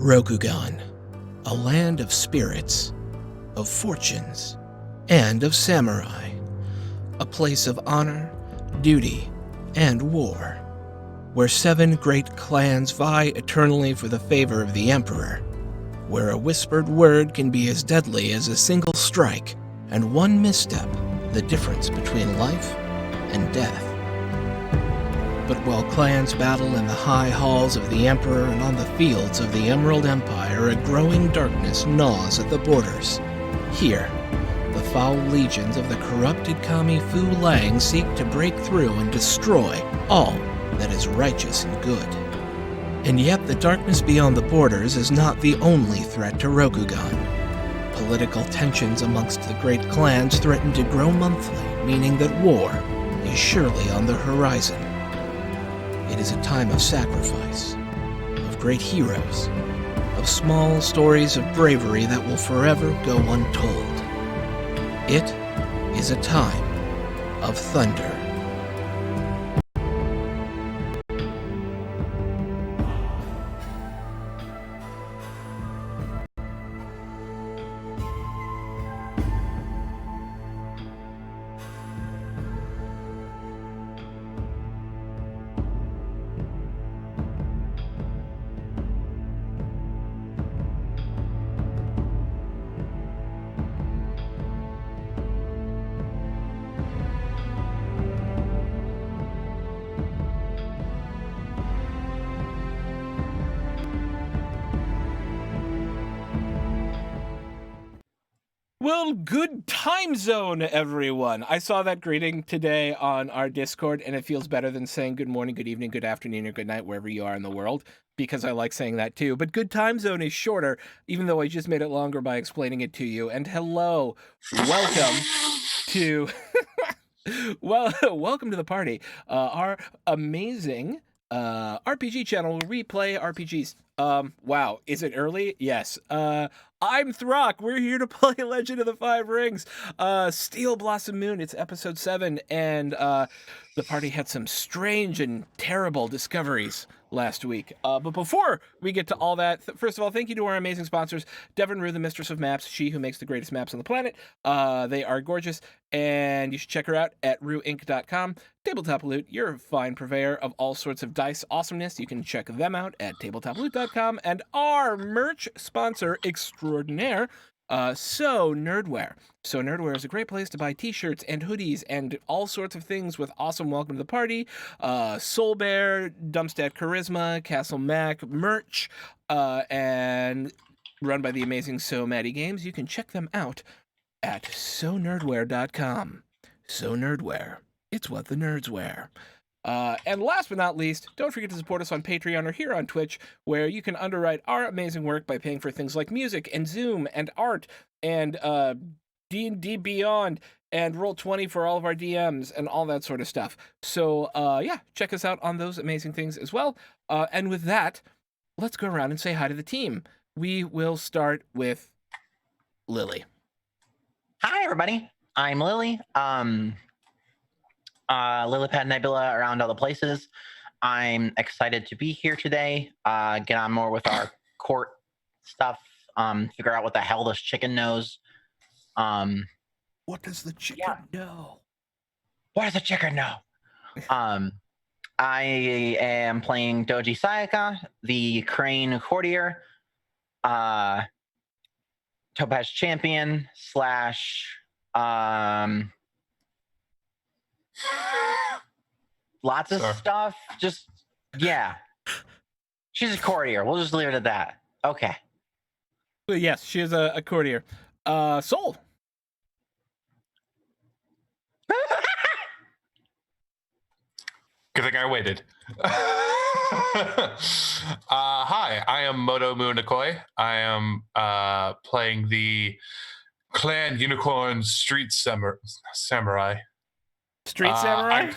Rokugan, a land of spirits, of fortunes, and of samurai, a place of honor, duty, and war, where 7 great clans vie eternally for the favor of the Emperor, where a whispered word can be as deadly as a single strike, and one misstep the difference between life and death. But while clans battle in the high halls of the Emperor and on the fields of the Emerald Empire, a growing darkness gnaws at the borders. Here, the foul legions of the corrupted Kami Fu Lang seek to break through and destroy all that is righteous and good. And yet the darkness beyond the borders is not the only threat to Rokugan. Political tensions amongst the great clans threaten to grow monthly, meaning that war is surely on the horizon. It is a time of sacrifice, of great heroes, of small stories of bravery that will forever go untold. It is a time of thunder. Well, good time zone, everyone. I saw that greeting today on our Discord, and it feels better than saying good morning, good evening, good afternoon, or good night, wherever you are in the world, because I like saying that too. But good time zone is shorter, even though I just made it longer by explaining it to you. And hello, welcome to... welcome to the party. Our amazing RPG channel where we play RPGs. Wow, is it early? Yes. I'm Throck. We're here to play Legend of the Five Rings. Steel Blossom Moon, it's episode 7, and the party had some strange and terrible discoveries last week. But before we get to all that, first of all, thank you to our amazing sponsors, Devon Rue, the Mistress of Maps, she who makes the greatest maps on the planet. They are gorgeous, and you should check her out at rueinc.com. Tabletop Loot, you're a fine purveyor of all sorts of dice awesomeness. You can check them out at tabletoploot.com. And our merch sponsor extraordinaire, So Nerdware. So Nerdware is a great place to buy t-shirts and hoodies and all sorts of things with awesome welcome to the party. Soul Bear, Dumpstead Charisma, Castle Mac merch, and run by the amazing So Maddie Games. You can check them out at sonerdware.com. So Nerdware. It's what the nerds wear. And last but not least, don't forget to support us on Patreon or here on Twitch, where you can underwrite our amazing work by paying for things like music and Zoom and art and D&D Beyond and Roll20 for all of our DMs and all that sort of stuff. So yeah, check us out on those amazing things as well. And with that, let's go around and say hi to the team. We will start with Lily. Hi, everybody. I'm Lily. Lillipad Nebula around all the places. I'm excited to be here today. Get on more with our court stuff. Figure out what the hell this chicken knows. What does the chicken know? What does the chicken know? I am playing Doji Sayaka, the Crane Courtier, Topaz Champion / lots of stuff. Just, yeah. She's a courtier. We'll just leave it at that. Okay. Well, yes, she is a courtier. Soul. Good thing I waited. Hi, I am Moto Munakoi. I am playing the Clan Unicorn Street Samurai. Street Samurai?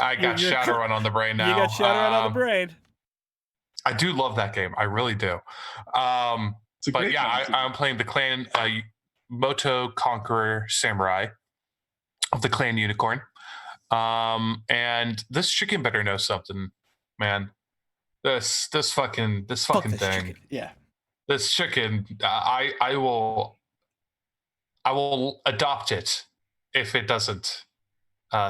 I got Shadowrun on the brain now. You got Shadowrun on the brain. I do love that game. I really do. But yeah, I'm playing the Clan Moto Conqueror Samurai of the Clan Unicorn. And this chicken better know something, man. This fucking thing. Yeah. this chicken, I will adopt it if it doesn't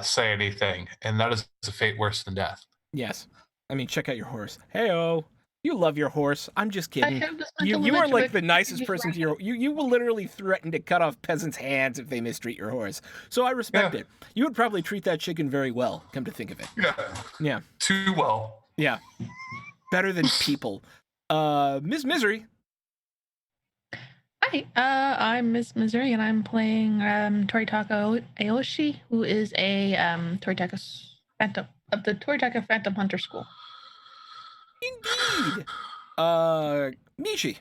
say anything, and that is a fate worse than death. Yes. I mean, check out your horse. Heyo. You love your horse. I'm just I kidding. have this You are like the nicest person to your. You will literally threaten to cut off peasants' hands if they mistreat your horse. So I respect it. You would probably treat that chicken very well. Come to think of it. Yeah. Yeah. Too well. Yeah. Better than people. Ms. Misery. Hi, I'm Miss Misery, and I'm playing Toritaka Aoshi, who is a Toritaka Phantom of the Toritaka Phantom Hunter School. Indeed. Michi.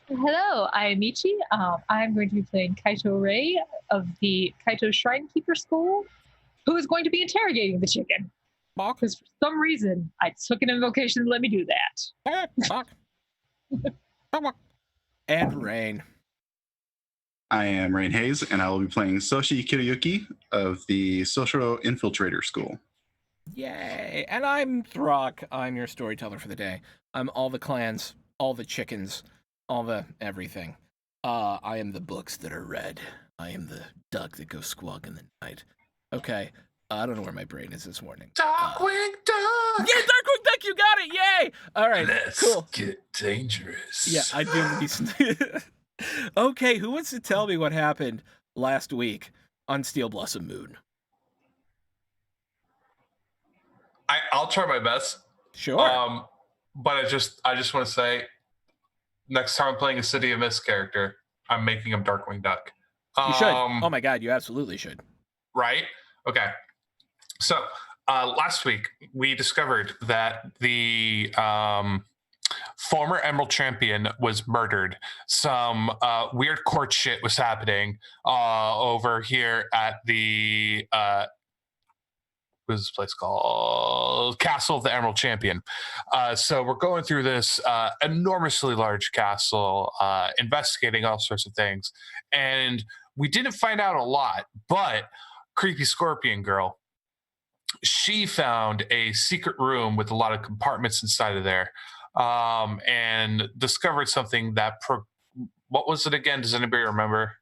Hello, I'm Michi. I'm going to be playing Kaito Rei of the Kaito Shrine Keeper School, who is going to be interrogating the chicken. Bok. Because for some reason, I took an invocation to let me do that. Bok. Bok. And Rain. I am Rain Hayes, and I will be playing Soshi Kiriyuki of the Social Infiltrator School. Yay. And I'm Throck. I'm your storyteller for the day. I'm all the clans, all the chickens, all the everything. I am the books that are read. I am the duck that goes squawk in the night. Okay. I don't know where my brain is this morning. Darkwing Duck! Yeah, Darkwing Duck, you got it! Yay! All right, cool. Get dangerous. Yeah, I do be. Okay, who wants to tell me what happened last week on Steel Blossom Moon? I'll try my best. Sure. But I just want to say, next time I'm playing a City of Mist character, I'm making him Darkwing Duck. You should. Oh my god, you absolutely should. Right? Okay. So last week we discovered that the former Emerald Champion was murdered. Some weird court shit was happening over here at the what's this place called? Castle of the Emerald Champion. So we're going through this enormously large castle, investigating all sorts of things, and we didn't find out a lot, but creepy scorpion girl, she found a secret room with a lot of compartments inside of there, and discovered something that what was it again? Does anybody remember?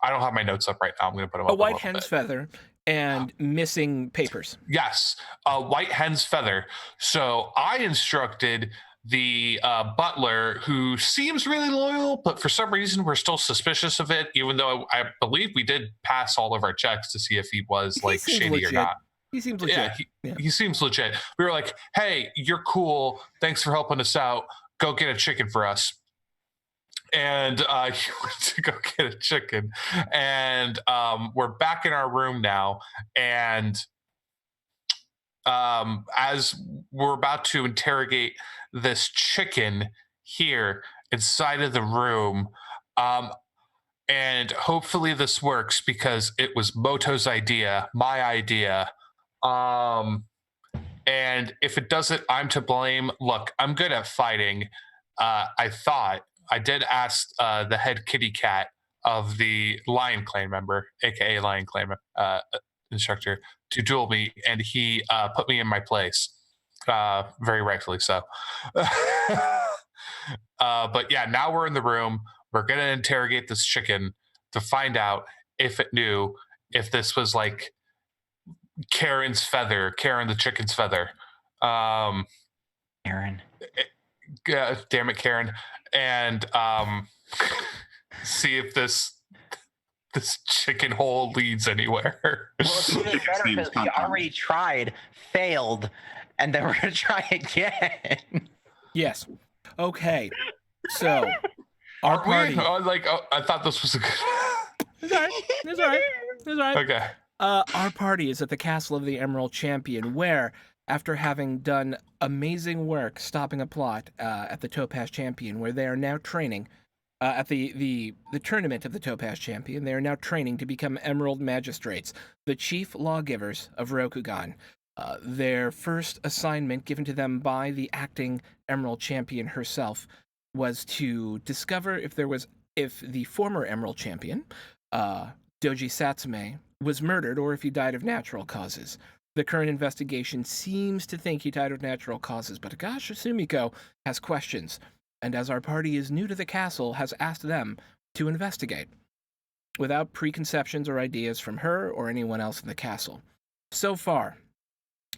I don't have my notes up right now. I'm going to put them up. A white hen's feather and missing papers. Yes, a white hen's feather. So I instructed the butler, who seems really loyal, but for some reason we're still suspicious of it, even though I believe we did pass all of our checks to see if he was like shady legit. or not. He seems legit. Yeah, he seems legit. We were like, hey, you're cool. Thanks for helping us out. Go get a chicken for us. And he went to go get a chicken. And we're back in our room now. And as we're about to interrogate this chicken here inside of the room, and hopefully this works because it was Moto's idea, my idea. And if it doesn't, I'm to blame. Look, I'm good at fighting. I did ask the head kitty cat of the Lion Clan member, aka Lion Clan instructor, to duel me, and he put me in my place, very rightfully so. But yeah, now we're in the room. We're gonna interrogate this chicken to find out if it knew if this was like Karen the chicken's feather. Aaron. Damn it, Karen. And see if this chicken hole leads anywhere. Well, it's even better because we already tried, failed, and then we're gonna try again. Yes. Okay. So our party. I thought this was a good. It's all right. Okay. Our party is at the Castle of the Emerald Champion, where, after having done amazing work stopping a plot at the Topaz Champion, where they are now training at the tournament of the Topaz Champion, they are now training to become Emerald Magistrates, the chief lawgivers of Rokugan. Their first assignment given to them by the acting Emerald Champion herself was to discover if the former Emerald Champion, Doji Satsume, was murdered or if he died of natural causes. The current investigation seems to think he died of natural causes, but Agasha Sumiko has questions and as our party is new to the castle, has asked them to investigate, without preconceptions or ideas from her or anyone else in the castle. So far,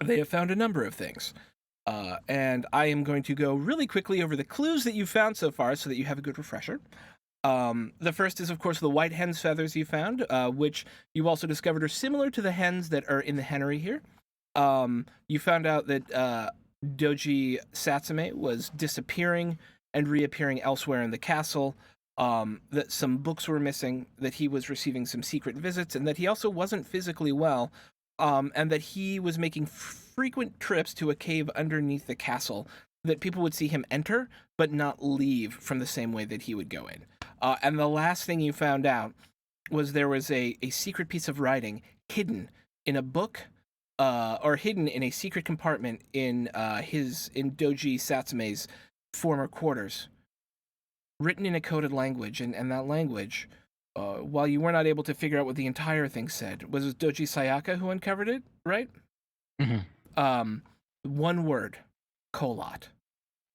they have found a number of things. And I am going to go really quickly over the clues that you've found so far so that you have a good refresher. The first is, of course, the white hen's feathers you found, which you also discovered are similar to the hens that are in the hennery here. You found out that Doji Satsume was disappearing and reappearing elsewhere in the castle, that some books were missing, that he was receiving some secret visits, and that he also wasn't physically well, and that he was making frequent trips to a cave underneath the castle that people would see him enter, but not leave from the same way that he would go in. And the last thing you found out was there was a secret piece of writing hidden in a book, or hidden in a secret compartment in Doji Satsume's former quarters, written in a coded language, and that language, while you were not able to figure out what the entire thing said, was it Doji Sayaka who uncovered it, right? Mm-hmm. One word, Kolot.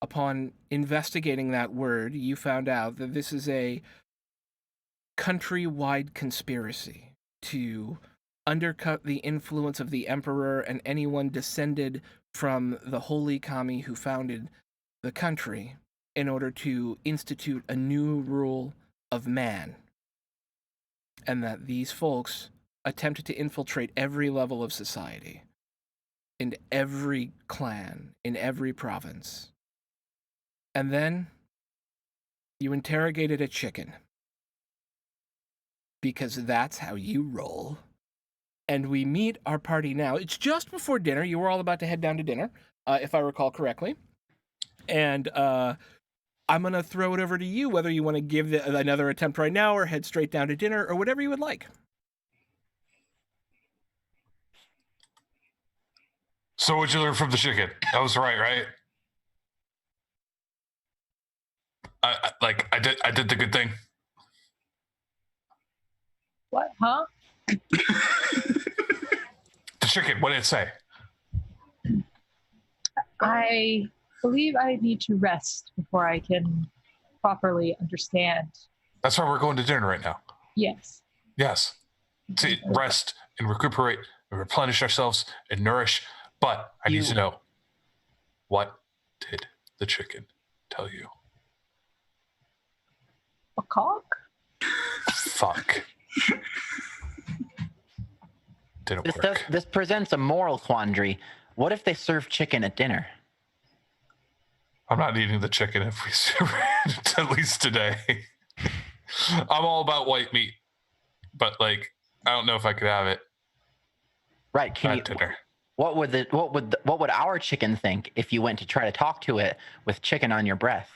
Upon investigating that word, you found out that this is a countrywide conspiracy to undercut the influence of the emperor and anyone descended from the holy kami who founded the country in order to institute a new rule of man. And that these folks attempted to infiltrate every level of society, in every clan, in every province. And then you interrogated a chicken. Because that's how you roll. And we meet our party now. It's just before dinner. You were all about to head down to dinner, if I recall correctly. And I'm going to throw it over to you, whether you want to give another attempt right now or head straight down to dinner or whatever you would like. So what'd you learn from the chicken? That was right? I did the good thing. What? Huh? The chicken, what did it say? I believe I need to rest before I can properly understand. That's why we're going to dinner right now. Yes. Yes. To rest and recuperate and replenish ourselves and nourish. But I need to know, what did the chicken tell you? A cock? Fuck. Didn't work. This presents a moral quandary. What if they serve chicken at dinner? I'm not eating the chicken if we serve it, at least today. I'm all about white meat, but I don't know if I could have it. Right? At dinner. What would our chicken think if you went to try to talk to it with chicken on your breath?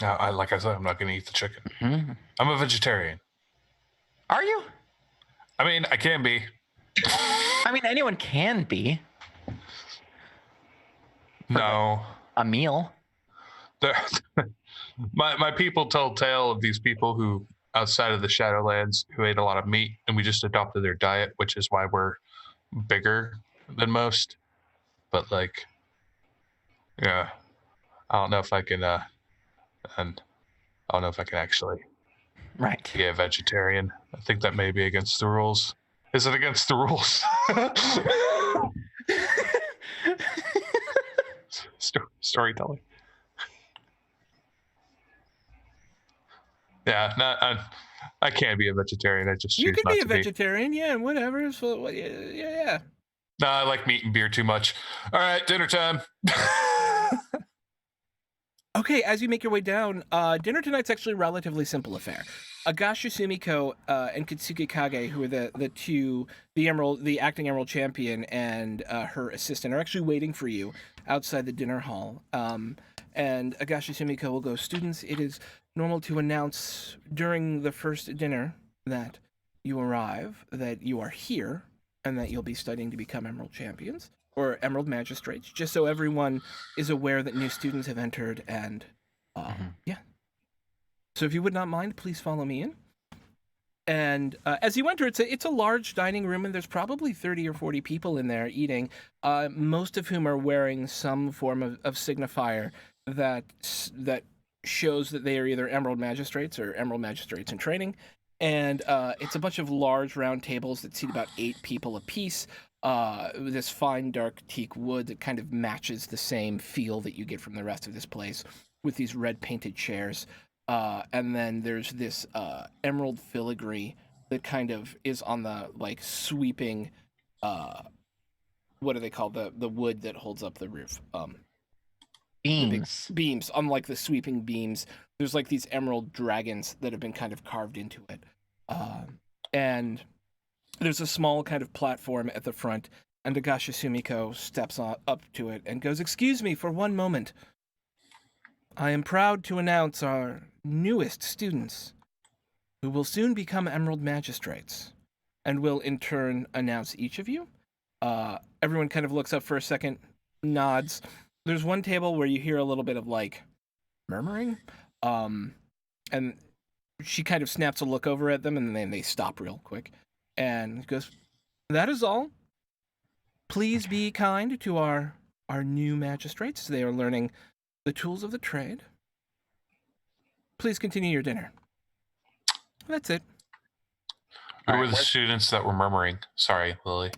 Like I said, I'm not going to eat the chicken. Mm-hmm. I'm a vegetarian. Are you? I mean, I can be. I mean, anyone can be. No. A meal. My people tell tale of these people who, outside of the Shadowlands, who ate a lot of meat, and we just adopted their diet, which is why we're bigger than most. But yeah, I don't know if I can. And I don't know if I can actually be a vegetarian. I think that may be against the rules. Is it against the rules? Storytelling. Yeah, I can't be a vegetarian. I just choose you can not be to a vegetarian, yeah, whatever. So yeah. No, I like meat and beer too much. All right, dinner time. Okay, as you make your way down, dinner tonight's actually a relatively simple affair. Agasha Sumiko and Kitsuki Kage, who are the acting Emerald Champion and her assistant, are actually waiting for you outside the dinner hall. And Agasha Sumiko will go, students, it is normal to announce during the first dinner that you arrive, that you are here, and that you'll be studying to become Emerald Champions. Or Emerald Magistrates, just so everyone is aware that new students have entered, and yeah. So if you would not mind, please follow me in. And as you enter, it's a large dining room, and there's probably 30 or 40 people in there eating, most of whom are wearing some form of signifier that shows that they are either Emerald Magistrates or Emerald Magistrates in training. And it's a bunch of large round tables that seat about 8 people apiece. This fine dark teak wood that kind of matches the same feel that you get from the rest of this place, with these red painted chairs. And then there's this emerald filigree that kind of is on the like sweeping, what do they call the wood that holds up the roof? Beams. Beams. Unlike the sweeping beams, there's like these emerald dragons that have been kind of carved into it. And there's a small kind of platform at the front, and Agasha Sumiko steps up to it and goes, "Excuse me for one moment. I am proud to announce our newest students, who will soon become Emerald Magistrates, and will in turn announce each of you." Everyone kind of looks up for a second, nods. There's one table where you hear a little bit of like murmuring, and she kind of snaps a look over at them, and then they stop real quick and goes, "That is all. Please be kind to our new magistrates. They are learning the tools of the trade. Please continue your dinner." That's it. Who were the students that were murmuring? Sorry, Lily.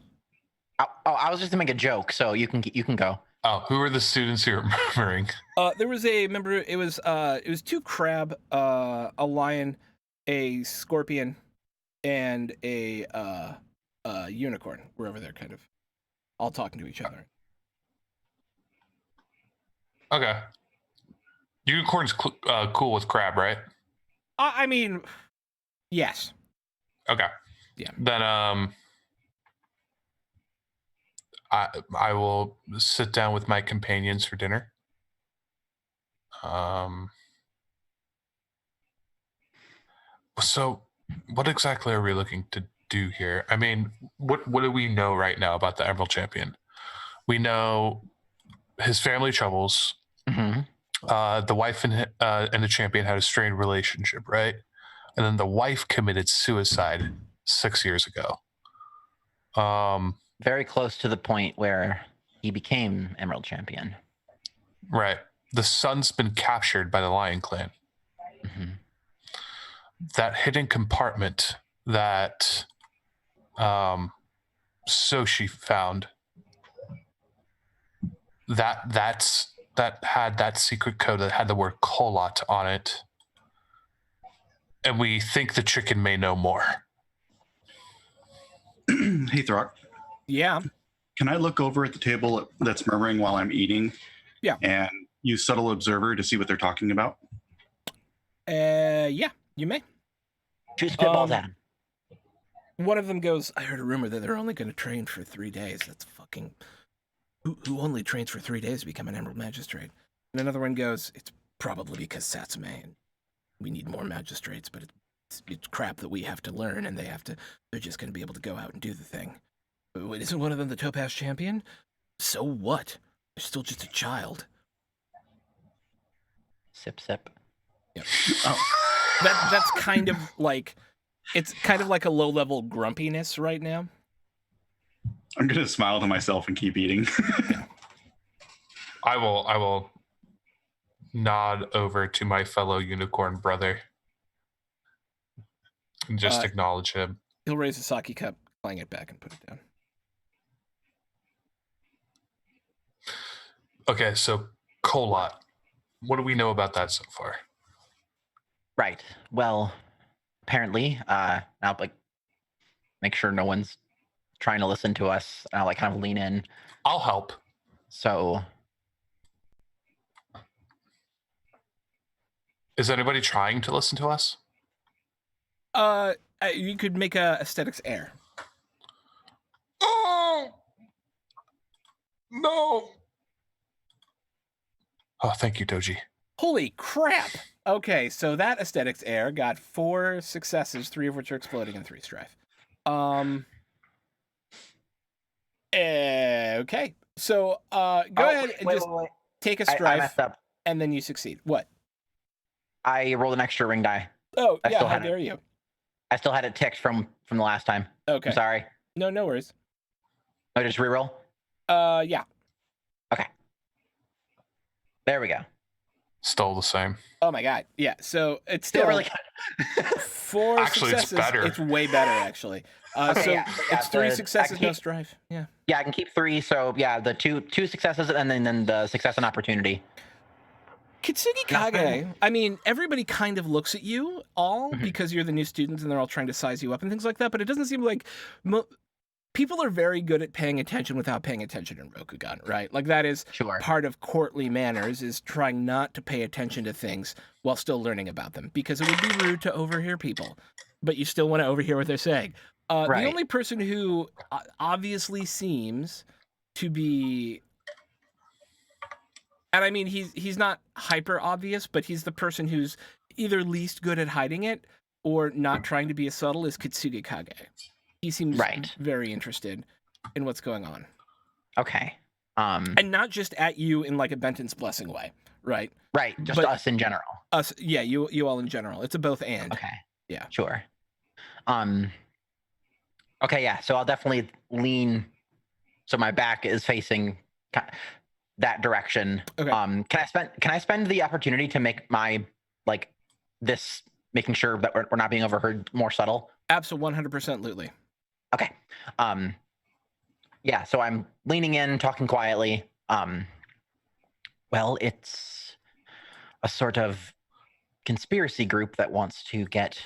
Oh, I was just to make a joke, so you can go. Oh, who were the students who were murmuring? There was a member. It was 2 crab, a lion, a scorpion, and a unicorn. Were over there, kind of all talking to each other. Okay. Unicorn's cool with crab, right? I mean, yes. Okay. Yeah. Then I will sit down with my companions for dinner. So what exactly are we looking to do here? I mean, what do we know right now about the Emerald Champion? We know his family troubles. Mm-hmm. The wife and the champion had a strained relationship, right? And then the wife committed suicide 6 years ago. Very close to the point where he became Emerald Champion. Right. The son's been captured by the Lion Clan. Mm-hmm. That hidden compartment that Soshi found, that had that secret code that had the word Kolot on it. And we think the chicken may know more. Hey, Throck. Yeah. Can I look over at the table that's murmuring while I'm eating? Yeah. And use subtle observer to see what they're talking about? Yeah, you may. Shoot spitballs at him. One of them goes, "I heard a rumor that they're only going to train for 3 days. That's fucking... Who only trains for 3 days to become an Emerald Magistrate?" And another one goes, "It's probably because Satsume, and we need more magistrates, but it's crap that we have to learn, and they're just going to be able to go out and do the thing. Wait, isn't one of them the Topaz Champion? So what? They're still just a child." Sip, sip. Yep. Oh. That's kind of like... It's kind of like a low-level grumpiness right now. I'm going to smile to myself and keep eating. I will nod over to my fellow unicorn brother and just acknowledge him. He'll raise a sake cup, clang it back, and put it down. Okay, so Kolot. What do we know about that so far? Right. Well, apparently, I'll like make sure no one's trying to listen to us. I'll like kind of lean in. I'll help. So, is anybody trying to listen to us? You could make a aesthetics air. Oh no! Oh, thank you, Doji. Holy crap! Okay, so that aesthetics air got 4 successes, 3 of which are exploding, and 3 strife. Okay, so go ahead and just take a strife, I messed up. and then you succeed. What? I rolled an extra ring die. Oh, I yeah, still how had it. dare you? I still had it ticked from the last time. Okay. I'm sorry. No worries. Oh, just reroll? Yeah. Okay. There we go. Still the same. Oh my god. Yeah. So it's Still still really good. 4 Actually, it's successes. better. It's way better, actually. Okay, so yeah, it's 3 I successes, no keep- strife. Yeah. Yeah, I can keep 3. So yeah, the two successes and then the success and opportunity. Kitsugi Not bad. Kage, I mean, everybody kind of looks at you all Mhm. because you're the new students and they're all trying to size you up and things like that, but it doesn't seem like people are very good at paying attention without paying attention in Rokugan, right? Like that is Sure. part of courtly manners, is trying not to pay attention to things while still learning about them, because it would be rude to overhear people, but you still want to overhear what they're saying. Right. The only person who obviously seems to be, and I mean, he's not hyper obvious, but he's the person who's either least good at hiding it or not trying to be as subtle, is Kitsugi Kage. He seems Right. very interested in what's going on. Okay. And not just at you in like a Benton's blessing way, right? Right. Just but- us in general. Us, yeah, you all in general. It's a both and. Okay. Yeah. Sure. Okay, yeah. So I'll definitely lean so my back is facing that direction. Okay. Can I spend the opportunity to make my this making sure that we're not being overheard more subtle? Absolutely, 100%. Okay. Yeah, so I'm leaning in, talking quietly. Well, it's a sort of conspiracy group that wants to get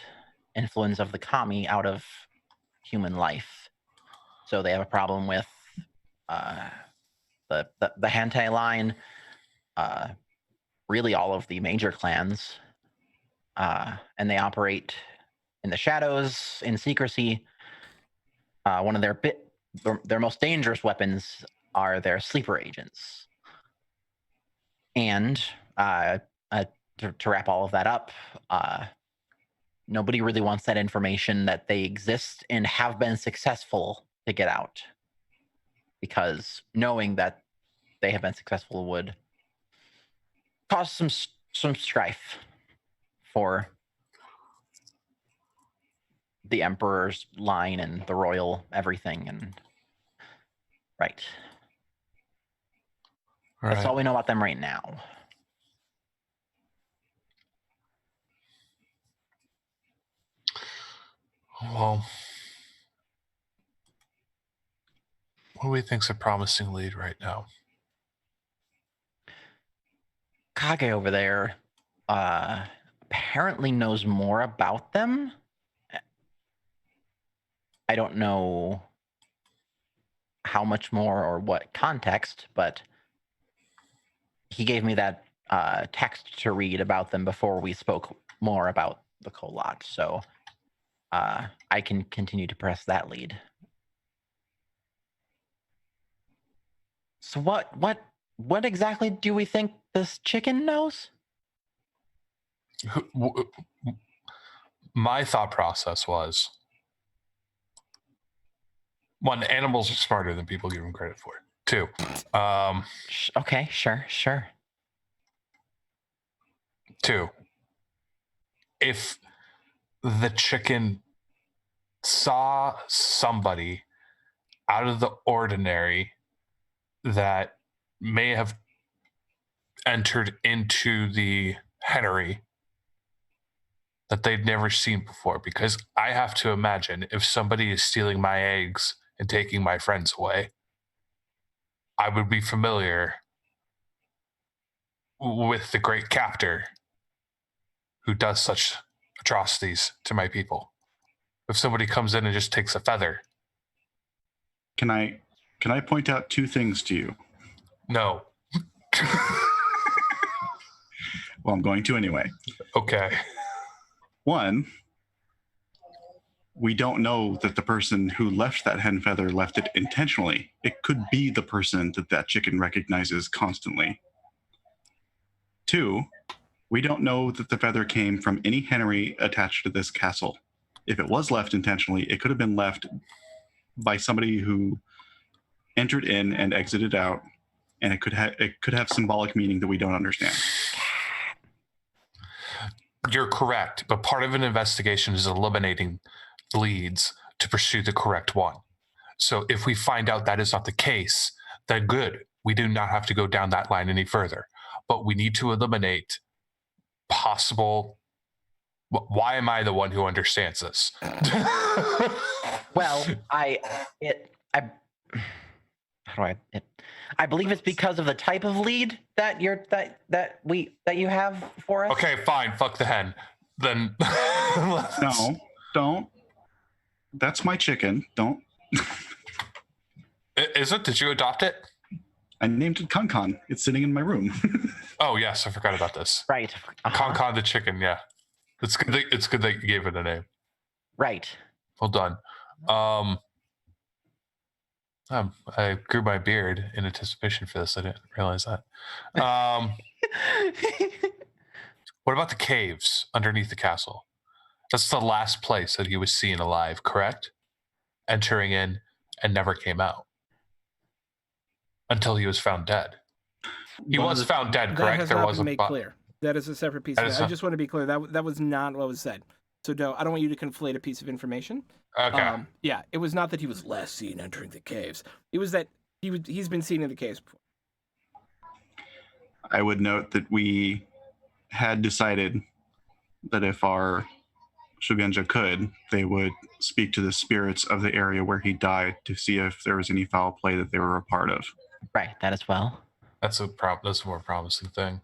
influence of the kami out of human life. So they have a problem with the Hantei line, really all of the major clans, and they operate in the shadows, in secrecy. One of their most dangerous weapons are their sleeper agents. And to wrap all of that up, nobody really wants that information that they exist and have been successful to get out, because knowing that they have been successful would cause some strife for the emperor's line and the royal everything. And right. That's all we know about them right now. Well, what do we think's a promising lead right now? Kage over there apparently knows more about them. I don't know how much more or what context, but he gave me that text to read about them before we spoke more about the Kolot. So I can continue to press that lead. So what exactly do we think this chicken knows? My thought process was, one, animals are smarter than people give them credit for. 2, Okay, sure. 2, if the chicken saw somebody out of the ordinary that may have entered into the hennery that they'd never seen before, because I have to imagine if somebody is stealing my eggs and taking my friends away, I would be familiar with the great captor who does such atrocities to my people. If somebody comes in and just takes a feather. Can I point out 2 things to you? No. Well, I'm going to anyway. Okay. 1, we don't know that the person who left that hen feather left it intentionally. It could be the person that chicken recognizes constantly. 2, we don't know that the feather came from any hennery attached to this castle. If it was left intentionally, it could have been left by somebody who entered in and exited out, and it could have symbolic meaning that we don't understand. You're correct, but part of an investigation is eliminating leads to pursue the correct one. So if we find out that is not the case, then good. We do not have to go down that line any further. But we need to eliminate possible. Why am I the one who understands this? Well, I believe it's because of the type of lead that you have for us. Okay, fine. Fuck the hen. Then No, don't. That's my chicken. Don't. Is it? Did you adopt it? I named it Con. It's sitting in my room. Oh yes, I forgot about this. Right. Con the chicken. Yeah, it's good. It's good that you gave it a name. Right. Well done. I grew my beard in anticipation for this. I didn't realize that. What about the caves underneath the castle? That's the last place that he was seen alive, correct? Entering in and never came out until he was found dead. He was found dead, correct? That has not been made clear. That is a separate piece of it. I just want to be clear. That was not what was said. So no, I don't want you to conflate a piece of information. Okay. Yeah, it was not that he was last seen entering the caves. It was that he's been seen in the caves before. I would note that we had decided that if our Shugenja could, they would speak to the spirits of the area where he died to see if there was any foul play that they were a part of. Right, that as well. That's a more promising thing.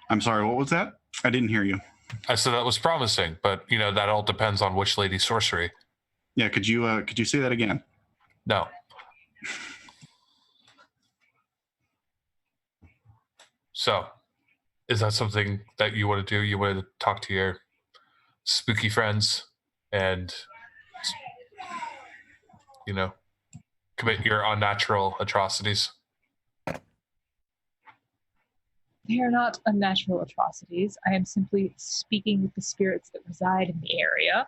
I'm sorry, what was that? I didn't hear you. I said that was promising, but that all depends on which lady's sorcery. Yeah, could you say that again? No. So, is that something that you want to do? You want to talk to your spooky friends and, commit your unnatural atrocities? They are not unnatural atrocities. I am simply speaking with the spirits that reside in the area.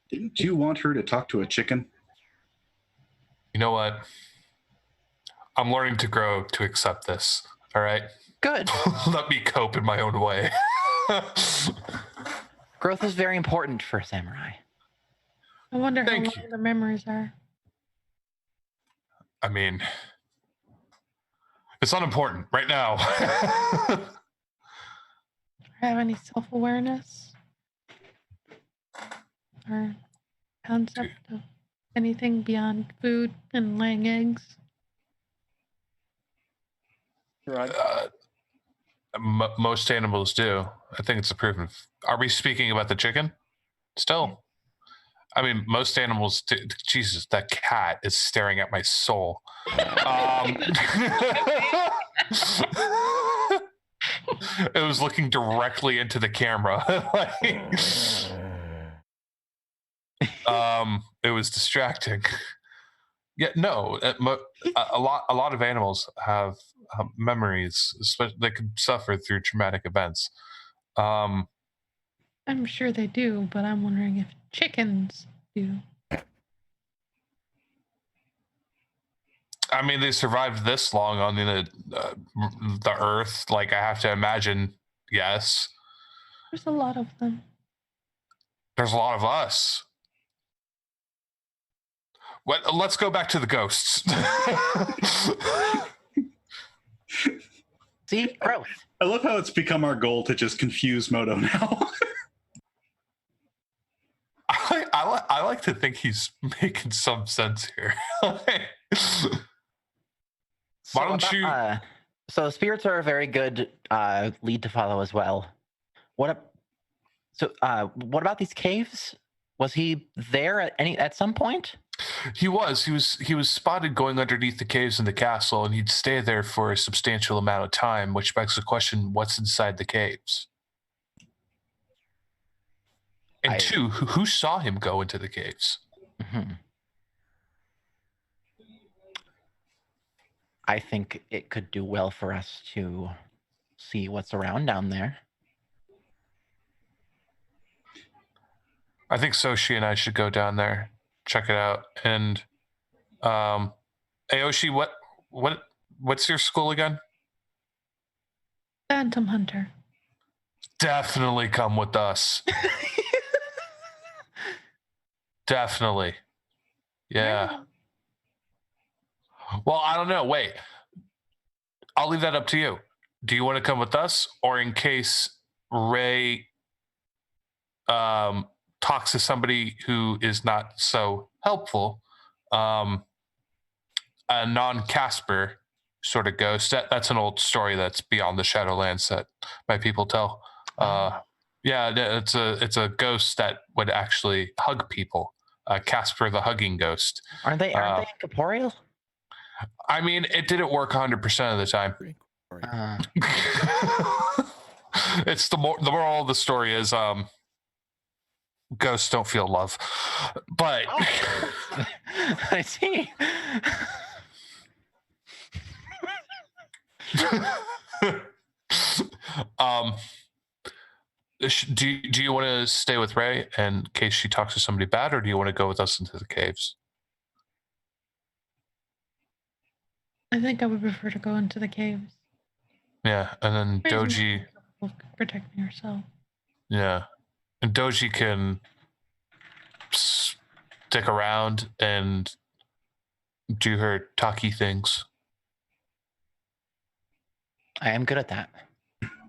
Didn't you want her to talk to a chicken? You know what? I'm learning to grow to accept this. All right? Good. Let me cope in my own way. Growth is very important for a samurai. I wonder how Thank long you. the memories are. I mean, it's unimportant right now. Have any self-awareness or concept of anything beyond food and laying eggs? Right. Most animals do. I think it's a proven. Are we speaking about the chicken? Still. I mean, most animals do. Jesus, that cat is staring at my soul. It was looking directly into the camera. It was distracting. Yeah, no. A lot of animals have memories. They could suffer through traumatic events. I'm sure they do, but I'm wondering if chickens do. I mean, they survived this long on the Earth. Like, I have to imagine, yes. There's a lot of them. There's a lot of us. Let's go back to the ghosts. See? Growth. I love how it's become our goal to just confuse Moto now. I like to think he's making some sense here. Why don't you? So spirits are a very good lead to follow as well. What about these caves? Was he there at some point? He was spotted going underneath the caves in the castle, and he'd stay there for a substantial amount of time, which begs the question: what's inside the caves? And two, who saw him go into the caves? Mm-hmm. I think it could do well for us to see what's around down there. I think Soshi and I should go down there, check it out. And Aoshi, what what's your school again? Phantom Hunter. Definitely come with us. Definitely. Yeah. Well, I don't know. Wait. I'll leave that up to you. Do you want to come with us, or in case Ray talks to somebody who is not so helpful, a non-Casper sort of ghost? That's an old story that's beyond the Shadowlands that my people tell. Yeah, it's a ghost that would actually hug people. Casper the hugging ghost. Aren't they incorporeal? I mean, it didn't work 100% of the time. It's the moral of the story is ghosts don't feel love, but I see. Do you want to stay with Ray in case she talks to somebody bad, or do you want to go with us into the caves? I think I would prefer to go into the caves. Yeah, and then Ray's Doji. more protecting herself. Yeah, and Doji can stick around and do her talkie things. I am good at that.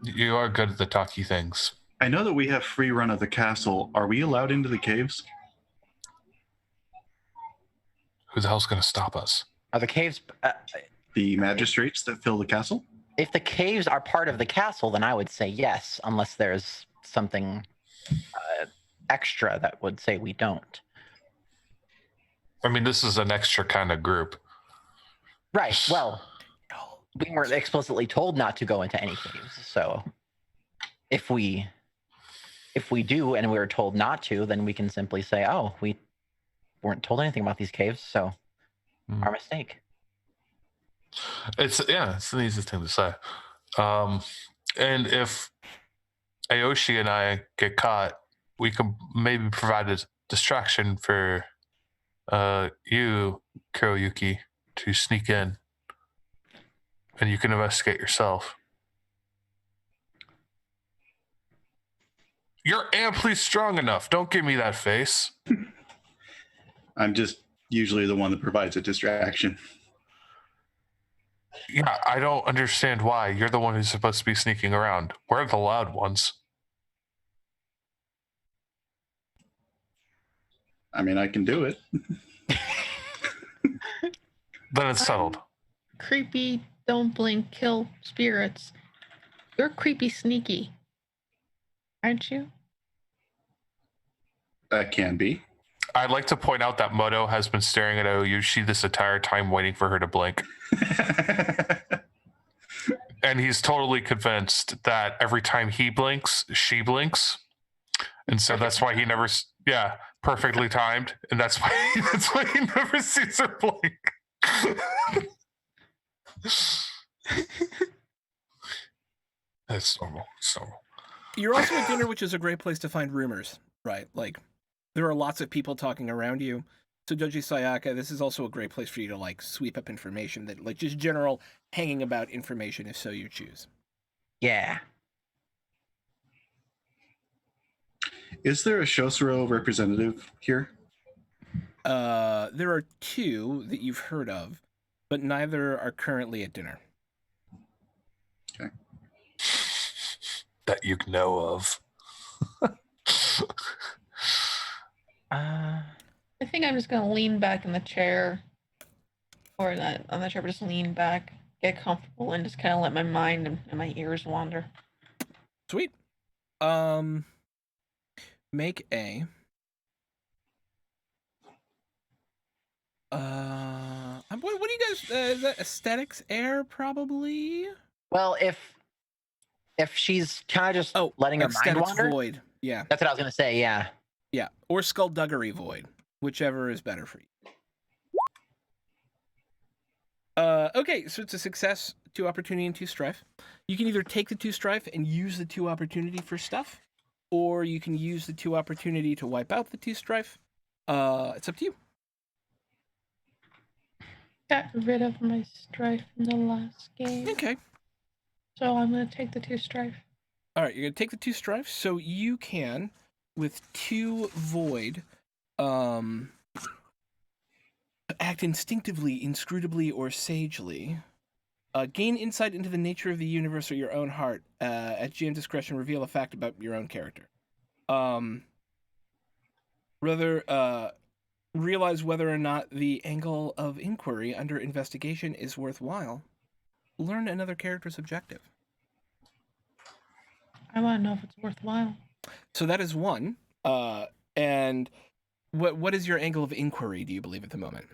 You are good at the talkie things. I know that we have free run of the castle. Are we allowed into the caves? Who the hell's going to stop us? Are the caves... The magistrates that fill the castle? if the caves are part of the castle, then I would say yes, unless there's something extra that would say we don't. I mean, this is an extra kind of group. Right. Well, we weren't explicitly told not to go into any caves. So if we do and we were told not to, then we can simply say, oh, we weren't told anything about these caves, so our mistake. It's the easiest thing to say. And if Aoshi and I get caught, we can maybe provide a distraction for you, Kuroyuki, to sneak in, and you can investigate yourself. You're amply strong enough. Don't give me that face. I'm just usually the one that provides a distraction. Yeah, I don't understand why. You're the one who's supposed to be sneaking around. We're the loud ones. I mean, I can do it. Then it's settled. Creepy, don't blink, kill spirits. You're creepy sneaky, aren't you? That can be. I'd like to point out that Moto has been staring at Oyushi this entire time waiting for her to blink. And he's totally convinced that every time he blinks, she blinks. And so that's why he never, perfectly timed. And that's why he never sees her blink. That's normal. It's normal. You're also at dinner, which is a great place to find rumors, right? Like, there are lots of people talking around you. So Doji Sayaka, this is also a great place for you to like sweep up information that, like, just general hanging about information, if so you choose. Yeah. Is there a Shosuro representative here? There are two that you've heard of, but neither are currently at dinner. Okay. That you know of. I think I'm just gonna lean back in the chair, or not on the chair, but just lean back, get comfortable, and just kind of let my mind and my ears wander. Sweet. Make a. What do you guys? Is that aesthetics air probably? Well, if she's kind of just letting her mind aesthetics wander, void. Yeah. that's what I was gonna say. Yeah. Yeah, or skullduggery void, whichever is better for you. Okay, so it's a success, 2 opportunity and 2 strife. You can either take the 2 strife and use the 2 opportunity for stuff, or you can use the 2 opportunity to wipe out the 2 strife. It's up to you. got rid of my strife in the last game. Okay. So I'm going to take the 2 strife. All right, you're going to take the 2 strife, so you can, with 2 void, act instinctively, inscrutably, or sagely. Gain insight into the nature of the universe or your own heart. At GM discretion, reveal a fact about your own character. Realize whether or not the angle of inquiry under investigation is worthwhile. Learn another character's objective. I want to know if it's worthwhile. So that is 1. And what is your angle of inquiry, do you believe, at the moment?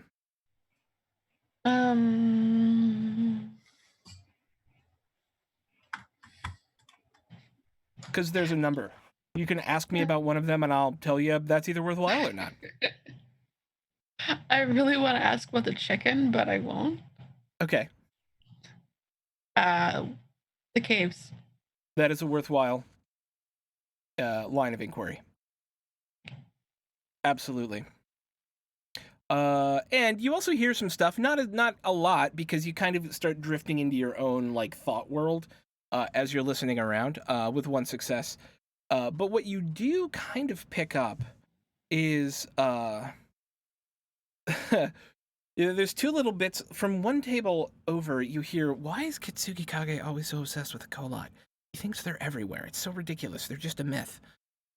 Because there's a number. You can ask me about one of them, and I'll tell you that's either worthwhile or not. I really want to ask about the chicken, but I won't. Okay. The caves. That is a worthwhile line of inquiry. Absolutely. And you also hear some stuff, not a lot, because you kind of start drifting into your own like thought world as you're listening around with 1 success. But what you do kind of pick up is there's 2 little bits from 1 table over. You hear, why is Kitsugi Kage always so obsessed with the Kolot? He thinks they're everywhere. It's so ridiculous. They're just a myth.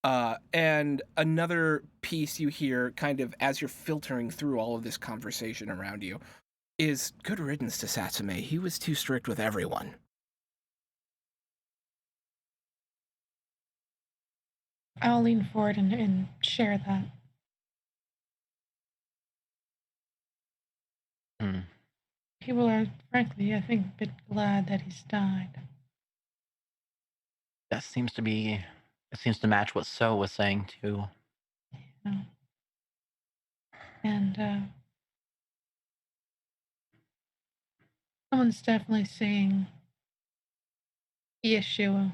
And another piece you hear kind of as you're filtering through all of this conversation around you is, good riddance to Satsume. He was too strict with everyone. I'll lean forward and share that. People are, frankly, I think, a bit glad that he's died. That seems to be. It seems to match what So was saying too. Yeah. And someone's definitely seeing the issue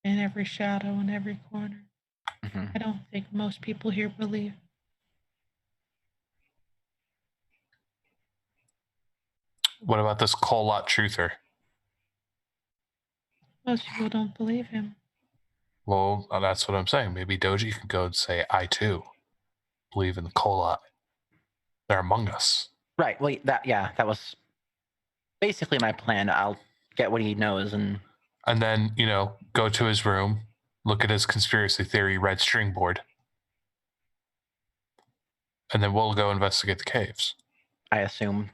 in every shadow in every corner. Mm-hmm. I don't think most people here believe. What about this Kolot truther? Most people don't believe him. Well, that's what I'm saying. Maybe Doji can go and say, I too believe in the Kolot. They're among us. Right. Well, that was basically my plan. I'll get what he knows and then, go to his room, look at his conspiracy theory red string board. And then we'll go investigate the caves. I assume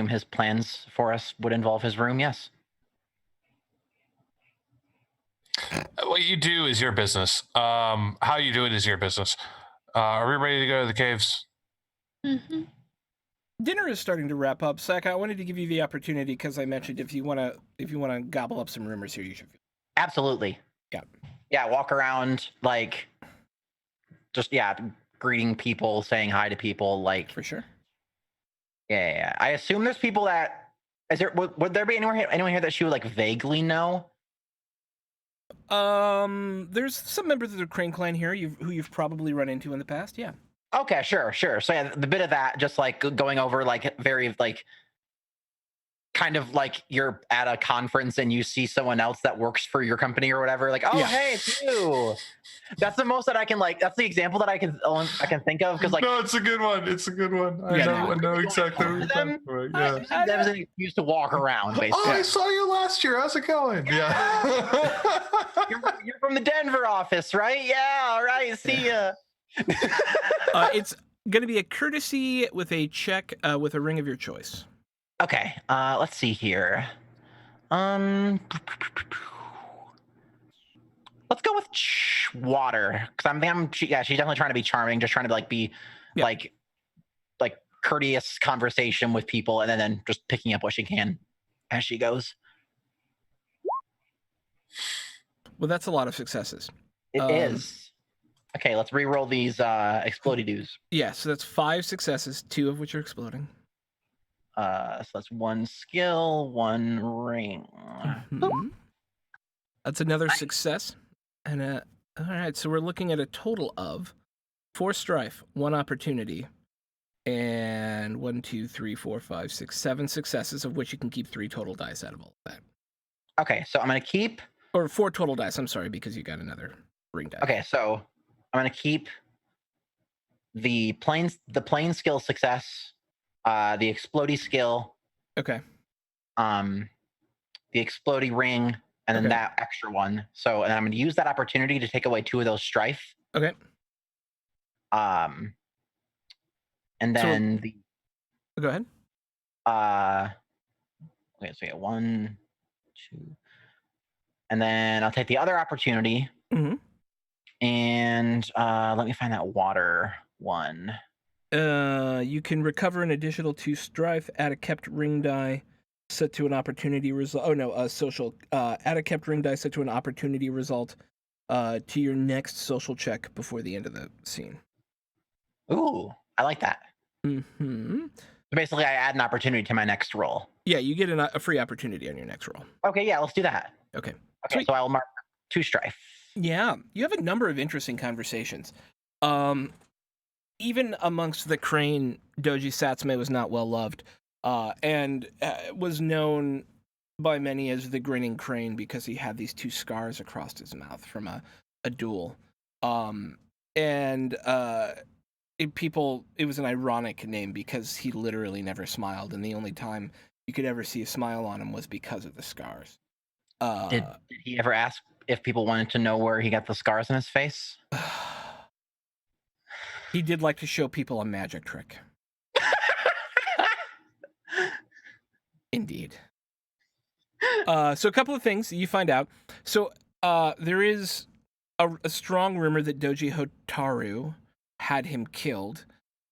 his plans for us would involve his room, yes. What you do is your business. How you do it is your business. Are we ready to go to the caves? Mm-hmm. Dinner is starting to wrap up. Sak, I wanted to give you the opportunity because I mentioned if you want to gobble up some rumors here, you should. Absolutely. Yeah. Yeah. Walk around greeting people, saying hi to people, For sure. Yeah. I assume there's people that would there be anyone here that she would vaguely know? There's some members of the Crane clan here who you've probably run into in the past. Yeah. Okay, sure. So yeah, the bit of that, just going over very kind of like you're at a conference and you see someone else that works for your company or whatever. Hey, it's you. That's the most that I can that's the example that I can think of because no, it's a good one. I know exactly what you're talking about. Yeah. That was an excuse to walk around. Basically. Oh, I saw you last year. How's it going? Yeah. you're from the Denver office, right? Yeah. All right. See ya. It's going to be a courtesy with a check with a ring of your choice. Okay. Let's see here. Let's go with water because she's definitely trying to be charming, just trying to be courteous conversation with people, and then just picking up what she can as she goes. Well, that's a lot of successes. It is. Okay, let's re-roll these explodey-doos. Yeah, so that's 5 successes, 2 of which are exploding. So that's 1 skill, 1 ring. Mm-hmm. That's another success. And all right, so we're looking at a total of 4 strife, 1 opportunity, And 1, 2, 3, 4, 5, 6, 7 successes, of which you can keep 3 total dice out of all of that. Okay, so I'm gonna keep. Or 4 total dice. I'm sorry, because you got another ring die. Okay, so I'm gonna keep the plane skill success, the explodey skill, Okay. the explodey ring, and then Okay. that extra one. So, and I'm gonna use that opportunity to take away 2 of those strife. Okay. And then Go ahead. okay, so we got 1, 2, and then I'll take the other opportunity. Mm-hmm. And let me find that water one. You can recover an additional 2 strife, add a kept ring die set to an opportunity result. Oh no, social. Add a kept ring die set to an opportunity result to your next social check before the end of the scene. Ooh, I like that. Mm-hmm. So basically, I add an opportunity to my next roll. Yeah, you get a free opportunity on your next roll. Okay, yeah, let's do that. Okay. Okay, Sweet. so I'll mark 2 strife. Yeah, you have a number of interesting conversations. Even amongst the Crane, Doji Satsume was not well loved, and was known by many as the Grinning Crane because he had these 2 scars across his mouth from a duel. It was an ironic name because he literally never smiled, and the only time you could ever see a smile on him was because of the scars. Did he ever ask if people wanted to know where he got the scars in his face? He did like to show people a magic trick. Indeed. So a couple of things you find out. So there is a strong rumor that Doji Hotaru had him killed,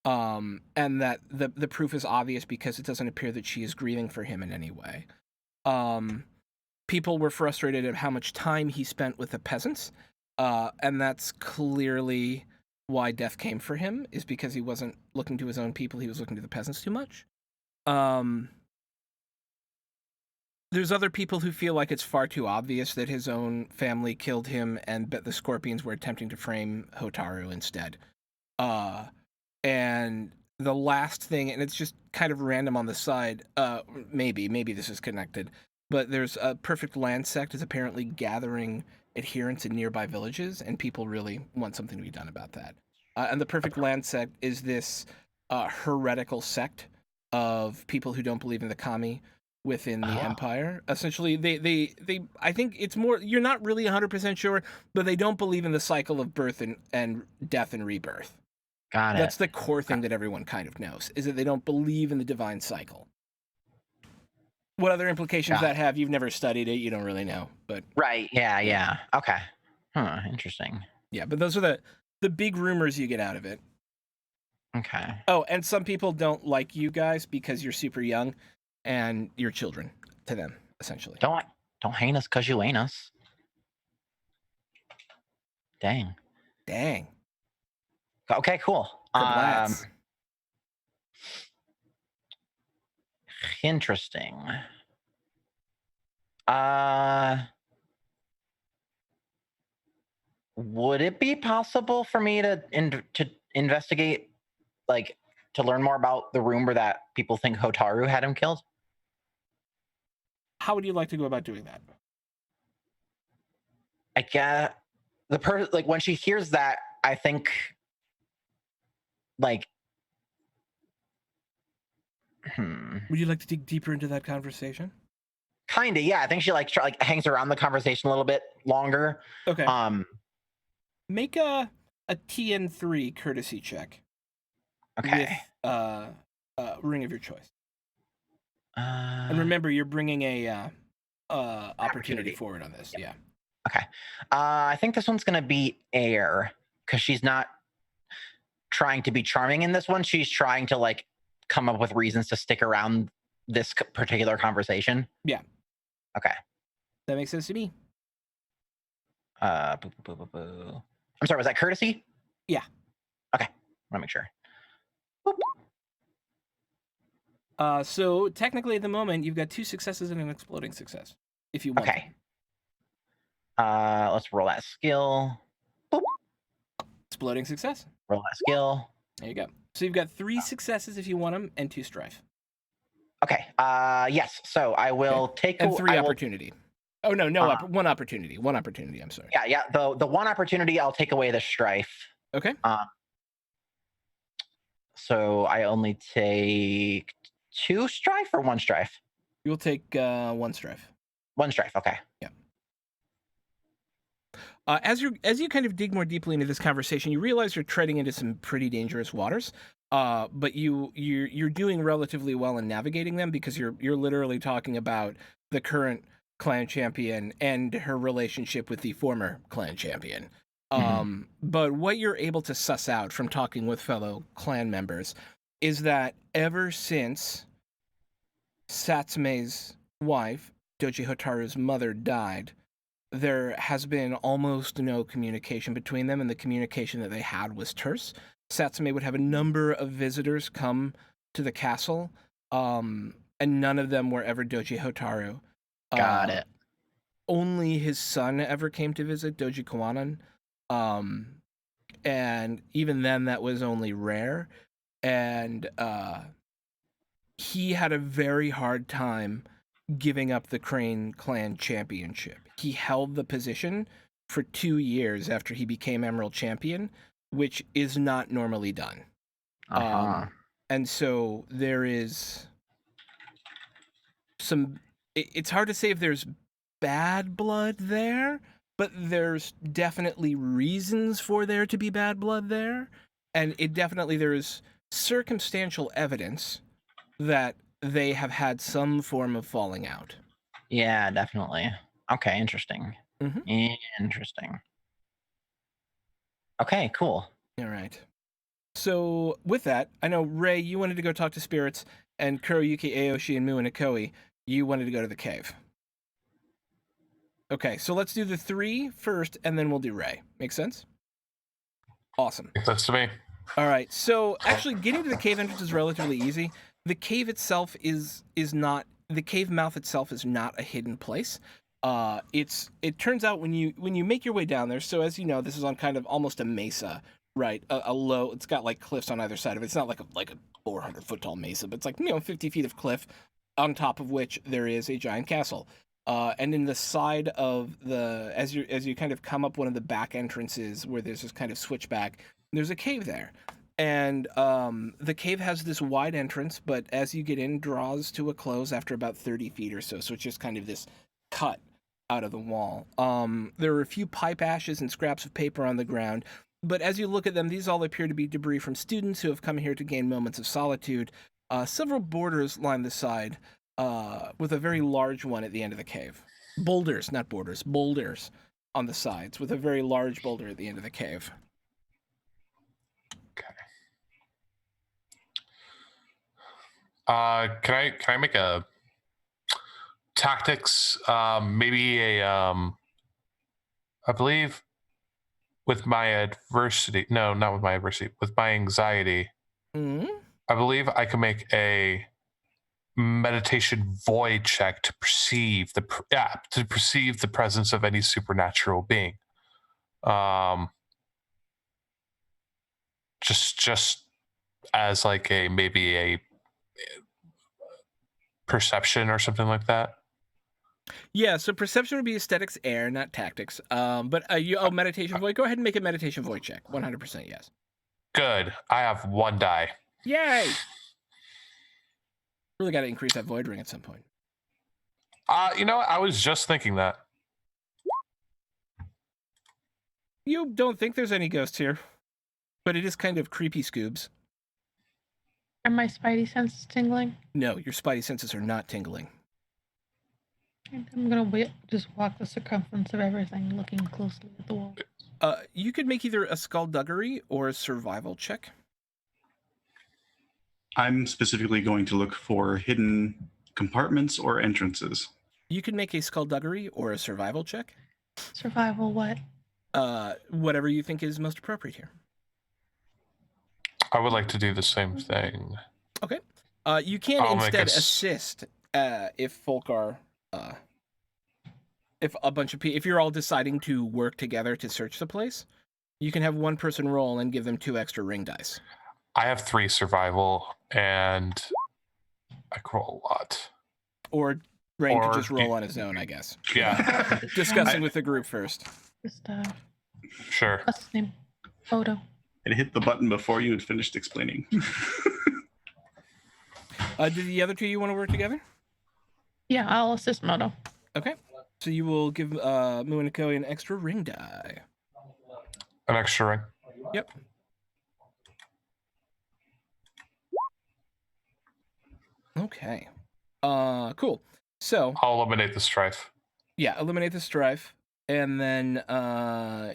and that the proof is obvious because it doesn't appear that she is grieving for him in any way. People were frustrated at how much time he spent with the peasants, and that's clearly why death came for him, is because he wasn't looking to his own people, he was looking to the peasants too much. There's other people who feel like it's far too obvious that his own family killed him and that the Scorpions were attempting to frame Hotaru instead. And the last thing, and it's just kind of random on the side, maybe this is connected, but there's a Perfect Land sect is apparently gathering adherents in nearby villages, and people really want something to be done about that. And the Perfect Land sect is this heretical sect of people who don't believe in the kami within the empire. Essentially, they I think it's more, you're not really 100% sure, but they don't believe in the cycle of birth and death and rebirth. Got it. That's the core thing that everyone kind of knows, is that they don't believe in the divine cycle. What other implications that have, you've never studied it, you don't really know. But right, yeah. Okay. Interesting. Yeah, but those are the big rumors you get out of it. Okay. Oh, and some people don't like you guys because you're super young and you're children to them, essentially. Don't hate us because you ain't us. Dang. Okay, cool. Interesting. Would it be possible for me to investigate, like, to learn more about the rumor that people think Hotaru had him killed? How would you like to go about doing that? I guess like when she hears that, I think, like, Would you like to dig deeper into that conversation? Kinda, yeah. I think she hangs around the conversation a little bit longer. Okay. Make a TN3 courtesy check. Okay. With ring of your choice. And remember, you're bringing a opportunity forward on this. Yeah. Okay. I think this one's gonna be air, because she's not trying to be charming in this one. She's trying to, like, come up with reasons to stick around this particular conversation. Yeah. Okay. That makes sense to me. I'm sorry, was that courtesy? Yeah. Okay. I want to make sure. So technically at the moment, you've got 2 successes and an exploding success, if you want. Okay. Let's roll that skill. Boop. Exploding success. Roll that skill. There you go. So you've got 3 successes if you want them, and 2 strife. Okay. Yes. So I will take And 3 I will- opportunity. Oh no, one opportunity. 1 opportunity. I'm sorry. Yeah. The one opportunity, I'll take away the strife. Okay. So I only take 2 strife or 1 strife. You'll take 1 strife. 1 strife. Okay. Yeah. As you kind of dig more deeply into this conversation, you realize you're treading into some pretty dangerous waters. But you're doing relatively well in navigating them because you're literally talking about the current clan champion and her relationship with the former clan champion. But what you're able to suss out from talking with fellow clan members is that ever since Satsume's wife, Doji Hotaru's mother, died, there has been almost no communication between them, and the communication that they had was terse. Satsume would have a number of visitors come to the castle, and none of them were ever Doji Hotaru. Got it. Only his son ever came to visit, Doji Kawanan. And even then, that was only rare. And he had a very hard time giving up the Crane Clan Championship. He held the position for 2 years after he became Emerald Champion, which is not normally done. And so there is some... It's hard to say if there's bad blood there, but there's definitely reasons for there to be bad blood there. And there is circumstantial evidence that they have had some form of falling out. Yeah, definitely. Okay, interesting. Mm-hmm. Interesting. Okay, cool. All right. So with that, I know, Ray, you wanted to go talk to spirits, and Kuroyuki, Aoshi, and Mu and Ikoi, you wanted to go to the cave. Okay, so let's do the 3 first, and then we'll do Ray. Make sense? Awesome. That's to me. All right, so actually getting to the cave entrance is relatively easy. The cave itself is not... The cave mouth itself is not a hidden place. It turns out when you make your way down there, so as you know, this is on kind of almost a mesa, right? A low... It's got, like, cliffs on either side of it. It's not like a 400-foot tall mesa, but it's like, 50 feet of cliff, on top of which there is a giant castle. And in the side of the... As you kind of come up one of the back entrances where there's this kind of switchback, there's a cave there. And the cave has this wide entrance, but as you get in, draws to a close after about 30 feet or so. So it's just kind of this cut out of the wall. There are a few pipe ashes and scraps of paper on the ground, but as you look at them, these all appear to be debris from students who have come here to gain moments of solitude. Several borders line the side, with a very large one at the end of the cave. Boulders, not borders, boulders on the sides, with a very large boulder at the end of the cave. Can I make a tactics? Maybe I believe with my adversity. No, not with my adversity. With my anxiety, I believe I can make a meditation void check to perceive the presence of any supernatural being. Just as like maybe a perception or something like that. Yeah, so perception would be aesthetics, air, not tactics. But meditation void. Go ahead and make a meditation void check. 100% yes. Good. I have 1 die. Yay! Really got to increase that void ring at some point. You know what? I was just thinking that. You don't think there's any ghosts here, but it is kind of creepy, Scoobs. Are my spidey senses tingling? No, your spidey senses are not tingling. I'm gonna just walk the circumference of everything, looking closely at the wall. You could make either a skullduggery or a survival check. I'm specifically going to look for hidden compartments or entrances. You can make a skullduggery or a survival check. Survival what? Whatever you think is most appropriate here. I would like to do the same thing. Okay. You can instead assist if folk are... if a bunch of people... If you're all deciding to work together to search the place, you can have one person roll and give them 2 extra ring dice. I have 3 survival, and I can roll a lot. Or Rain could Or just roll on his own, I guess. Yeah, Discussing with the group first. Just sure. what's his name? Photo. It hit the button before you had finished explaining. Do the other 2 you want to work together? Yeah, I'll assist Moto. Okay. So you will give Mu and Akoi an extra ring die. An extra ring. Yep. Okay. Cool. So I'll eliminate the strife. yeah, eliminate the strife, and then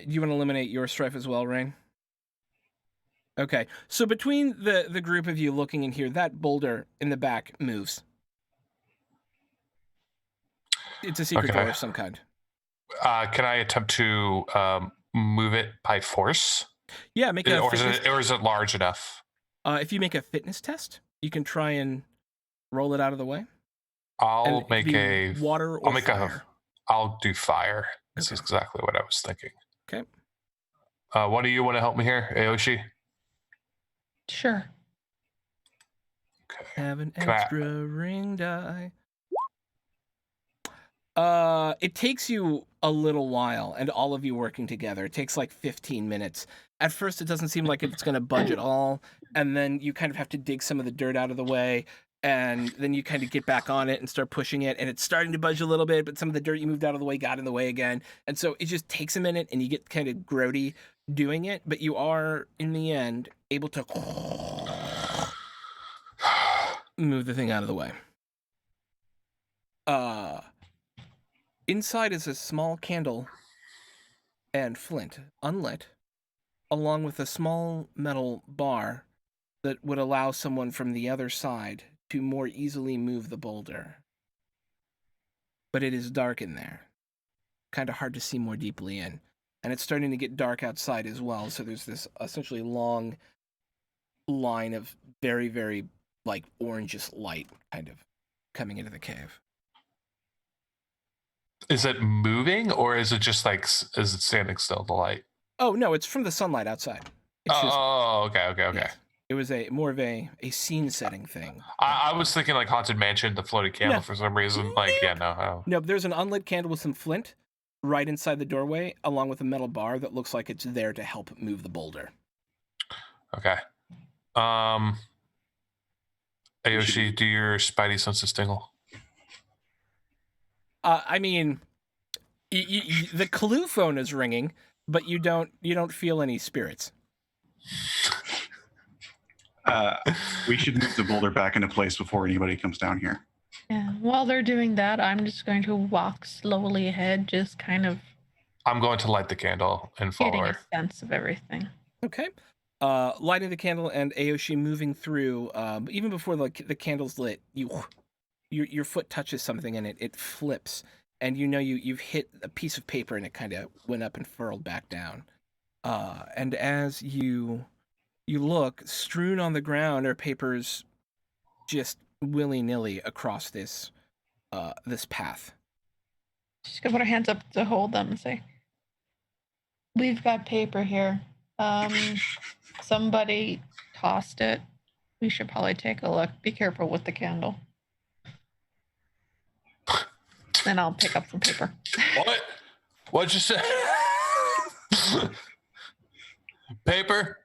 you want to eliminate your strife as well, Rain? Okay. So between the group of you looking in here, that boulder in the back moves. It's a secret door of some kind. Can I attempt to move it by force? Yeah, make a Or fitness, is it large enough? if you make a fitness test, you can try and roll it out of the way. I'll And it make could be a water or I'll make fire. I'll do fire. This Okay. is exactly what I was thinking. Okay. What do you want to help me here, Aoshi? Sure. Okay. Have an Can I- extra ring die. It takes you a little while, and all of you working together. It takes like 15 minutes. At first, it doesn't seem like it's going to budge at all, and then you kind of have to dig some of the dirt out of the way, and then you kind of get back on it and start pushing it, and it's starting to budge a little bit, but some of the dirt you moved out of the way got in the way again, and so it just takes a minute, and you get kind of grody doing it, but you are, in the end, able to move the thing out of the way. Inside is a small candle and flint, unlit, along with a small metal bar that would allow someone from the other side to more easily move the boulder. But it is dark in there. Kind of hard to see more deeply in. And it's starting to get dark outside as well, so there's this essentially long line of very, very, like, orangish light kind of coming into the cave. Is it moving, or is it just like, is it standing still, the light? Oh, no, it's from the sunlight outside. It's just, Oh, okay. yes. It was more of a scene-setting thing. I was thinking like Haunted Mansion, the floating candle No. for some reason. Like, yeah, no. No, there's an unlit candle with some flint right inside the doorway, along with a metal bar that looks like it's there to help move the boulder. Okay. Aoshi, do your spidey senses tingle? I mean, the clue phone is ringing, but you don't feel any spirits. We should move the boulder back into place before anybody comes down here. Yeah. While they're doing that, I'm just going to walk slowly ahead, just kind of I'm going to light the candle and follow getting her. a sense of everything. Okay. Lighting the candle and Aoshi moving through. Even before the candle's lit, your foot touches something and it flips, and you know you've hit a piece of paper and it kind of went up and furled back down. And as you look, strewn on the ground are papers, just willy-nilly across this path. She's gonna put her hands up to hold them and say, "We've got paper here. Somebody tossed it. We should probably take a look. Be careful with the candle." Then I'll pick up some paper. What? What'd you say? Paper?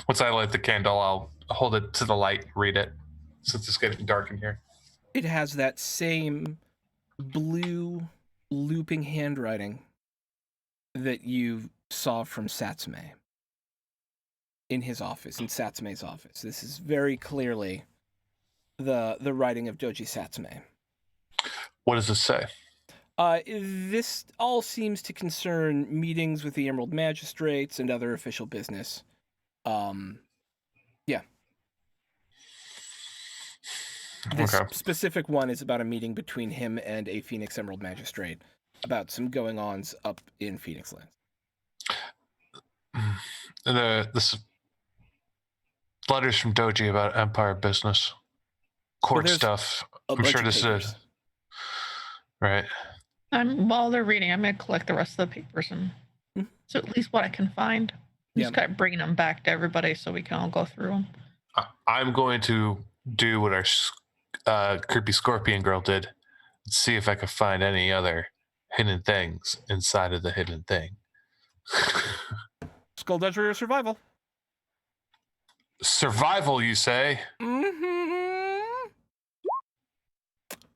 Once I light the candle, I'll hold it to the light, read it, since it's getting dark in here. It has that same blue looping handwriting that you saw from Satsume in his office, in Satsume's office. This is very clearly the writing of Doji Satsume. What does this say? This all seems to concern meetings with the Emerald Magistrates and other official business. Yeah. This Okay. specific one is about a meeting between him and a Phoenix Emerald Magistrate about some going-ons up in Phoenix Lands. This letters from Doji about Empire business, court there's stuff. A I'm bunch sure of this papers. is right. While they're reading, I'm gonna collect the rest of the papers and so at least what I can find. Just kind of bringing them back to everybody so we can all go through them. I'm going to do what our creepy scorpion girl did. See if I can find any other hidden things inside of the hidden thing. Skullduggery or survival? Survival, you say? Mm-hmm.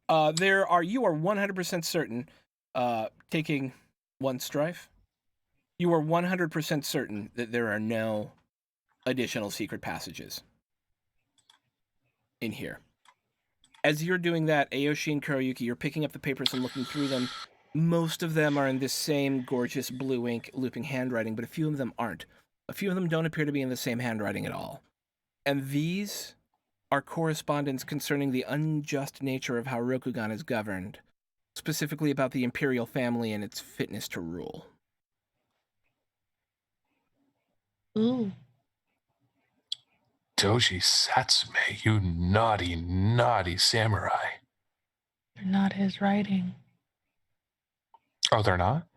You are 100% certain, taking one strife, you are 100% certain that there are no additional secret passages in here. As you're doing that, Aoshi and Kuroyuki, you're picking up the papers and looking through them. Most of them are in this same gorgeous blue ink looping handwriting, but a few of them aren't. A few of them don't appear to be in the same handwriting at all. And these are correspondence concerning the unjust nature of how Rokugan is governed, specifically about the imperial family and its fitness to rule. Ooh. Doji Satsume, you naughty, naughty samurai. They're not his writing. Oh, they're not?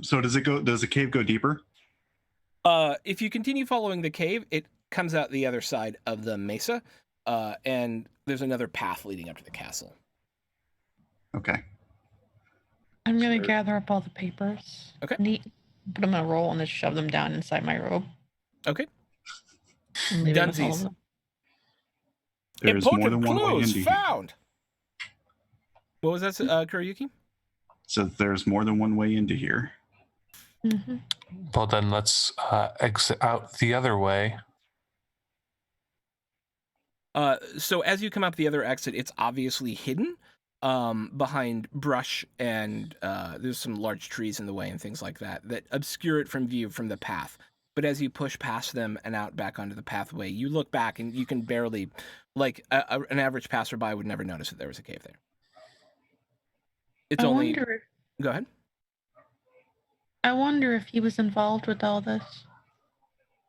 So does the cave go deeper? If you continue following the cave, it comes out the other side of the mesa, and there's another path leading up to the castle. Okay. I'm going to gather up all the papers. Okay. Put them in a roll and then shove them down inside my robe. Okay. And leave it with all of Dunsies. them. There's more than one way clues into here. found. What was that, Kuroyuki? So there's more than one way into here. Mm-hmm. Well, then let's exit out the other way. So as you come up the other exit, it's obviously hidden behind brush, and there's some large trees in the way and things like that obscure it from view from the path. But as you push past them and out back onto the pathway, you look back and you can barely, like an average passerby would never notice that there was a cave there. Go ahead. I wonder if he was involved with all this.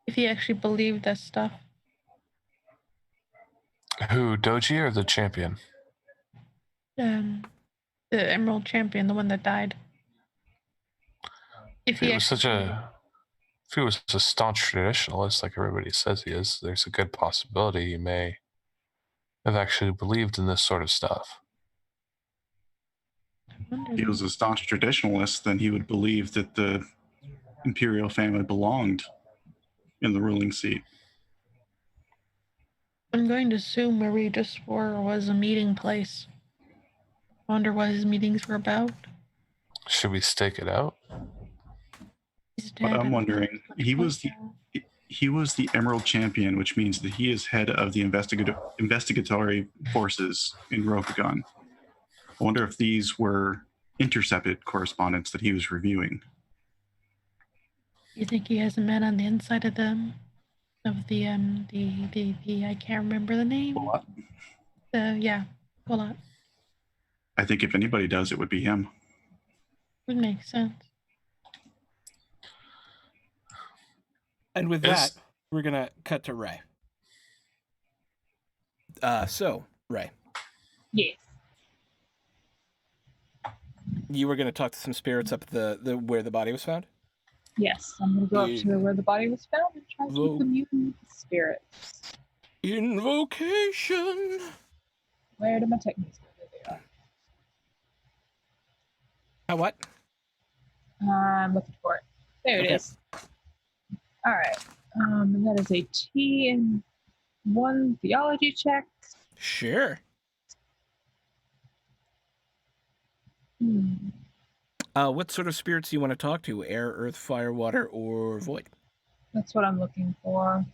If he actually believed this stuff. Who, Doji or the champion? The Emerald Champion, the one that died. If he was if he was a staunch traditionalist, like everybody says he is, there's a good possibility he may have actually believed in this sort of stuff. If he was a staunch traditionalist, then he would believe that the imperial family belonged in the ruling seat. I'm going to assume where we just were was a meeting place. Wonder what his meetings were about. Should we stake it out? But I'm wondering, he was the Emerald Champion, which means that he is head of the investigatory forces in Rokugan. I wonder if these were intercepted correspondence that he was reviewing. You think he has a man on the inside of them? Of the I can't remember the name. What? What? I think if anybody does, it would be him. Would make sense. And with that, we're gonna cut to Ray. So Ray. Yes. You were gonna talk to some spirits up the where the body was found? Yes, I'm going to go up to where the body was found and try to commune with the spirits. Invocation. Where did my techniques go? There they are. How what? I'm looking for it. There it is. All right. And that is a T and 1 theology check. Sure. What sort of spirits do you want to talk to? Air, earth, fire, water, or void? That's what I'm looking for.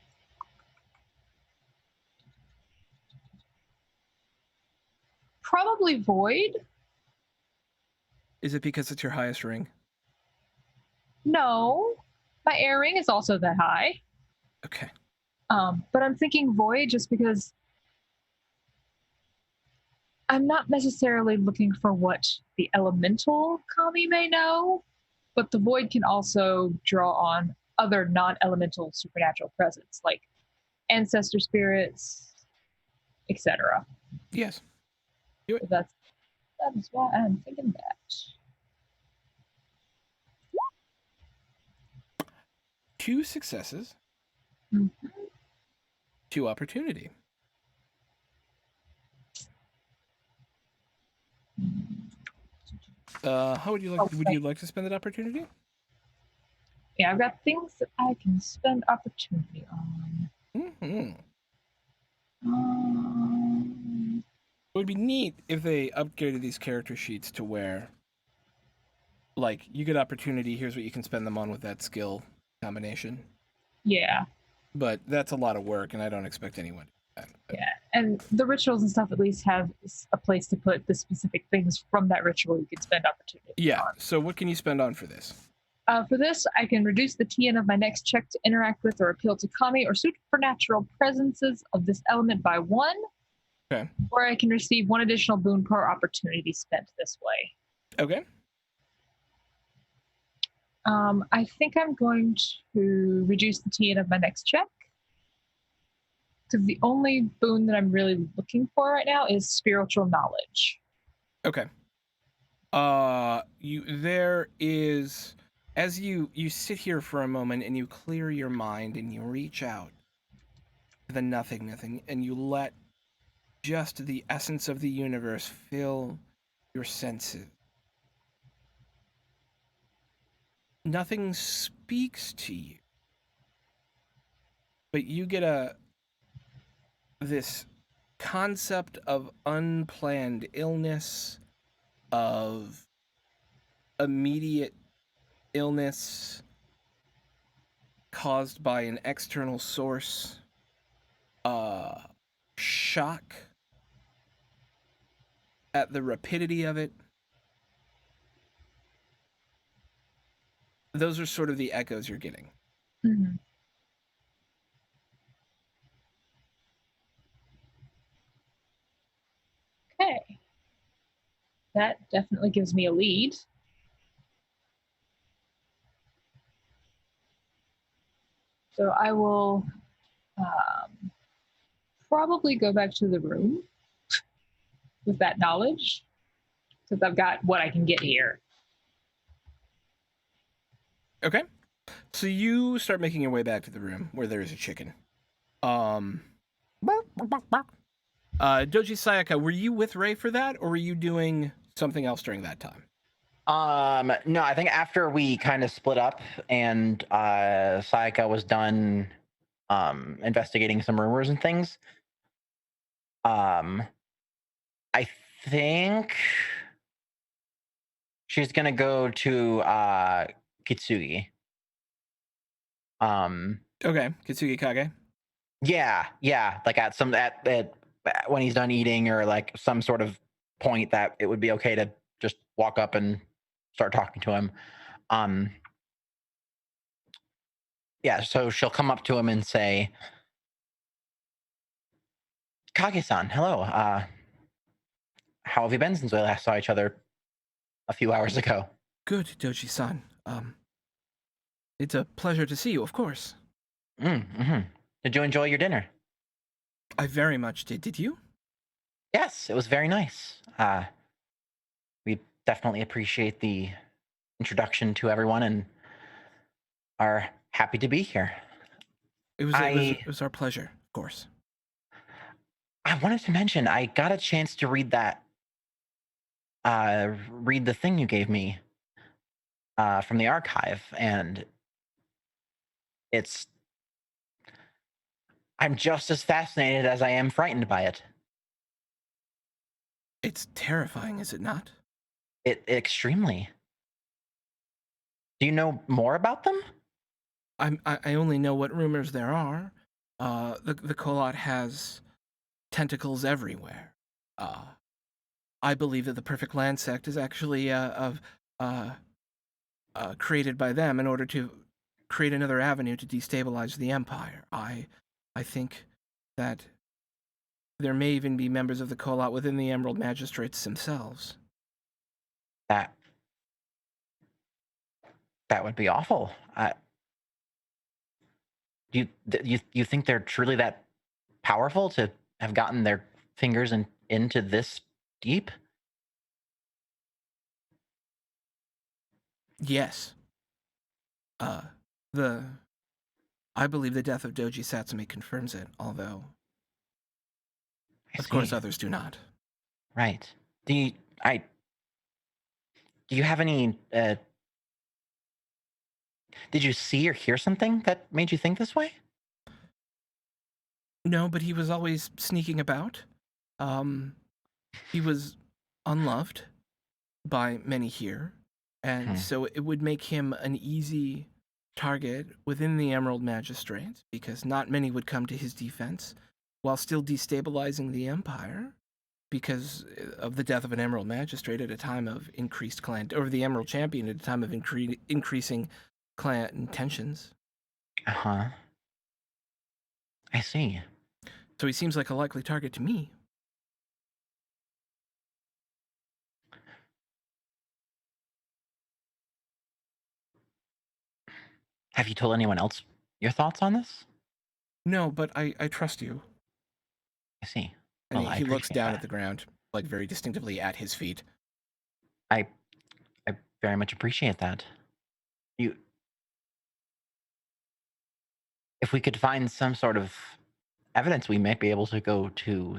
Probably void. Is it because it's your highest ring? No. My air ring is also that high. Okay. But I'm thinking void just because I'm not necessarily looking for what the elemental kami may know, but the void can also draw on other non-elemental supernatural presence, like ancestor spirits, etc. Yes. Do it. So that is why I'm thinking that. 2 successes, Mhm. 2 opportunity. How would you like? Would you like to spend that opportunity? Yeah, I've got things that I can spend opportunity on. Mm-hmm. Um, It would be neat if they upgraded these character sheets to where, like, you get opportunity. Here's what you can spend them on with that skill combination. yeah, But that's a lot of work, and I don't expect anyone to do that. But yeah. And the rituals and stuff at least have a place to put the specific things from that ritual you can spend opportunity yeah. on. So what can you spend on for this? For this, I can reduce the TN of my next check to interact with or appeal to kami or supernatural presences of this element by 1. Okay. Or I can receive 1 additional boon per opportunity spent this way. Okay. I think I'm going to reduce the TN of my next check. Because the only boon that I'm really looking for right now is spiritual knowledge. Okay. There is, as you sit here for a moment and you clear your mind and you reach out to the nothing, and you let just the essence of the universe fill your senses. Nothing speaks to you, but you get this concept of unplanned illness, of immediate illness caused by an external source, shock at the rapidity of it. Those are sort of the echoes you're getting. Mm-hmm. Okay. That definitely gives me a lead. So I will probably go back to the room with that knowledge, because I've got what I can get here. Okay. So you start making your way back to the room where there is a chicken. Doji Sayaka, were you with Ray for that, or were you doing something else during that time? No, I think after we kind of split up and Sayaka was done investigating some rumors and things, I think she's gonna go to Kitsugi. Okay, Kitsugi Kage. Yeah, like at when he's done eating, or like some sort of point that it would be okay to just walk up and start talking to him. Yeah, so she'll come up to him and say, Kage-san, hello. How have you been since we last saw each other a few hours ago? Good, Doji-san. It's a pleasure to see you, of course. Mm-hmm. Did you enjoy your dinner? I very much did. Did you? Yes, it was very nice. We definitely appreciate the introduction to everyone and are happy to be here. It was our pleasure, of course. I wanted to mention, I got a chance to read that, read the thing you gave me from the archive, and I'm just as fascinated as I am frightened by it. It's terrifying, is it not? It extremely. Do you know more about them? I only know what rumors there are. The Kolot has tentacles everywhere. I believe that the Perfect Land Sect is actually created by them in order to create another avenue to destabilize the Empire. I think that there may even be members of the Kolot within the Emerald Magistrates themselves. That would be awful. Do you think they're truly that powerful to have gotten their fingers into this deep? Yes. The I believe the death of Doji Satsume confirms it, although, I of course, see. others do not. Right. Do you have any? Did you see or hear something that made you think this way? No, but he was always sneaking about. He was unloved by many here, and so it would make him an easy target within the Emerald Magistrate, because not many would come to his defense, while still destabilizing the Empire, because of the death of an Emerald Magistrate at a time of increased clan, or the Emerald Champion at a time of increasing clan tensions. Uh-huh. I see. So he seems like a likely target to me. Have you told anyone else your thoughts on this? No, but I trust you. I see. And Well, I he looks appreciate down that. at the ground, like very distinctively at his feet. I very much appreciate that. If we could find some sort of evidence, we might be able to go to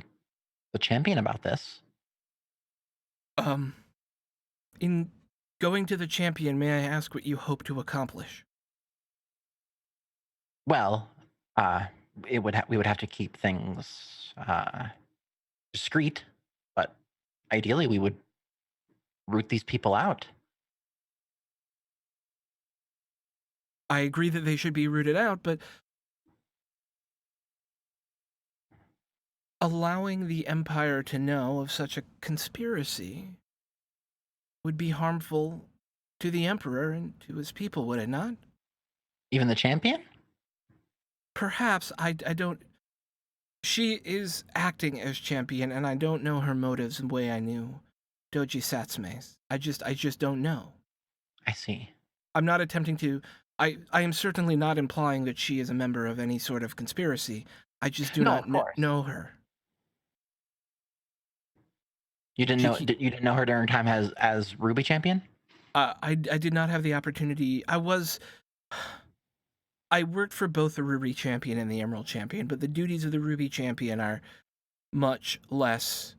the champion about this. In going to the champion, may I ask what you hope to accomplish? Well, we would have to keep things discreet, but ideally we would root these people out. I agree that they should be rooted out, but allowing the Empire to know of such a conspiracy would be harmful to the Emperor and to his people, would it not? Even the champion? Perhaps. I don't... She is acting as champion, and I don't know her motives the way I knew Doji Satsume's. I just don't know. I see. I'm not attempting to... I am certainly not implying that she is a member of any sort of conspiracy. I just do not know her. You didn't know. You didn't know her during time as Ruby champion. I did not have the opportunity. I worked for both the Ruby champion and the Emerald champion, but the duties of the Ruby champion are much less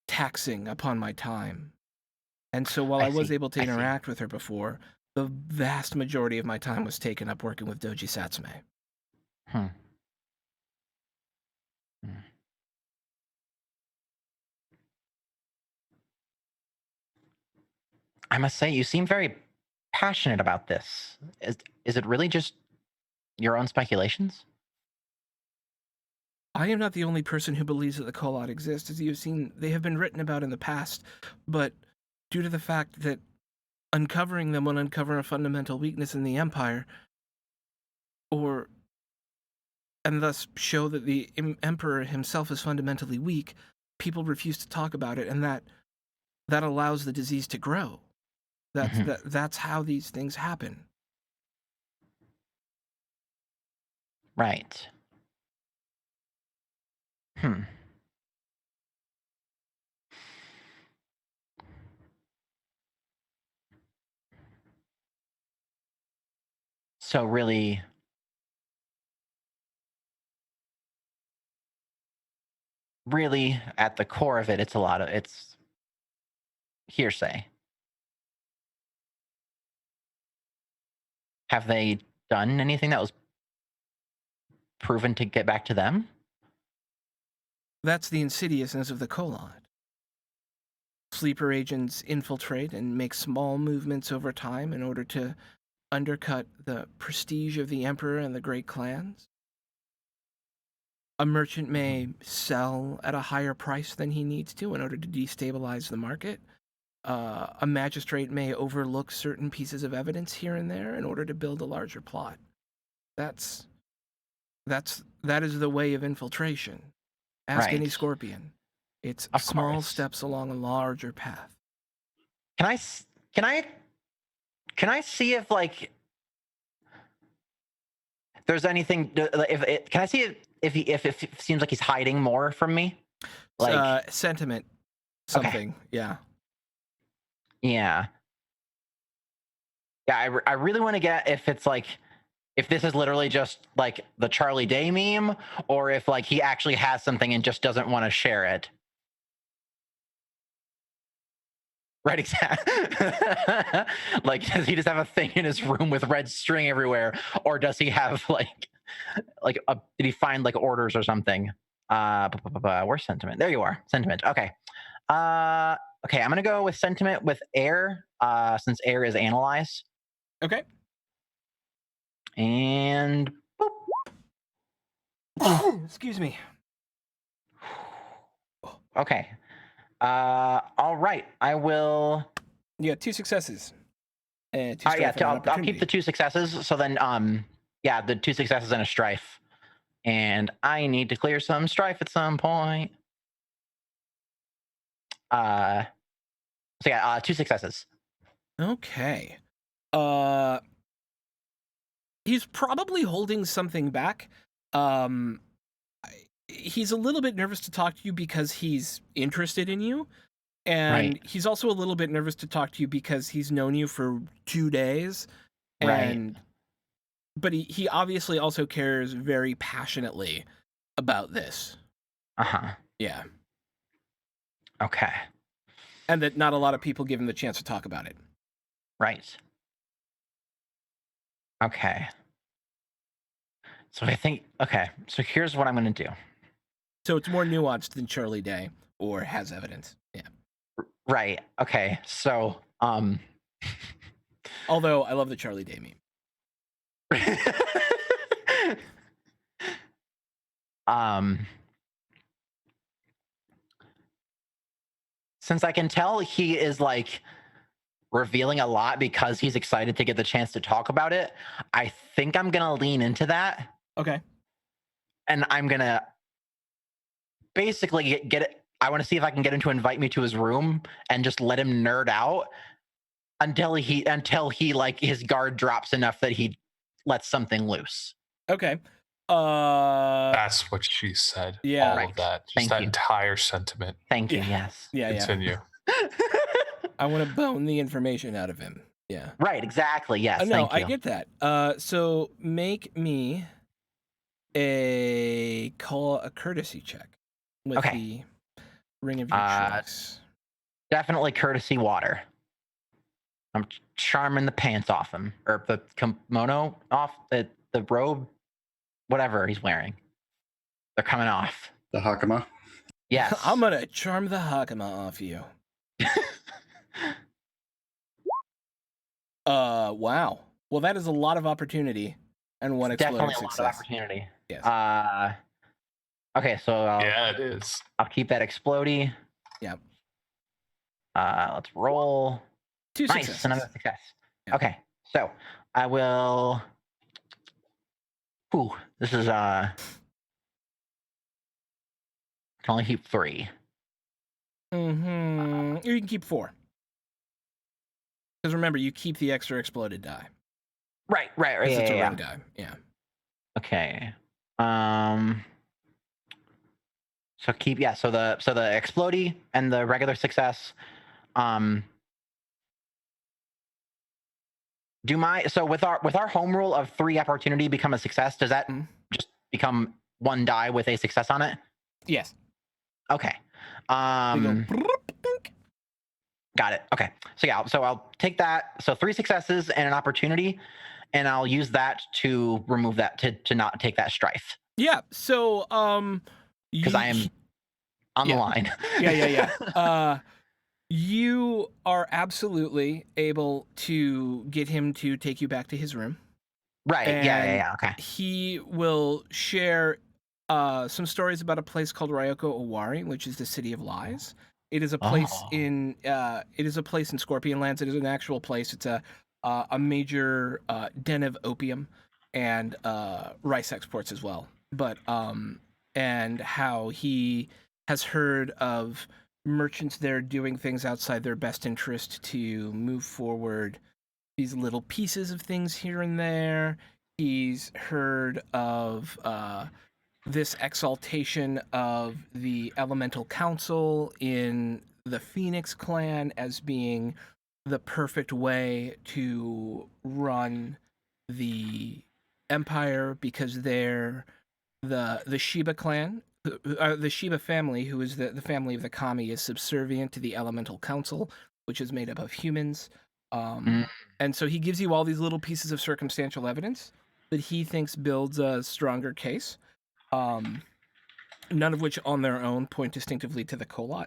taxing upon my time. And so while I was able to interact with her before, the vast majority of my time was taken up working with Doji Satsume. I must say, you seem very passionate about this. Is it really just your own speculations? I am not the only person who believes that the Kolot exists. As you have seen, they have been written about in the past, but due to the fact that uncovering them will uncover a fundamental weakness in the Empire, and thus show that the Emperor himself is fundamentally weak, people refuse to talk about it, and that allows the disease to grow. That's how these things happen. Right. So really, at the core of it, it's hearsay. Have they done anything that was proven to get back to them? That's the insidiousness of the Kolot. Sleeper agents infiltrate and make small movements over time in order to undercut the prestige of the Emperor and the great clans. A merchant may sell at a higher price than he needs to in order to destabilize the market. A magistrate may overlook certain pieces of evidence here and there in order to build a larger plot. That is the way of infiltration. Ask any Scorpion. It's small steps along a larger path. Can I see if there's anything? Can I see if it seems like he's hiding more from me? Sentiment, something. Okay. Yeah. I really want to get if it's if this is literally just like the Charlie Day meme, or if like he actually has something and just doesn't want to share it. Right, exactly. Like, does he just have a thing in his room with red string everywhere, or does he have did he find like orders or something? Where's sentiment? There you are, sentiment. Okay. Okay, I'm gonna go with sentiment with air, since air is analyze. Okay. And Excuse me. okay. All right. I will. You got 2 successes. And 2 Yeah, strife and an I'll keep opportunity. the 2 successes. So then, yeah, the 2 successes and a strife. And I need to clear some strife at some point. So yeah, 2 successes. Okay. He's probably holding something back. He's a little bit nervous to talk to you because he's interested in you. And Right. he's also a little bit nervous to talk to you because he's known you for 2 days. Right. But he obviously also cares very passionately about this. Uh-huh. Yeah. Okay. And that not a lot of people give him the chance to talk about it. Right. Okay. So I think, okay, so here's what I'm going to do. So it's more nuanced than Charlie Day or has evidence. Yeah. Right. Okay. So, Although I love the Charlie Day meme. Since I can tell he is like revealing a lot because he's excited to get the chance to talk about it, I think I'm going to lean into that. Okay. And I'm going to basically get it. I want to see if I can get him to invite me to his room and just let him nerd out until he like his guard drops enough that he lets something loose. Okay. That's what she said. Yeah. All Right. of that. Just Thank that you. entire sentiment. Thank you. Yeah. Yes. Yeah. Continue. I want to bone the information out of him. Yeah. Right. Exactly. Yes. No, Thank you. I get that. So make me a courtesy check with Okay. the ring of your choice. Definitely courtesy water. I'm charming the pants off him, or the kimono off, the robe, whatever he's wearing. They're coming off. The Hakama. Yes. I'm gonna charm the Hakama off you. Wow. Well, that is a lot of opportunity and one exploding Definitely a lot success. of opportunity. Yes. Okay, so Yeah, it is. I'll keep that explodey. Yep. Let's roll. 2 Nice, successes. another success. Yeah. Okay, so I will. Ooh, this is can only keep 3. Mm-hmm. You can keep 4. Because remember, you keep the extra exploded die. Right. Because it's a Yeah. ring die. Yeah. Okay. So keep So the explodey and the regular success. So with our home rule of 3 opportunity become a success, does that just become 1 die with a success on it? Yes. Okay. They go, Got it. Okay. So yeah, so I'll take that. So 3 successes and an opportunity, and I'll use that to remove that to not take that strife. yeah. So Because I am on the line. Yeah. You are absolutely able to get him to take you back to his room. Right. And Yeah. Okay. He will share some stories about a place called Ryoko Owari, which is the City of Lies. It is a place in Scorpion Lands. It is an actual place. It's a major den of opium and rice exports as well. But and how he has heard of merchants there doing things outside their best interest to move forward these little pieces of things here and there. He's heard of this exaltation of the Elemental Council in the Phoenix clan as being the perfect way to run the empire because they're the Shiba clan, the Shiba family, who is the family of the kami, is subservient to the elemental council, which is made up of humans. And so he gives you all these little pieces of circumstantial evidence that he thinks builds a stronger case. None of which on their own point distinctively to the Kolot.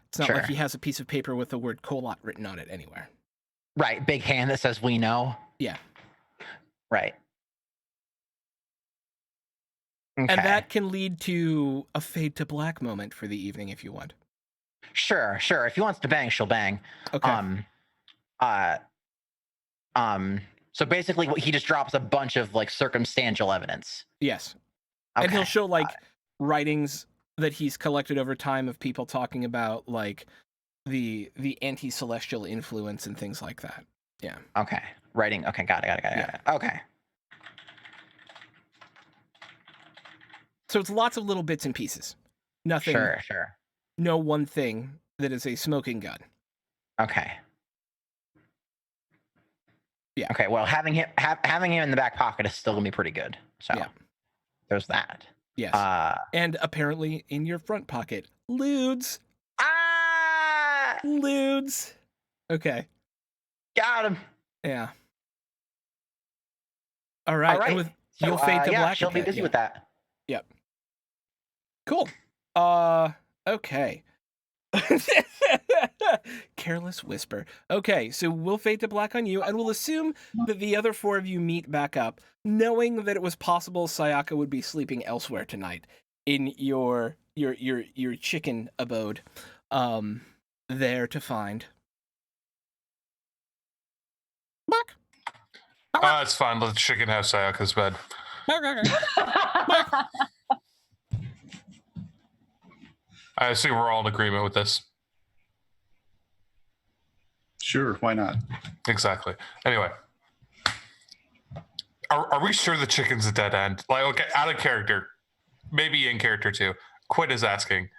It's not like he has a piece of paper with the word Kolot written on it anywhere. Right. Big hand that says we know. Yeah. Right. Okay. And that can lead to a fade to black moment for the evening if you want. Sure. If he wants to bang, she'll bang. Okay. So basically he just drops a bunch of like circumstantial evidence. Yes. Okay. And he'll show like writings that he's collected over time of people talking about like the anti-celestial influence and things like that. Yeah. Okay. Writing. Okay. Got it. Okay. So it's lots of little bits and pieces. Nothing. Sure. No one thing that is a smoking gun. Okay. Yeah. Okay. Well, having him in the back pocket is still gonna be pretty good. So there's that. Yes. And apparently in your front pocket, lewds. Lewds. Okay. Got him. Yeah. All right. And with you'll fade to black. She'll be busy with that. Yep. Cool. Okay. Careless whisper. Okay, so we'll fade to black on you, and we'll assume that the other four of you meet back up, knowing that it was possible Sayaka would be sleeping elsewhere tonight in your chicken abode, there to find. It's fine. Let the chicken have Sayaka's bed. I assume we're all in agreement with this. Sure, why not? Exactly. Anyway, are we sure the chicken's a dead end? Like, okay, out of character, maybe in character too. Quinn is asking,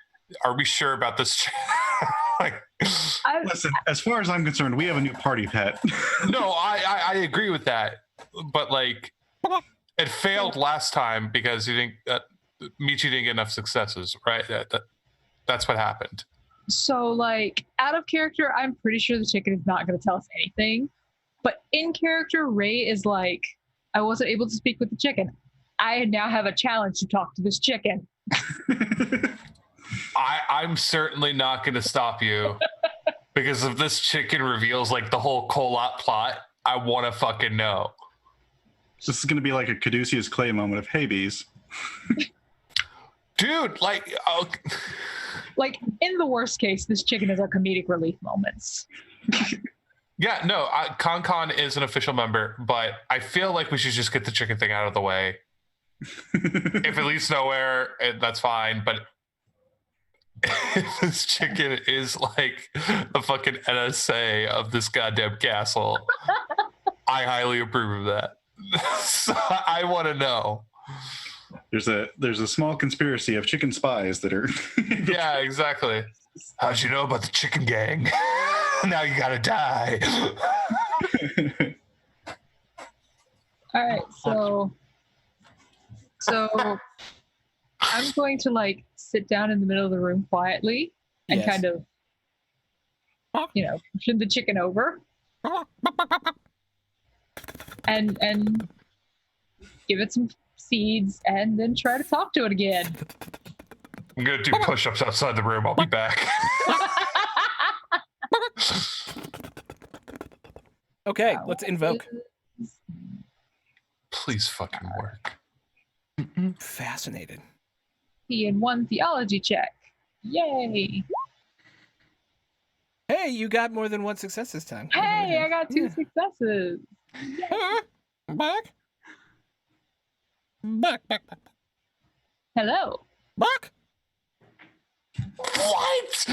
are we sure about this? Listen, as far as I'm concerned, we have a new party pet. No, I agree with that, but like, it failed last time because Michi didn't get enough successes, right? That's what happened. So, like, out of character, I'm pretty sure the chicken is not going to tell us anything. But in character, Ray is like, I wasn't able to speak with the chicken. I now have a challenge to talk to this chicken. I'm certainly not going to stop you because if this chicken reveals like the whole Kolot plot, I want to fucking know. This is going to be like a Caduceus Clay moment of, hey, bees. Dude, like... Like, in the worst case, this chicken is our comedic relief moments. Yeah, no, Con is an official member, but I feel like we should just get the chicken thing out of the way. If it leads nowhere, that's fine, but if this chicken is like the fucking NSA of this goddamn castle, I highly approve of that. So I want to know. There's a small conspiracy of chicken spies that are... Yeah, exactly. How'd you know about the chicken gang? Now you gotta die. All right, so I'm going to like sit down in the middle of the room quietly and kind of, pushing the chicken over and give it some seeds and then try to talk to it again. I'm gonna do push-ups outside the room. I'll be back. Okay, let's invoke. Please fucking work. Fascinated. And one theology check. Yay! Hey, you got more than one success this time. Hey, I got two successes. Back. Hello. Back. What?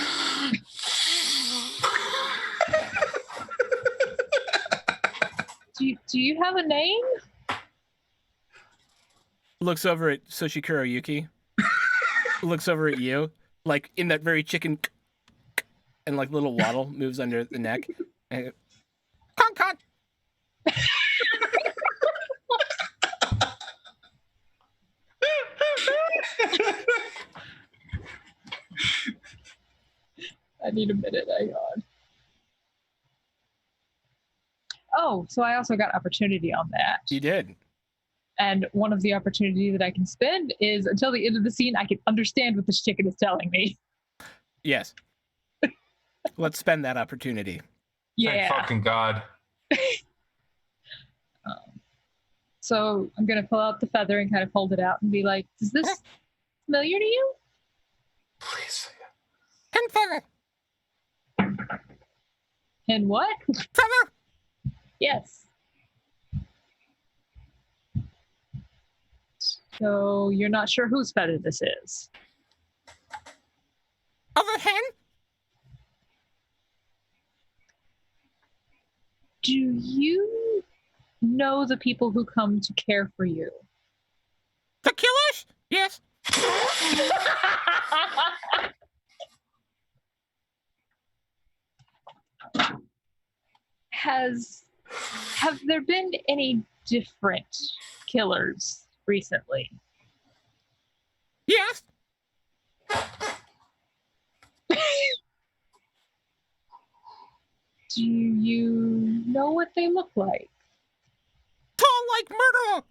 Do you have a name? Looks over at Soshikuro Yuki. Looks over at you, like in that very chicken, and like little waddle moves under the neck. And, con. need a minute. Hang on. Oh, so I also got opportunity on that. You did. And one of the opportunities that I can spend is until the end of the scene, I can understand what this chicken is telling me. Yes. Let's spend that opportunity. Yeah. Thank fucking God. So I'm going to pull out the feather and kind of hold it out and be like, is this familiar to you? Please. Feather. And what? Feather. Yes. So you're not sure whose feather this is? Other hen. Do you know the people who come to care for you? The killers? Yes. Have there been any different killers recently? Yes. Do you know what they look like? Tall like murderer.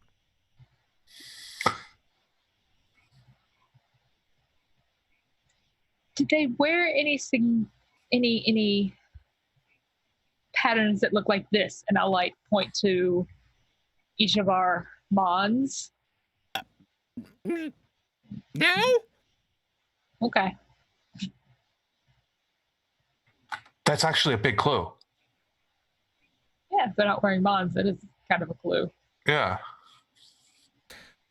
Did they wear any patterns that look like this? And I'll like point to each of our mons. No. Okay. That's actually a big clue. Yeah, if they're not wearing mons, that is kind of a clue. Yeah.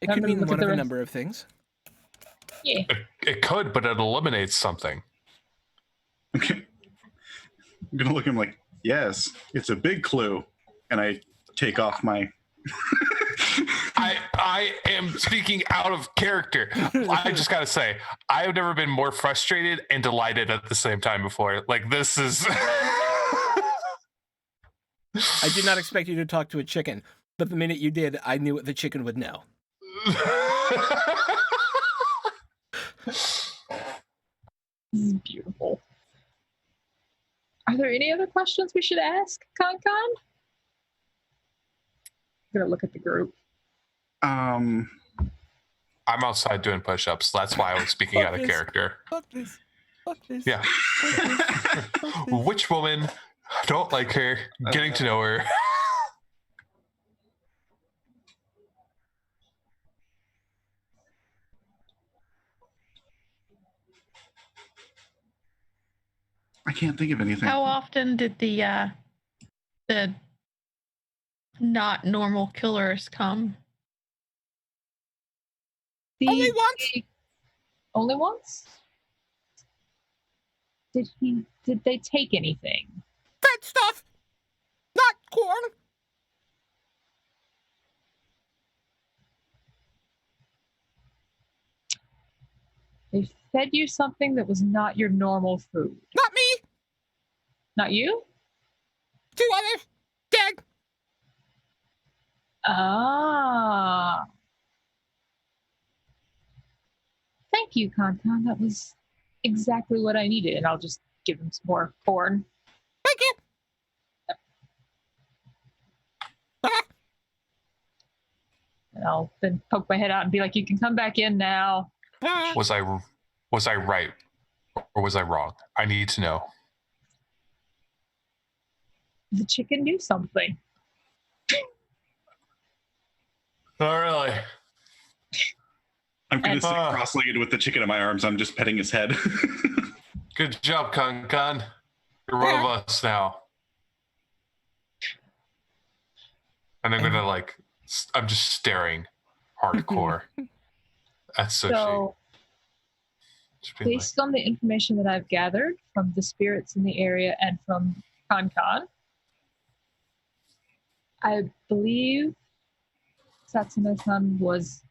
It I'm could gonna mean look at one the of a rest. number of things. Yeah. It could, but it eliminates something. Okay. I'm gonna look at him like, yes, it's a big clue. And I take off my I am speaking out of character. I just gotta say, I have never been more frustrated and delighted at the same time before. Like, this is I did not expect you to talk to a chicken, but the minute you did, I knew what the chicken would know. This is beautiful. Are there any other questions we should ask, Con? I'm gonna look at the group. I'm outside doing push-ups. That's why I was speaking out of character. Fuck this. Fuck this. Yeah. Which woman? Don't like her. Getting to know her. I can't think of anything. How often did the not normal killers come? Only once. Only once? Did they take anything? Fed stuff. Not corn. They fed you something that was not your normal food. Not me. Not you? 2 others. Dead. Ah. Thank you, Con. That was exactly what I needed. And I'll just give him some more corn. Thank you. And I'll then poke my head out and be like, you can come back in now. Was I right or was I wrong? I need to know. The chicken knew something. Oh, really? I'm going to sit And- cross-legged with the chicken in my arms. I'm just petting his head. Good job, Con. You're one of us now. And I'm gonna I'm just staring hardcore at Sochi. So, Just being based on the information that I've gathered from the spirits in the area and from Con, I believe Satsume-san was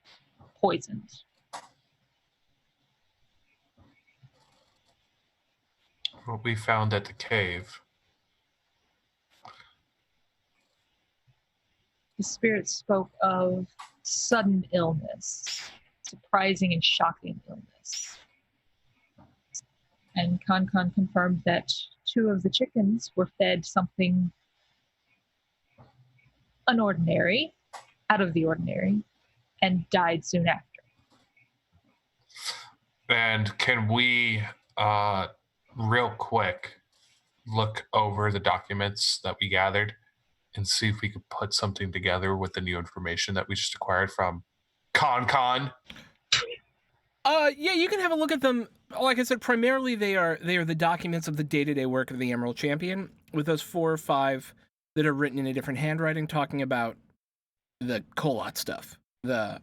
poisoned. what we found at the cave. The spirits spoke of sudden illness, surprising and shocking illness. And Con confirmed that 2 of the chickens were fed something unordinary, out of the ordinary, and died soon after. And can we, real quick, look over the documents that we gathered and see if we could put something together with the new information that we just acquired from Con? Yeah, you can have a look at them. Like I said, primarily they are the documents of the day-to-day work of the Emerald Champion, with those 4 or 5 that are written in a different handwriting, talking about the Kolot stuff, the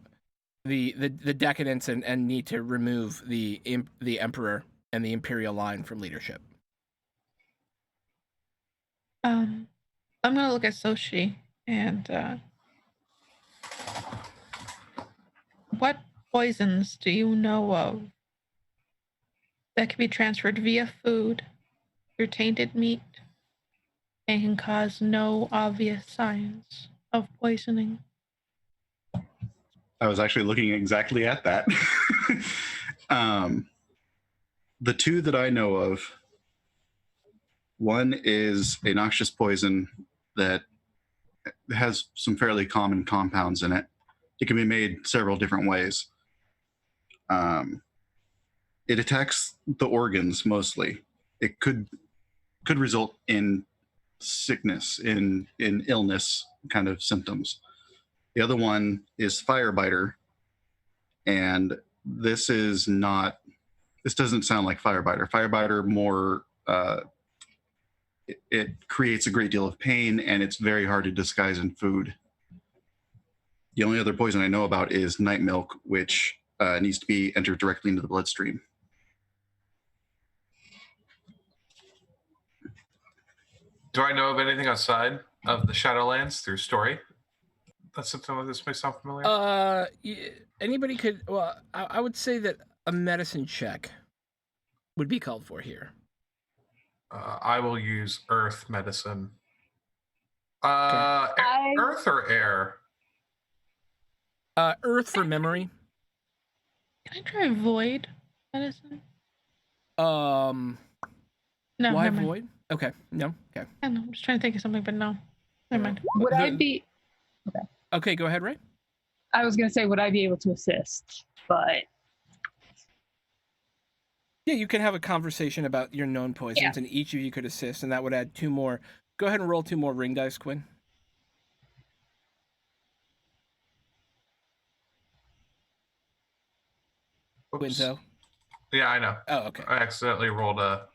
decadence and need to remove the Emperor and the Imperial line from leadership. I'm gonna look at Soshi and what poisons do you know of that can be transferred via food through tainted meat and can cause no obvious signs of poisoning? I was actually looking exactly at that. The 2 that I know of, one is a noxious poison that has some fairly common compounds in it. It can be made several different ways. It attacks the organs mostly. It could result in sickness, in illness kind of symptoms. The other one is Firebiter, and this doesn't sound like Firebiter. Firebiter more, it creates a great deal of pain, and it's very hard to disguise in food. The only other poison I know about is Night Milk, which needs to be entered directly into the bloodstream. Do I know of anything outside of the Shadowlands through story? That's something like this may sound familiar. Anybody could. Well, I would say that a medicine check would be called for here. I will use earth medicine. Okay. Earth or air? Earth for memory. Can I try void medicine? No. Why never mind. void? Okay. No. Okay. I know. I'm just trying to think of something, but no. Never mind. Would I be... Okay. Okay, go ahead, Ray. I was going to say, would I be able to assist? But... Yeah, you can have a conversation about your known poisons, Yeah. and each of you could assist, and that would add 2 more. Go ahead and roll 2 more ring dice, Quinn. Oops. Quinto. Yeah, I know. Oh, okay. I accidentally rolled a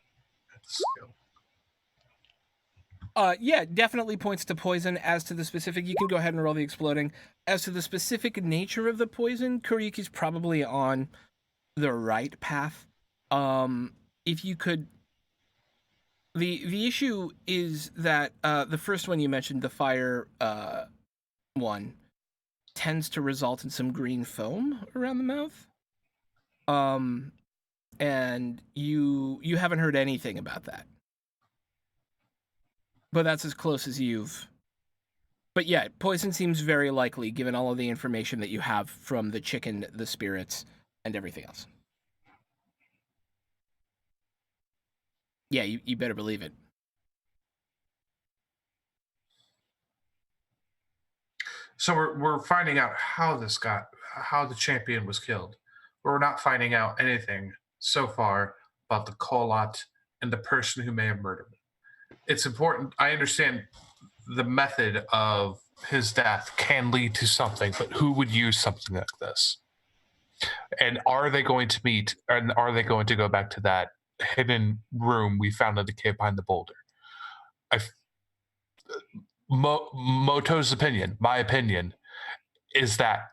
skill. Yeah, definitely points to poison. As to the specific, you can go ahead and roll the exploding. As to the specific nature of the poison, Kuriyuki's probably on the right path. If you could, the issue is that the first one you mentioned, the fire one, tends to result in some green foam around the mouth. And you haven't heard anything about that. But that's as close as you've... But yeah, poison seems very likely, given all of the information that you have from the chicken, the spirits, and everything else. Yeah, you better believe it. So we're finding out how the champion was killed. We're not finding out anything so far about the Kolot and the person who may have murdered him. It's important. I understand the method of his death can lead to something, but who would use something like this? And are they going to meet, and are they going to go back to that hidden room we found in the cave behind the boulder? Moto's opinion, my opinion, is that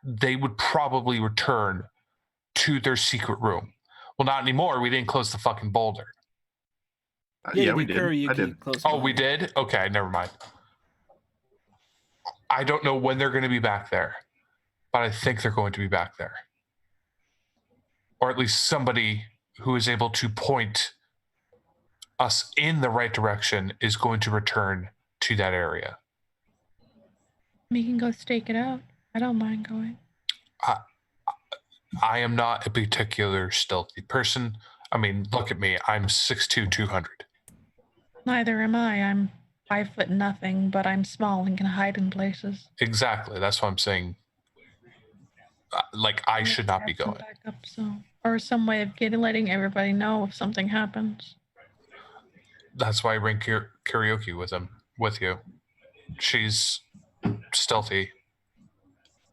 they would probably return to their secret room. Well, not anymore. We didn't close the fucking boulder. Yeah, we did. I did. Oh, we did? Okay, never mind. I don't know when they're going to be back there, but I think they're going to be back there. Or at least somebody who is able to point us in the right direction is going to return to that area. We can go stake it out. I don't mind going. I am not a particular stealthy person. I mean, look at me. I'm 6'2", 200. Neither am I. I'm 5 foot nothing, but I'm small and can hide in places. Exactly. That's what I'm saying. Like, I should not be Have some going. backup, or some way of letting everybody know if something happens. That's why I bring karaoke with you. She's stealthy.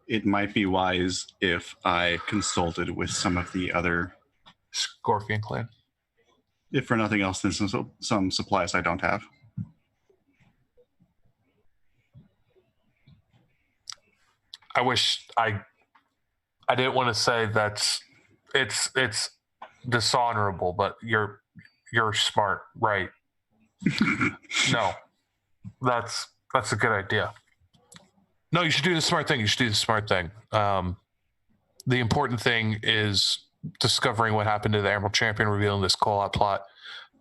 It might be wise if I consulted with some of the other, Scorpion clan. if for nothing else, than some supplies I don't have. I wish I didn't want to say it's dishonorable, but you're smart, right? No, that's a good idea. No, you should do the smart thing. The important thing is discovering what happened to the Emerald Champion, revealing this call-out plot.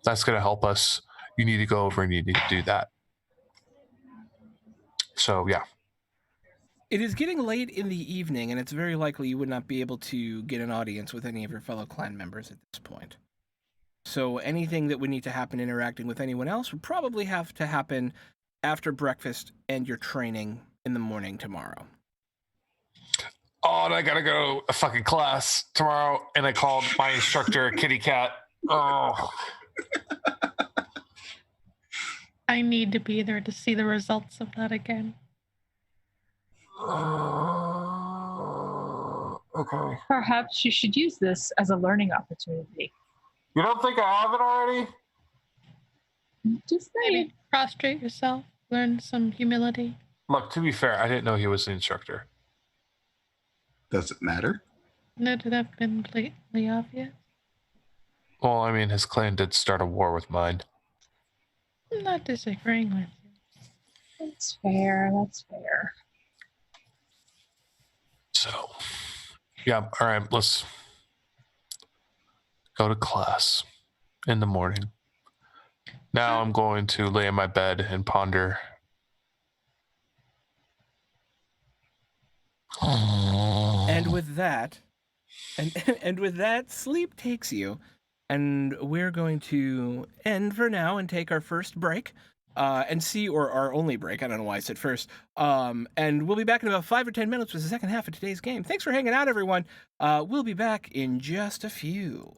That's going to help us. You need to go over and you need to do that. So, yeah. It is getting late in the evening, and it's very likely you would not be able to get an audience with any of your fellow clan members at this point. So anything that would need to happen interacting with anyone else would probably have to happen after breakfast and your training in the morning tomorrow. Oh, and I gotta go to a fucking class tomorrow, and I called my instructor a kitty cat. Oh. I need to be there to see the results of that again. Okay. Perhaps you should use this as a learning opportunity. You don't think I have it already? Just saying. Maybe prostrate yourself, learn some humility. Look, to be fair, I didn't know he was the instructor. Does it matter? Would it have been blatantly obvious? Well, I mean, his clan did start a war with mine. I'm not disagreeing with you. That's fair. That's fair. So, yeah, all right, let's go to class in the morning. Now I'm going to lay in my bed and ponder. And with that, and with that, sleep takes you. And we're going to end for now and take our first break. And see, or our only break. I don't know why I said first. And we'll be back in about 5 or 10 minutes with the second half of today's game. Thanks for hanging out, everyone. We'll be back in just a few.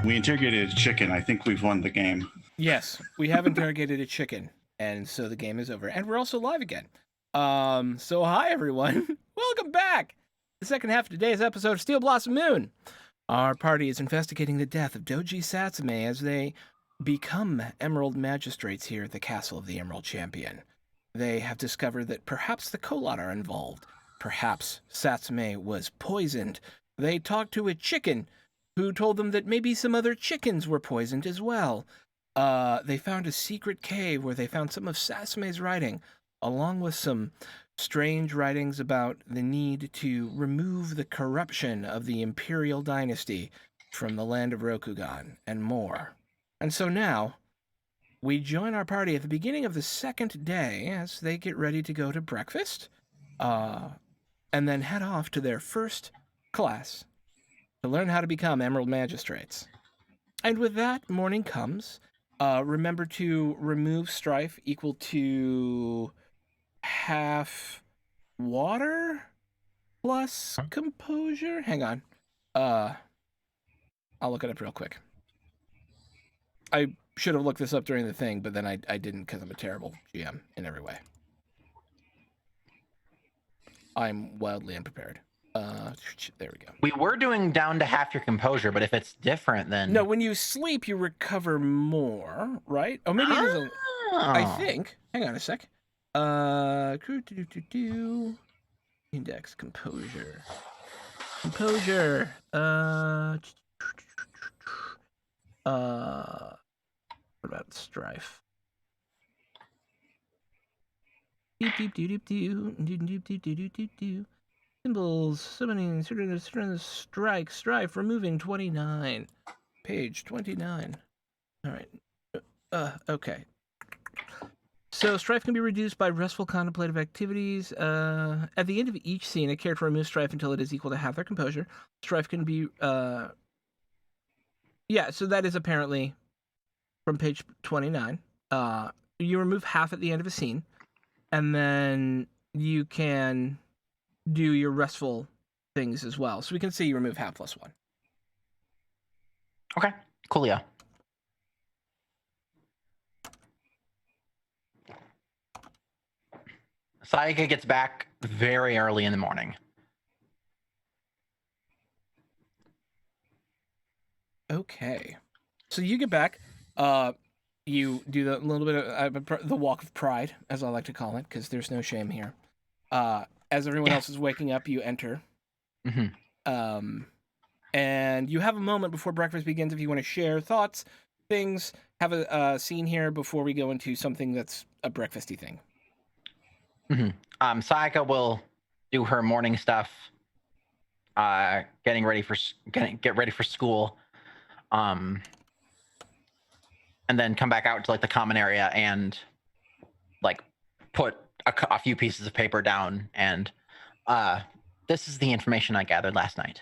We interrogated a chicken. I think we've won the game. Yes, we have interrogated a chicken, and so the game is over. And we're also live again. So hi everyone. Welcome back. The second half of today's episode of Steel Blossom Moon. Our party is investigating the death of Doji Satsume as they become Emerald Magistrates here at the Castle of the Emerald Champion. They have discovered that perhaps the Kolot are involved. Perhaps Satsume was poisoned. They talked to a chicken who told them that maybe some other chickens were poisoned as well. They found a secret cave where they found some of Satsume's writing, along with some strange writings about the need to remove the corruption of the Imperial Dynasty from the land of Rokugan, and more. And so now, we join our party at the beginning of the second day as they get ready to go to breakfast, and then head off to their first class to learn how to become Emerald Magistrates. And with that, morning comes. Remember to remove strife equal to half water plus composure. Hang on. I'll look it up real quick. I should have looked this up during the thing, but then I didn't because I'm a terrible GM in every way. I'm wildly unprepared. There we go. We were doing down to half your composure, but if it's different, then... No, when you sleep, you recover more, right? Oh, maybe it is a... I think. Hang on a sec. Index composure. Composure. What about strife? Symbols, summoning, certain strife, removing 29. Page 29. All right. Okay. So strife can be reduced by restful contemplative activities. At the end of each scene, a character removes strife until it is equal to half their composure. Strife can be... Yeah, so that is apparently from page 29. You remove half at the end of a scene, and then you can do your restful things as well. So we can see you remove half plus 1. Okay, coolio. Sayaka gets back very early in the morning. Okay. So you get back. You do the little bit of the walk of pride, as I like to call it, because there's no shame here. As everyone else is waking up, you enter. Mm-hmm. And you have a moment before breakfast begins if you want to share thoughts, things, have a scene here before we go into something that's a breakfasty thing. Mm-hmm. Sayaka will do her morning stuff, get ready for school, and then come back out to like the common area and like put a few pieces of paper down and this is the information I gathered last night.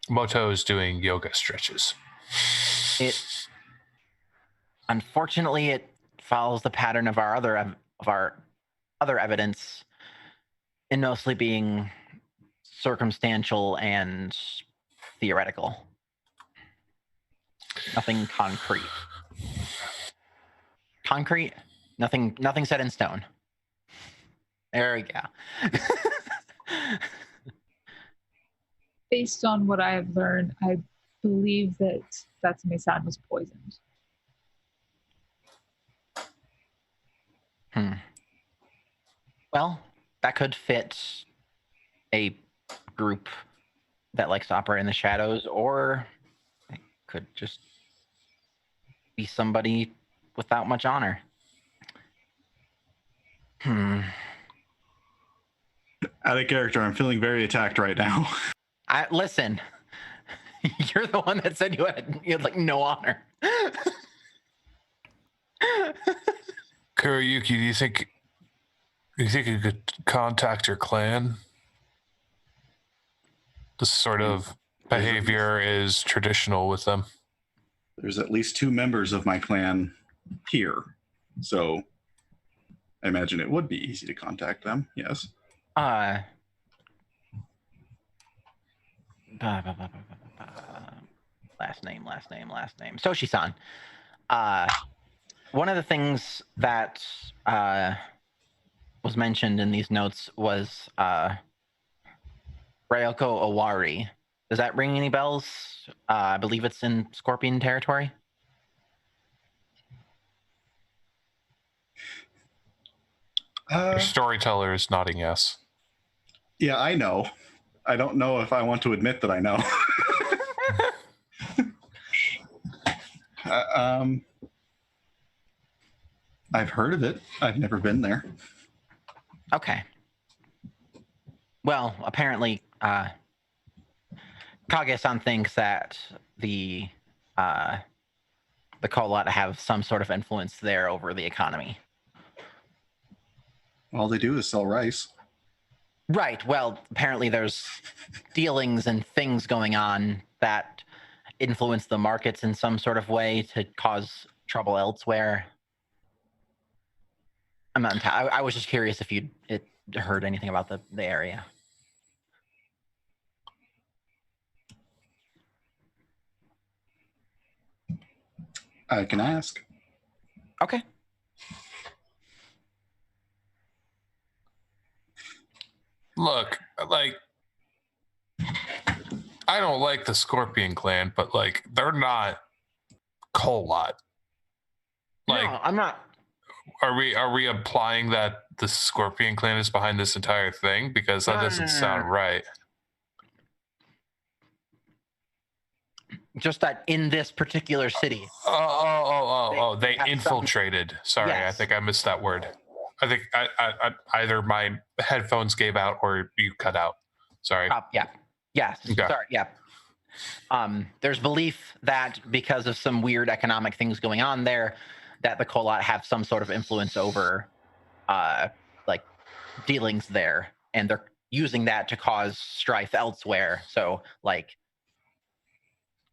Moto is doing yoga stretches. Unfortunately, it follows the pattern of our other evidence in mostly being circumstantial and theoretical. Nothing concrete. Concrete? Nothing set in stone. There we go. Based on what I have learned, I believe that Satsume-san was poisoned. Well, that could fit a group that likes to operate in the shadows, or it could just be somebody without much honor. Out of character, I'm feeling very attacked right now. Listen, you're the one that said you had like no honor. Kuriyuki, do you think you could contact your clan? This sort of behavior is traditional with them. There's at least 2 members of my clan here, so I imagine it would be easy to contact them. Yes. Last name. Soshi-san. One of the things that was mentioned in these notes was Ryoko Owari. Does that ring any bells? I believe it's in Scorpion territory. Your storyteller is nodding yes. Yeah, I know. I don't know if I want to admit that I know. I've heard of it. I've never been there. Okay. Well, apparently, Kage-san thinks that the Kolot have some sort of influence there over the economy. All they do is sell rice. Right. Well, apparently there's dealings and things going on that influence the markets in some sort of way to cause trouble elsewhere. I'm not. I was just curious if you'd heard anything about the area. I can ask. Okay. Look, like, I don't like the Scorpion clan, but like, they're not Kolot. Like, No, I'm not. Are we implying that the Scorpion clan is behind this entire thing? Because that doesn't sound right. Just that in this particular city. They infiltrated. Sorry, yes. I think I missed that word. I think I either my headphones gave out or you cut out. Sorry. Yeah. Yes. Okay. Sorry. Yeah. There's belief that because of some weird economic things going on there, that the Kolot have some sort of influence over, like, dealings there, and they're using that to cause strife elsewhere. So, like,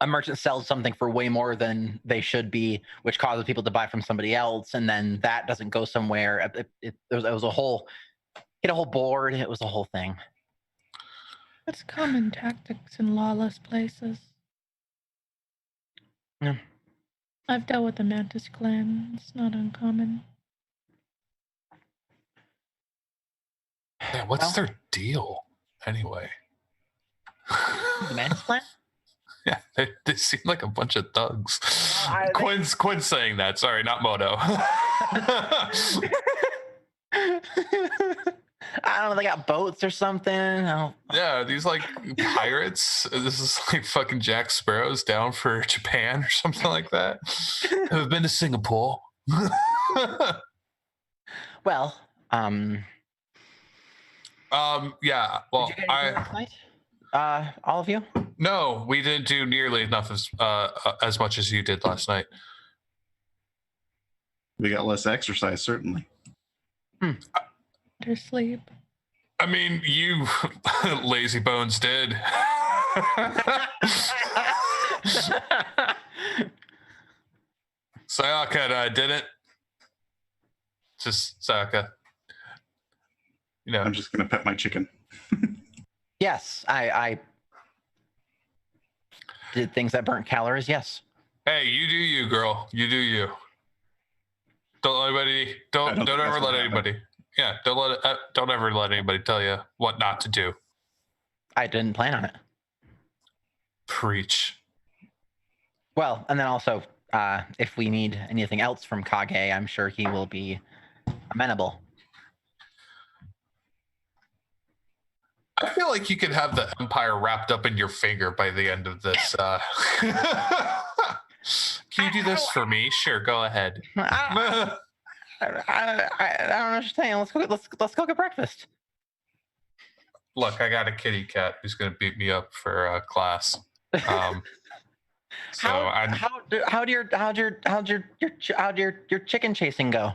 a merchant sells something for way more than they should be, which causes people to buy from somebody else, and then that doesn't go somewhere. It was a whole, hit a whole board. It was a whole thing. That's common tactics in lawless places. Yeah. I've dealt with the Mantis clan. It's not uncommon. Yeah, what's their deal anyway? The Mantis clan? Yeah, they seem like a bunch of thugs. Quinn's saying that. Sorry, not Moto. I don't know. They got boats or something. Yeah, these like pirates. This is like fucking Jack Sparrow's down for Japan or something like that. Have been to Singapore. Well, yeah. Well, did you get anything last night? All of you? No, we didn't do nearly enough as much as you did last night. We got less exercise, certainly. Better sleep. I mean, you lazy bones did. Sayaka didn't. Just Sayaka. You know. I'm just gonna pet my chicken. Yes, I did things that burnt calories. Yes. Hey, you do you, girl. You do you. Don't ever let anybody. Yeah, don't ever let anybody tell you what not to do. I didn't plan on it. Preach. Well, and then also, if we need anything else from Kage, I'm sure he will be amenable. I feel like you could have the Empire wrapped up in your finger by the end of this. Can you do this for me? Sure, go ahead. I don't understand. Let's go get breakfast. Look, I got a kitty cat who's going to beat me up for class. How'd your chicken chasing go?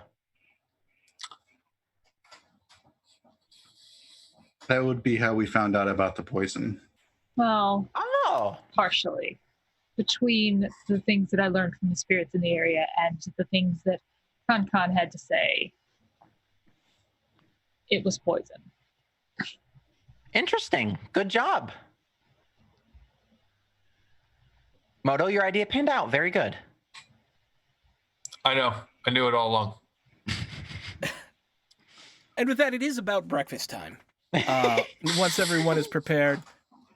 That would be how we found out about the poison. Well, Oh, partially. Between the things that I learned from the spirits in the area and the things that Khan had to say, it was poison. interesting. Good job. Moto, your idea panned out. Very good. I know. I knew it all along. And with that, it is about breakfast time. Once everyone is prepared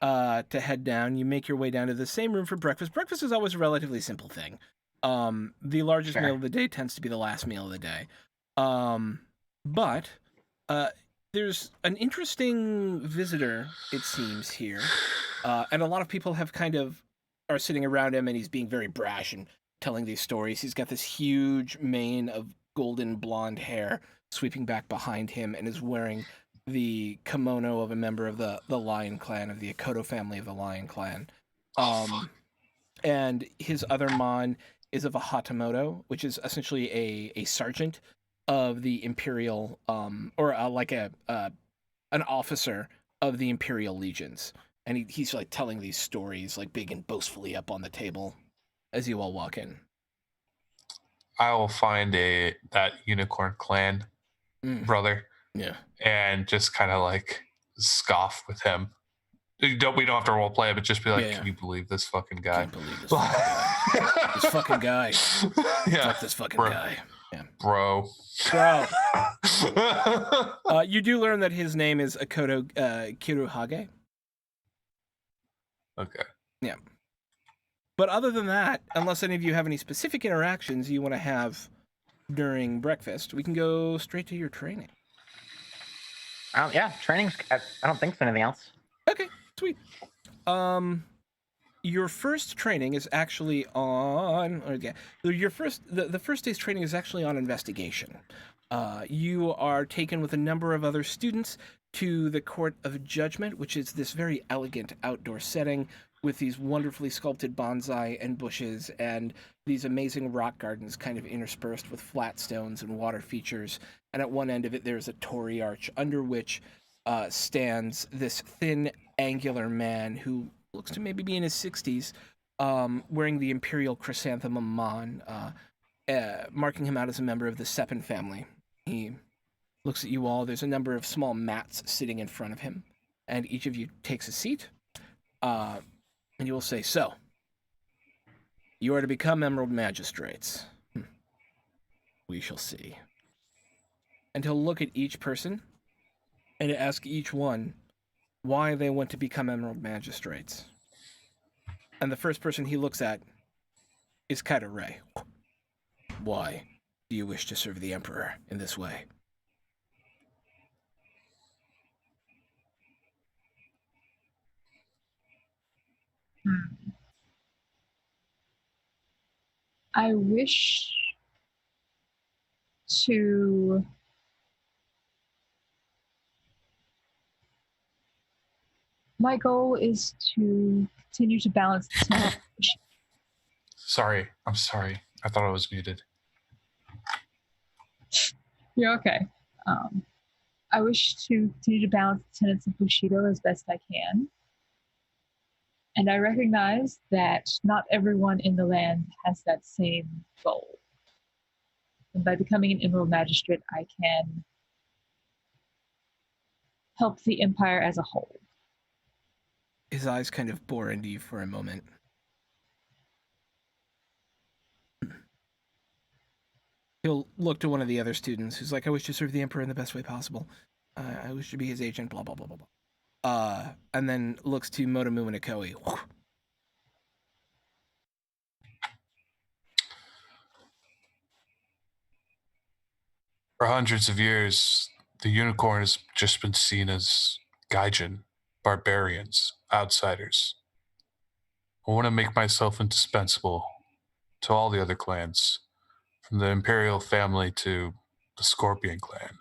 to head down, you make your way down to the same room for breakfast. Breakfast is always a relatively simple thing. The largest Sure. meal of the day tends to be the last meal of the day. But there's an interesting visitor, it seems, here. And a lot of people are sitting around him, and he's being very brash and telling these stories. He's got this huge mane of golden blonde hair sweeping back behind him, and is wearing the kimono of a member of the Lion Clan, of the Akoto family of the Lion Clan. And his other mon is of a Hatamoto, which is essentially a sergeant of the Imperial, or an officer of the Imperial Legions. And he's like telling these stories, like big and boastfully up on the table as you all walk in. I will find that unicorn clan brother. Yeah. And just kind of like scoff with him. We don't have to role play it, but just be like, Yeah. Can you believe this fucking guy? Can't believe this fucking guy. This fucking guy. Yeah. Fuck this fucking Bro. guy. Yeah. Bro. You do learn that his name is Akoto Kiruhage. Okay. Yeah. But other than that, unless any of you have any specific interactions you want to have during breakfast, we can go straight to your training. Yeah, training's. I don't think there's anything else. Okay, sweet. Your first training is actually on. The first day's training is actually on investigation. You are taken with a number of other students to the Court of Judgment, which is this very elegant outdoor setting with these wonderfully sculpted bonsai and bushes and these amazing rock gardens kind of interspersed with flat stones and water features. And at one end of it, there's a torii arch under which stands this thin, angular man who looks to maybe be in his 60s, wearing the Imperial Chrysanthemum Mon, marking him out as a member of the Seppin family. He looks at you all. There's a number of small mats sitting in front of him, and each of you takes a seat. And you will say, so, you are to become Emerald Magistrates. We shall see. And he'll look at each person and ask each one why they want to become Emerald Magistrates. And the first person he looks at is Kaito Rei. Why do you wish to serve the Emperor in this way? I wish to my goal is to continue to balance the Sorry. I'm sorry. I thought I was muted. You're okay. I wish to continue to balance the tenets of Bushido as best I can. And I recognize that not everyone in the land has that same goal. And by becoming an Emerald Magistrate, I can help the Empire as a whole. His eyes kind of bore into you for a moment. He'll look to one of the other students who's like, I wish to serve the Emperor in the best way possible. I wish to be his agent, blah, blah, blah, blah, blah. And then looks to Motomu and Akoi. For hundreds of years, the unicorn has just been seen as gaijin, barbarians, outsiders. I want to make myself indispensable to all the other clans, from the Imperial family to the Scorpion clan,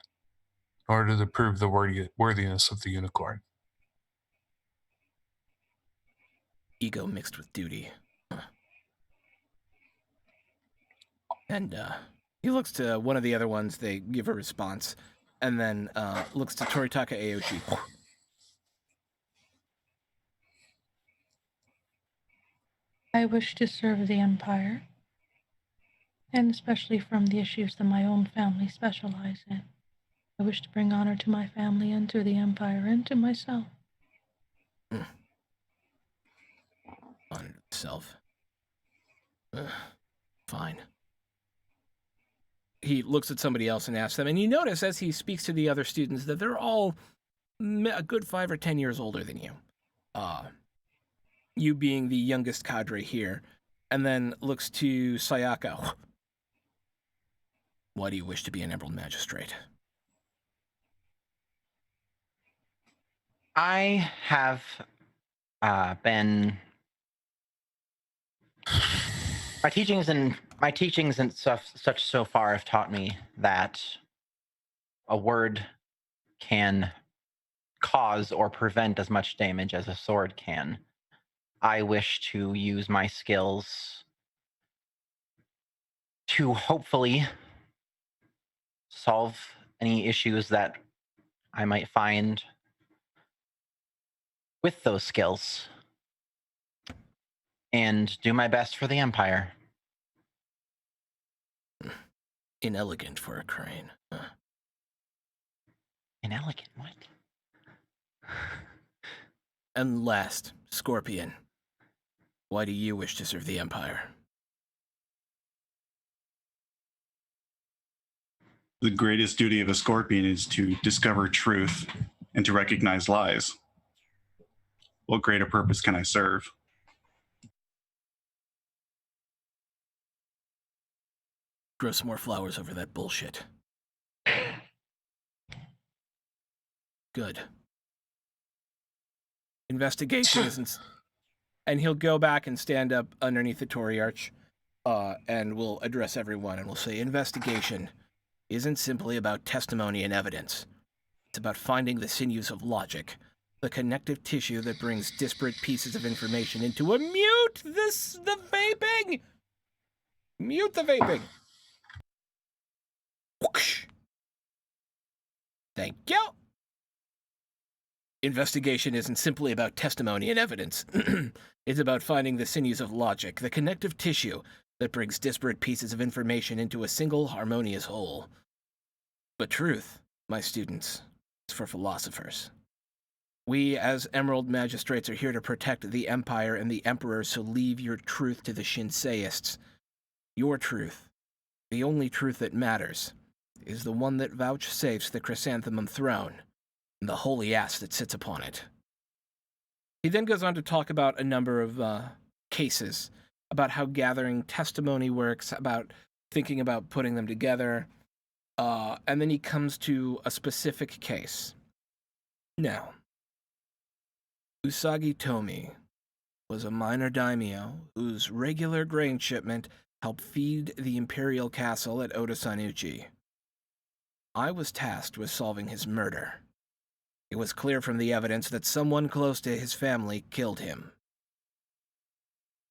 in order to prove the worthiness of the unicorn. Ego mixed with duty. And he looks to one of the other ones. They give a response, and then looks to Toritaka Aoshi. I wish to serve the Empire, and especially from the issues that my own family specialize in. I wish to bring honor to my family and to the Empire and to myself. Honor to self. Fine. He looks at somebody else and asks them, and you notice as he speaks to the other students that they're all a good 5 or 10 years older than you. You being the youngest cadre here, and then looks to Sayaka. Why do you wish to be an Emerald Magistrate? I have been my teachings and such so far have taught me that a word can cause or prevent as much damage as a sword can. I wish to use my skills to hopefully solve any issues that I might find with those skills and do my best for the Empire. Inelegant for a crane. Inelegant? What? And last, Scorpion. Why do you wish to serve the Empire? The greatest duty of a scorpion is to discover truth and to recognize lies. What greater purpose can I serve? Grow some more flowers over that bullshit. Good. Investigation isn't... And he'll go back and stand up underneath the Torii Arch, and we'll address everyone, and we'll say, investigation isn't simply about testimony and evidence. It's about finding the sinews of logic, the connective tissue that brings disparate pieces of information into a mute the vaping! Mute the vaping! Whoosh. Thank you! Investigation isn't simply about testimony and evidence. It's about finding the sinews of logic, the connective tissue that brings disparate pieces of information into a single harmonious whole. But truth, my students, is for philosophers. We, as Emerald Magistrates, are here to protect the Empire and the Emperor, so leave your truth to the Shinseiists. Your truth, the only truth that matters, is the one that vouchsafes the Chrysanthemum Throne and the holy ass that sits upon it. He then goes on to talk about a number of cases, about how gathering testimony works, about thinking about putting them together, and then he comes to a specific case. Now, Usagi Tomi was a minor daimyo whose regular grain shipment helped feed the imperial castle at Otosanuchi. I was tasked with solving his murder. It was clear from the evidence that someone close to his family killed him.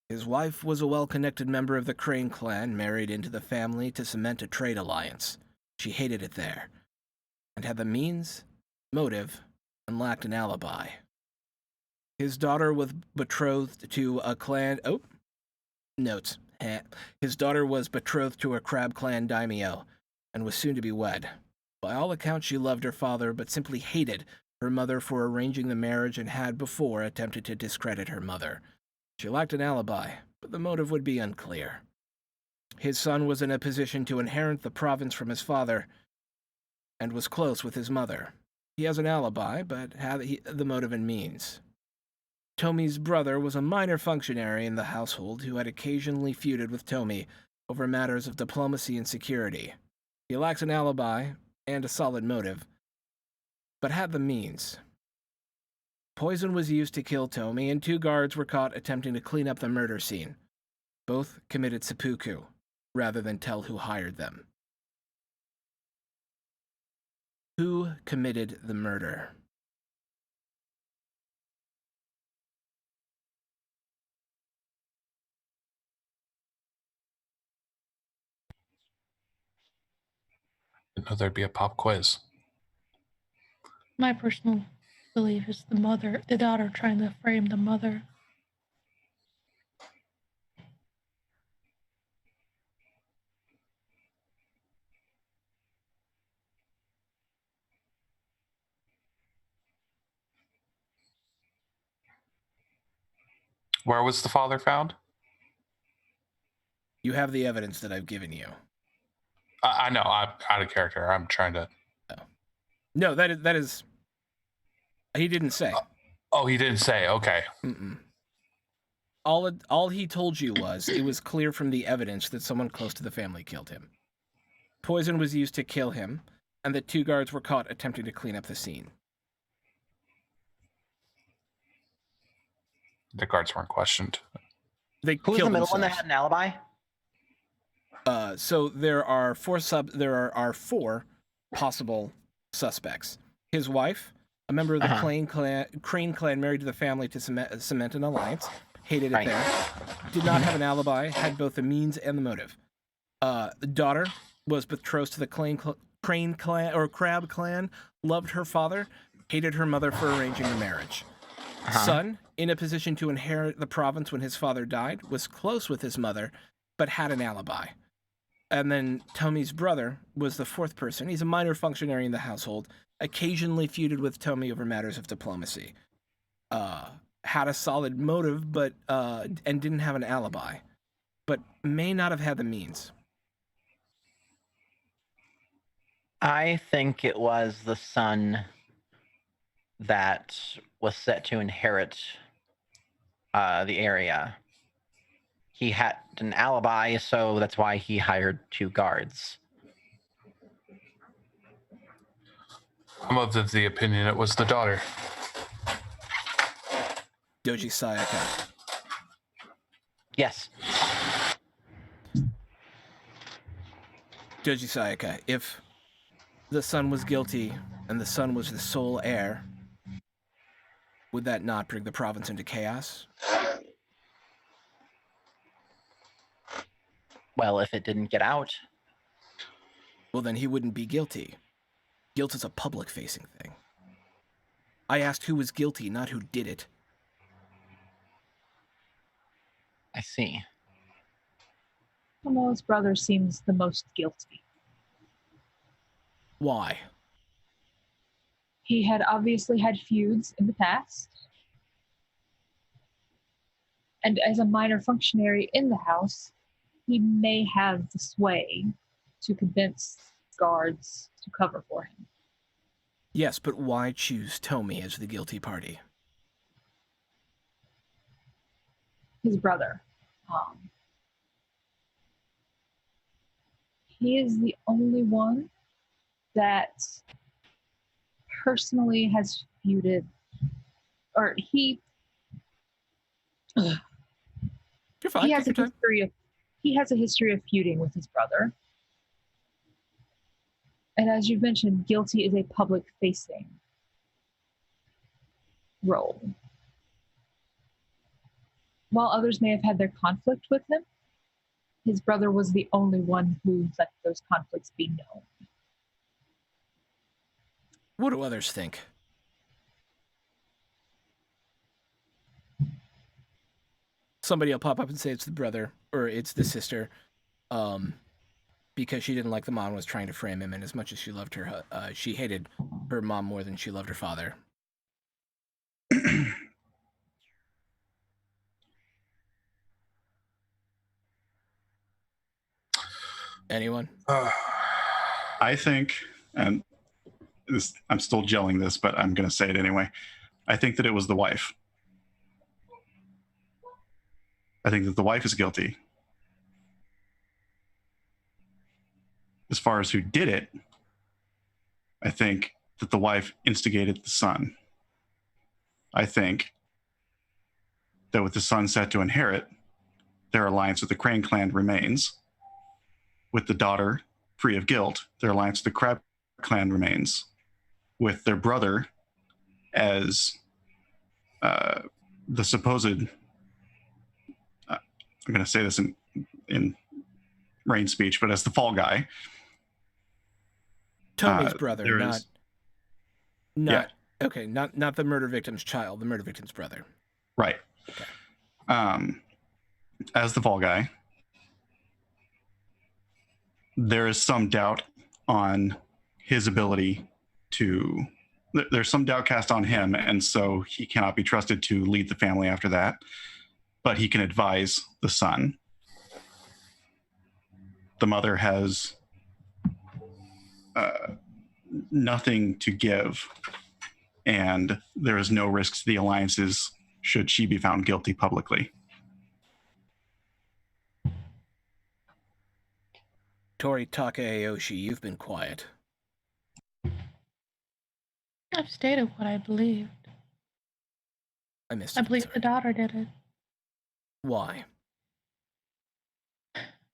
His wife was a well-connected member of the Crane clan, married into the family to cement a trade alliance. She hated it there, and had the means, motive, and lacked an alibi. His daughter was betrothed to a clan... Oh, notes. His daughter was betrothed to a Crab clan daimyo, and was soon to be wed. By all accounts, she loved her father, but simply hated her mother for arranging the marriage and had before attempted to discredit her mother. She lacked an alibi, but the motive would be unclear. His son was in a position to inherit the province from his father, and was close with his mother. He has an alibi, but had the motive and means. Tomi's brother was a minor functionary in the household who had occasionally feuded with Tomi over matters of diplomacy and security. He lacks an alibi and a solid motive, but had the means. Poison was used to kill Tomi, and 2 guards were caught attempting to clean up the murder scene. Both committed seppuku, rather than tell who hired them. Who committed the murder? Didn't know there'd be a pop quiz. My personal belief is the daughter trying to frame the mother. Where was the father found? You have the evidence that I've given you. I know I'm out of character. I'm trying to. No, that is. He didn't say. Oh, he didn't say. Okay. Mm-mm. All he told you was it was clear from the evidence that someone close to the family killed him. Poison was used to kill him, and that 2 guards were caught attempting to clean up the scene. The guards weren't questioned. They Who was killed the middle one that themselves. had an alibi? So there are 4 possible suspects. His wife, a member of the Crane clan married to the family to cement an alliance, hated it there, did not have an alibi, had both the means and the motive. The daughter was betrothed to the Crane clan or Crab clan, loved her father, hated her mother for arranging the marriage. Son, in a position to inherit the province when his father died, was close with his mother, but had an alibi. And then Tomi's brother was the 4th person. He's a minor functionary in the household, occasionally feuded with Tomi over matters of diplomacy. Had a solid motive, but and didn't have an alibi, but may not have had the means. I think it was the son that was set to inherit the area. He had an alibi, so that's why he hired 2 guards. I'm of the opinion it was the daughter. Doji Sayaka. Yes. Doji Sayaka, if the son was guilty and the son was the sole heir, would that not bring the province into chaos? Well, if it didn't get out. Well, then he wouldn't be guilty. Guilt is a public-facing thing. I asked who was guilty, not who did it. I see. Tomo's brother seems the most guilty. Why? He had obviously had feuds in the past. And as a minor functionary in the house, he may have the sway to convince guards to cover for him. Yes, but why choose Tomi as the guilty party? His brother. He is the only one that personally has feuded, or he You're fine. has Take a your time. history of feuding with his brother. And as you've mentioned, guilty is a public-facing role. While others may have had their conflict with him, his brother was the only one who let those conflicts be known. What do others think? Somebody will pop up and say it's the brother or it's the sister, because she didn't like the mom was trying to frame him, and as much as she loved her, she hated her mom more than she loved her father. Anyone? I think, and this, I'm still gelling this, but I'm going to say it anyway. I think that it was the wife. I think that the wife is guilty. As far as who did it, I think that the wife instigated the son. I think that with the son set to inherit, their alliance with the Crane clan remains. With the daughter free of guilt, their alliance with the Crab clan remains. With their brother as the supposed, I'm going to say this in Rain's speech, but as the fall guy. Tomi's brother, not yeah. Okay, not the murder victim's child, the murder victim's brother. Right. Okay. As the fall guy, there is some doubt on his ability to, there's some doubt cast on him, and so he cannot be trusted to lead the family after that, but he can advise the son. the mother has nothing to give, and there is no risk to the alliances should she be found guilty publicly. Tori Takayoshi, you've been quiet. I've stated what I believed. I missed I it. believe Sorry. the daughter did it. Why?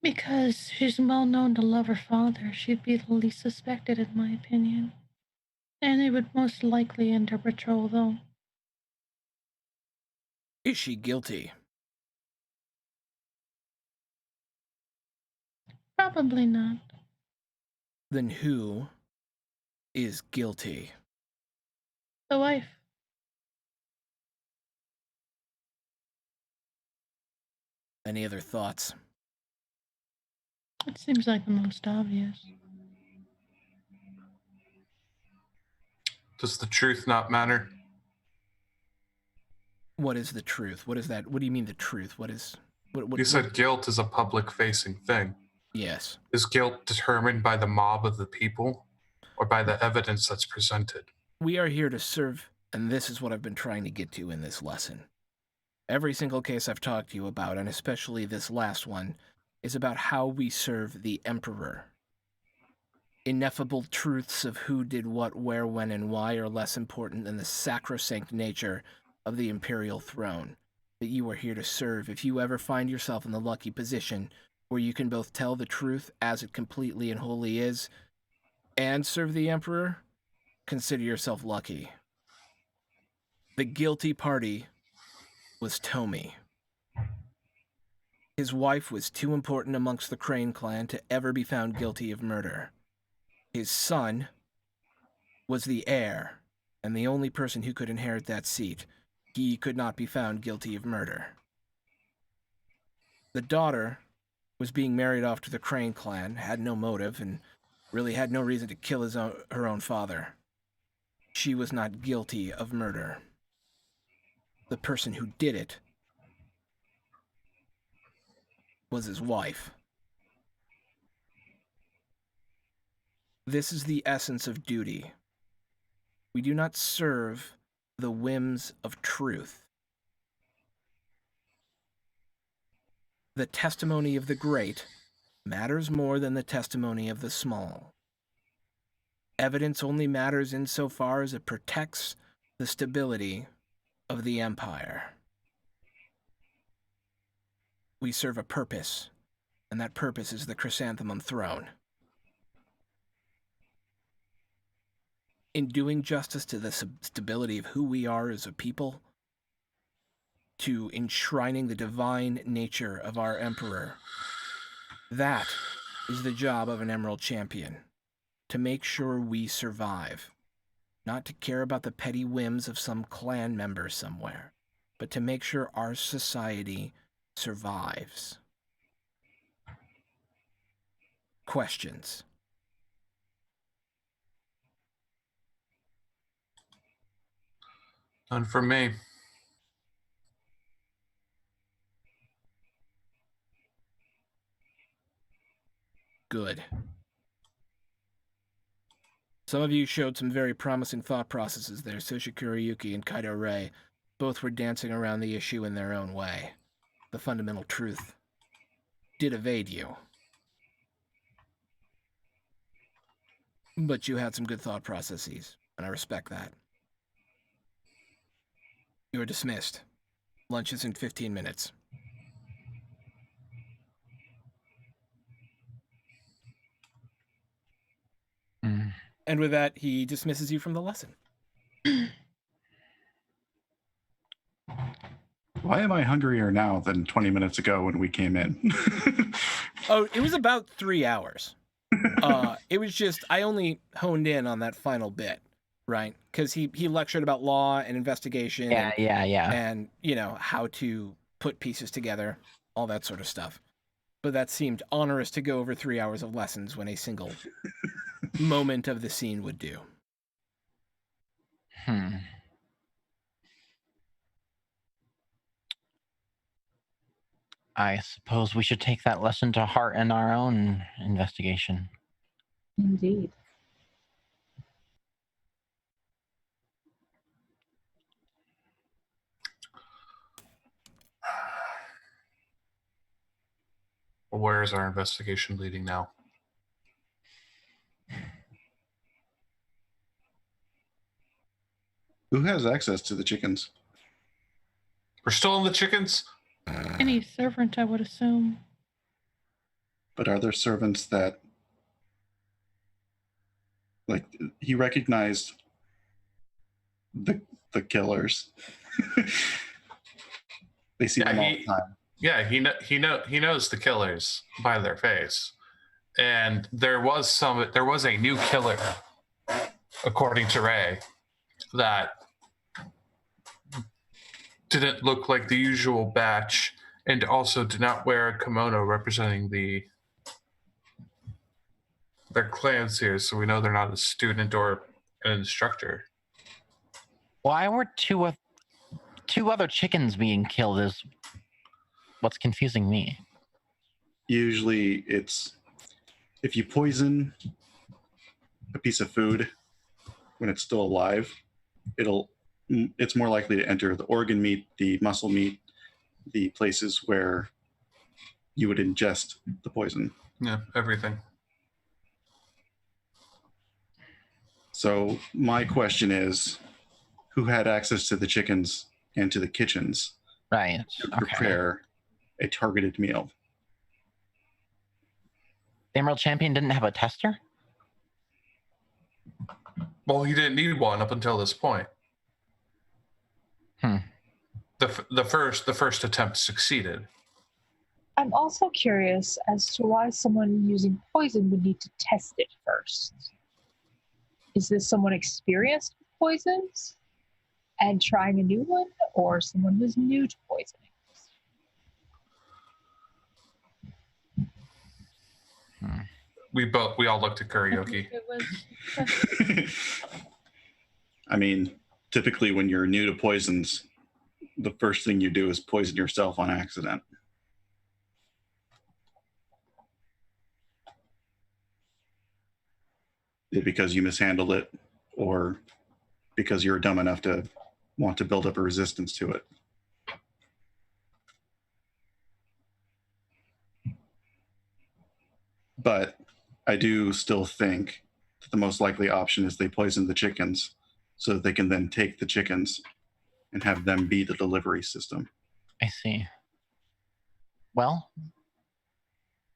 Because she's well known to love her father. She'd be the least suspected, in my opinion. And it would most likely end her patrol, though. Is she guilty? Probably not. Then who is guilty? The wife. Any other thoughts? It seems like the most obvious. Does the truth not matter? What is the truth? What is that? What do you mean the truth? What? You said guilt is a public-facing thing. Yes. Is guilt determined by the mob of the people or by the evidence that's presented? We are here to serve, and this is what I've been trying to get to in this lesson. Every single case I've talked to you about, and especially this last one, is about how we serve the Emperor. Ineffable truths of who did what, where, when, and why are less important than the sacrosanct nature of the imperial throne that you are here to serve. If you ever find yourself in the lucky position where you can both tell the truth as it completely and wholly is and serve the Emperor, consider yourself lucky. The guilty party was Tomi. His wife was too important amongst the Crane clan to ever be found guilty of murder. His son was the heir, and the only person who could inherit that seat. He could not be found guilty of murder. The daughter was being married off to the Crane clan, had no motive, and really had no reason to kill her own father. She was not guilty of murder. The person who did it was his wife. This is the essence of duty. We do not serve the whims of truth. The testimony of the great matters more than the testimony of the small. Evidence only matters insofar as it protects the stability of the empire. We serve a purpose, and that purpose is the chrysanthemum throne. In doing justice to the stability of who we are as a people, to enshrining the divine nature of our emperor, that is the job of an Emerald Champion, to make sure we survive. Not to care about the petty whims of some clan member somewhere, but to make sure our society survives. Questions? None for me. Good. Some of you showed some very promising thought processes there. Soshikura Yuki and Kaido Rei both were dancing around the issue in their own way. The fundamental truth did evade you. But you had some good thought processes, and I respect that. You are dismissed. Lunch is in 15 minutes. And with that, he dismisses you from the lesson. Why am I hungrier now than 20 minutes ago when we came in? Oh, it was about 3 hours. It was just, I only honed in on that final bit, right? Because he lectured about law and investigation. Yeah. And, you know, how to put pieces together, all that sort of stuff. But that seemed onerous to go over 3 hours of lessons when a single moment of the scene would do. I suppose we should take that lesson to heart in our own investigation. Indeed. Well, where is our investigation leading now? Who has access to the chickens? We're still in the chickens? Any servant, I would assume. But are there servants that, like, he recognized the killers? They see them all the time. Yeah, he knows the killers by their face, and there was a new killer, according to Ray, that didn't look like the usual batch, and also did not wear a kimono representing their clans here. So we know they're not a student or an instructor. Why were two other chickens being killed is what's confusing me. Usually it's if you poison a piece of food when it's still alive, it's more likely to enter the organ meat, the muscle meat, the places where you would ingest the poison. Yeah, everything. So my question is, who had access to the chickens and to the kitchens Right. to prepare a targeted meal? The Emerald Champion didn't have a tester? Well, he didn't need one up until this point. The first attempt succeeded. I'm also curious as to why someone using poison would need to test it first. Is this someone experienced with poisons and trying a new one, or someone who's new to poisoning? We all looked at karaoke. It was I mean, typically when you're new to poisons, the first thing you do is poison yourself on accident. Because you mishandled it, or because you're dumb enough to want to build up a resistance to it. But I do still think that the most likely option is they poison the chickens so that they can then take the chickens and have them be the delivery system. I see. Well,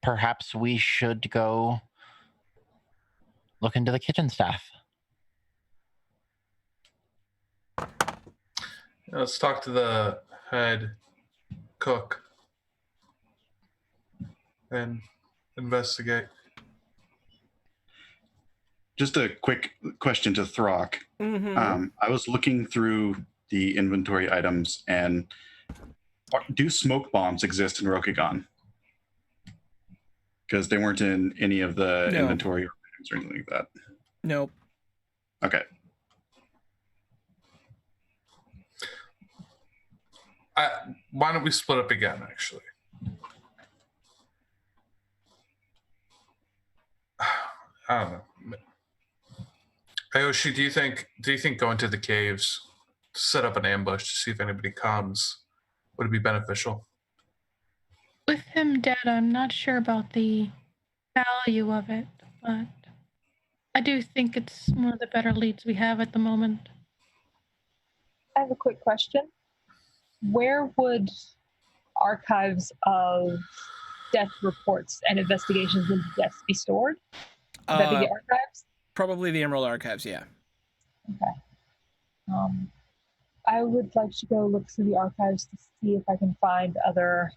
perhaps we should go look into the kitchen staff. Let's talk to the head cook and investigate. Just a quick question to Throck. Mm-hmm. I was looking through the inventory items, and do smoke bombs exist in Rokugan? Because they weren't in any of the inventory items or anything like that. Nope. Okay. Why don't we split up again, actually? I don't know. Ayoshi, do you think going to the caves to set up an ambush to see if anybody comes would it be beneficial? with him dead, I'm not sure about the value of it, but I do think it's one of the better leads we have at the moment. I have a quick question. Where would archives of death reports and investigations into deaths be stored? Would that be the archives? Probably the Emerald Archives, yeah. Okay. I would like to go look through the archives to see if I can find other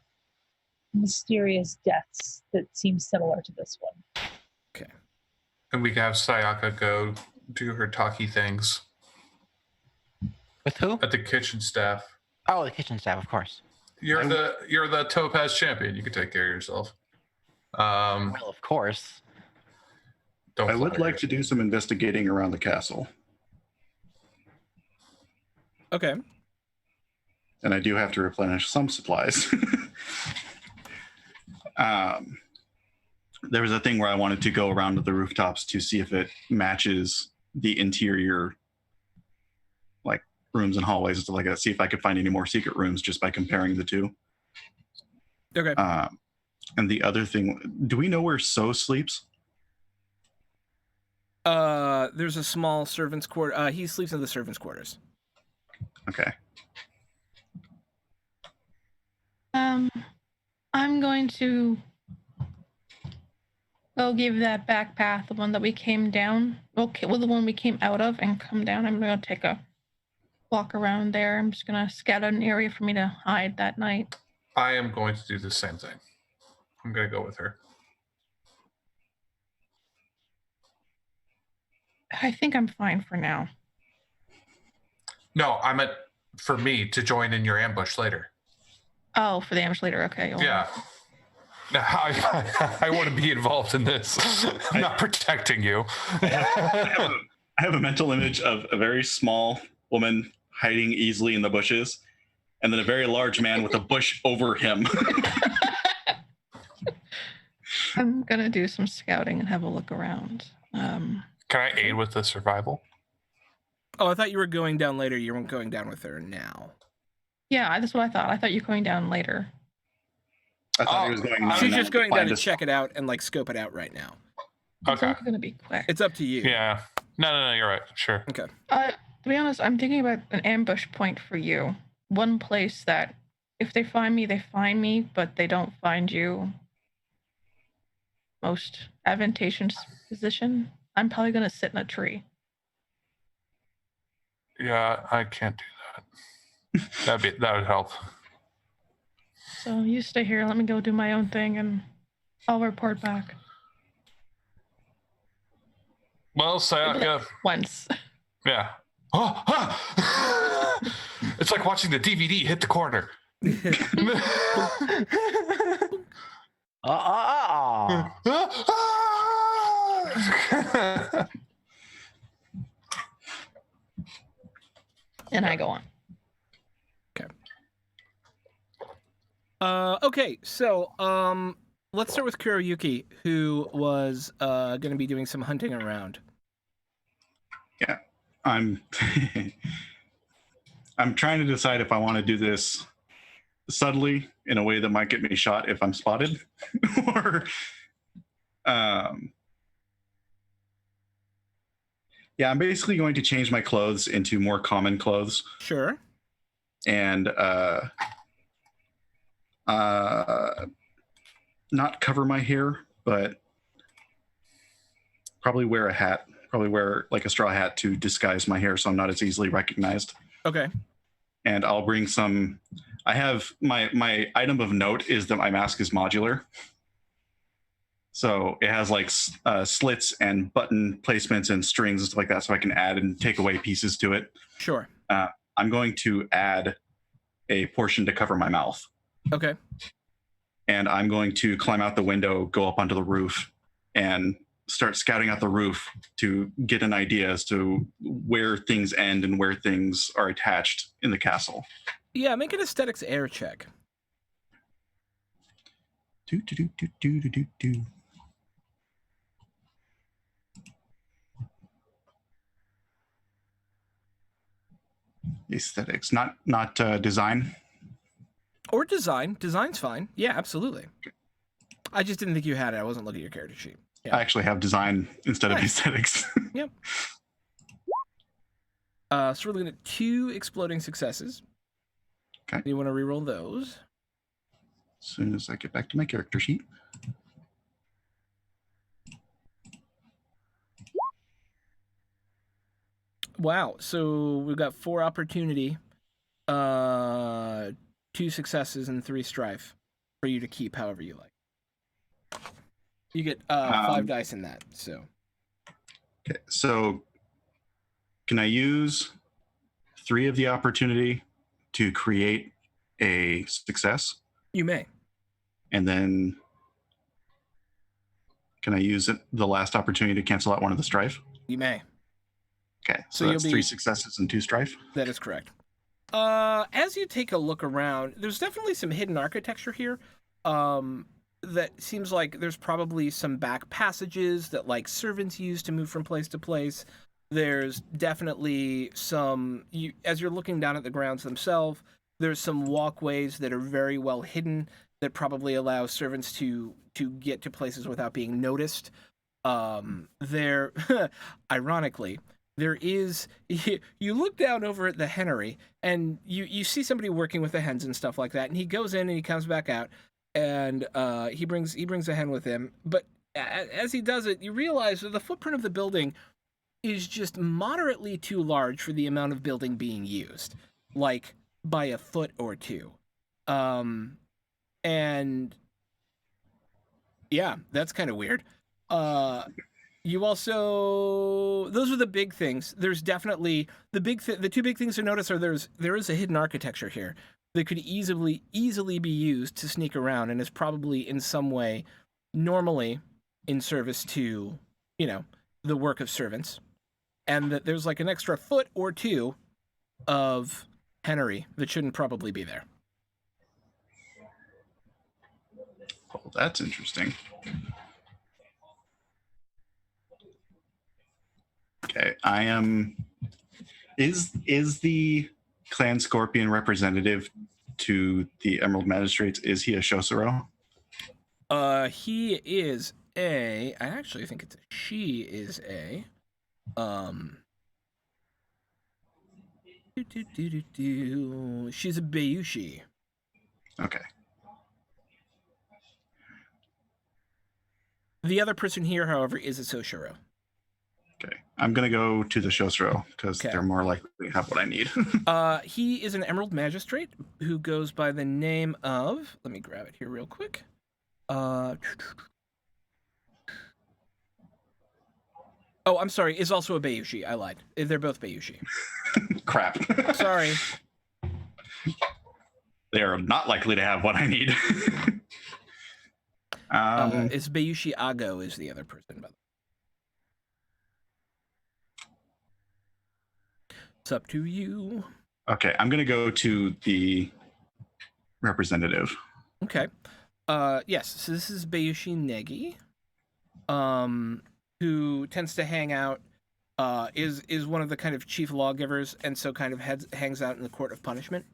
mysterious deaths that seem similar to this one. Okay. And we can have Sayaka go do her talkie things With who? at the kitchen staff. Oh, the kitchen staff, of course. You're the Topaz champion. You can take care of yourself. Well, of course. Don't I would flatter like to do some investigating around the castle. Okay. And I do have to replenish some supplies. there was a thing where I wanted to go around to the rooftops to see if it matches the interior, like rooms and hallways and stuff like that. See if I could find any more secret rooms just by comparing the two. Okay. And the other thing, do we know where So sleeps? There's a small servant's quarter. He sleeps in the servant's quarters. Okay. I'm going to go give that back path, the one that we came down, okay, well, the one we came out of, and come down. I'm going to take a walk around there. I'm just going to scout out an area for me to hide that night. I am going to do the same thing. I'm going to go with her. I think I'm fine for now. No, I meant for me to join in your ambush later. Oh, for the ambush later. Okay. Well, Yeah. No, I want to be involved in this. I'm not protecting you. I have a mental image of a very small woman hiding easily in the bushes, and then a very large man with a bush over him. I'm going to do some scouting and have a look around. Can I aid with the survival? Oh, I thought you were going down later. You weren't going down with her now. Yeah, that's what I thought. I thought you were going down later. I thought he was going down. She's just going down to us. check it out and like scope it out right now. Okay. It's going to be quick. It's up to you. Yeah. No, you're right. Sure. Okay. To be honest, I'm thinking about an ambush point for you. One place that if they find me, but they don't find you. Most advantageous position. I'm probably going to sit in a tree. Yeah, I can't do that. That would help. So you stay here. Let me go do my own thing, and I'll report back. Well, Sayaka. Once. Yeah. It's like watching the DVD hit the corner. And I go on. Okay, so let's start with Kuroyuki, who was going to be doing some hunting around. Yeah, I'm trying to decide if I want to do this subtly in a way that might get me shot if I'm spotted, or yeah, I'm basically going to change my clothes into more common clothes. Sure. And not cover my hair, but probably wear a hat. Probably wear like a straw hat to disguise my hair so I'm not as easily recognized. Okay. And I'll bring some. I have my item of note is that my mask is modular. So it has like slits and button placements and strings and stuff like that, so I can add and take away pieces to it. Sure. I'm going to add a portion to cover my mouth. Okay. And I'm going to climb out the window, go up onto the roof, and start scouting out the roof to get an idea as to where things end and where things are attached in the castle. Yeah, make an aesthetics air check. Do. Aesthetics, not design. Or design. Design's fine. Yeah, absolutely. I just didn't think you had it. I wasn't looking at your character sheet. Yeah. I actually have design instead of Nice. aesthetics. Yep. So we're looking at 2 exploding successes. Okay. You want to reroll those? As soon as I get back to my character sheet. Wow. So we've got 4 opportunity, 2 successes, and 3 strife for you to keep however you like. You get 5 dice in that. So. Okay. So can I use 3 of the opportunity to create a success? You may. And then can I use the last opportunity to cancel out one of the strife? You may. Okay. So So that's you'll 3 be- successes and 2 strife. That is correct. As you take a look around, there's definitely some hidden architecture here. that seems like there's probably some back passages that like servants use to move from place to place. There's definitely some as you're looking down at the grounds themselves, there's some walkways that are very well hidden that probably allow servants to get to places without being noticed. There ironically, there is you look down over at the hennery and you see somebody working with the hens and stuff like that, and he goes in and he comes back out, and he brings a hen with him. But as he does it, you realize that the footprint of the building is just moderately too large for the amount of building being used, like by a foot or two. And yeah, that's kind of weird. You also, those are the big things. There's definitely the two big things to notice are there is a hidden architecture here that could easily be used to sneak around and is probably in some way normally in service to, the work of servants. And that there's like an extra foot or two of hennery that shouldn't probably be there. Oh, that's interesting. Okay, I am. Is the Clan Scorpion representative to the Emerald Magistrates? Is he a Shosuro? He is I actually think it's she is a. She's a Bayushi. Okay. The other person here, however, is a Soshiro. Okay. I'm going to go to the Shosuro because they're more likely to have what I need. He is an Emerald Magistrate who goes by the name of... Let me grab it here real quick. Oh, I'm sorry. Is also a Bayushi. I lied. They're both Bayushi. Crap. Sorry. They are not likely to have what I need. It's Bayushi Ago is the other person, by the way. It's up to you. Okay, I'm going to go to the representative. Okay. Yes, so this is Bayushi Negi, who tends to hang out, is one of the kind of chief lawgivers, and so kind of hangs out in the Court of Punishment,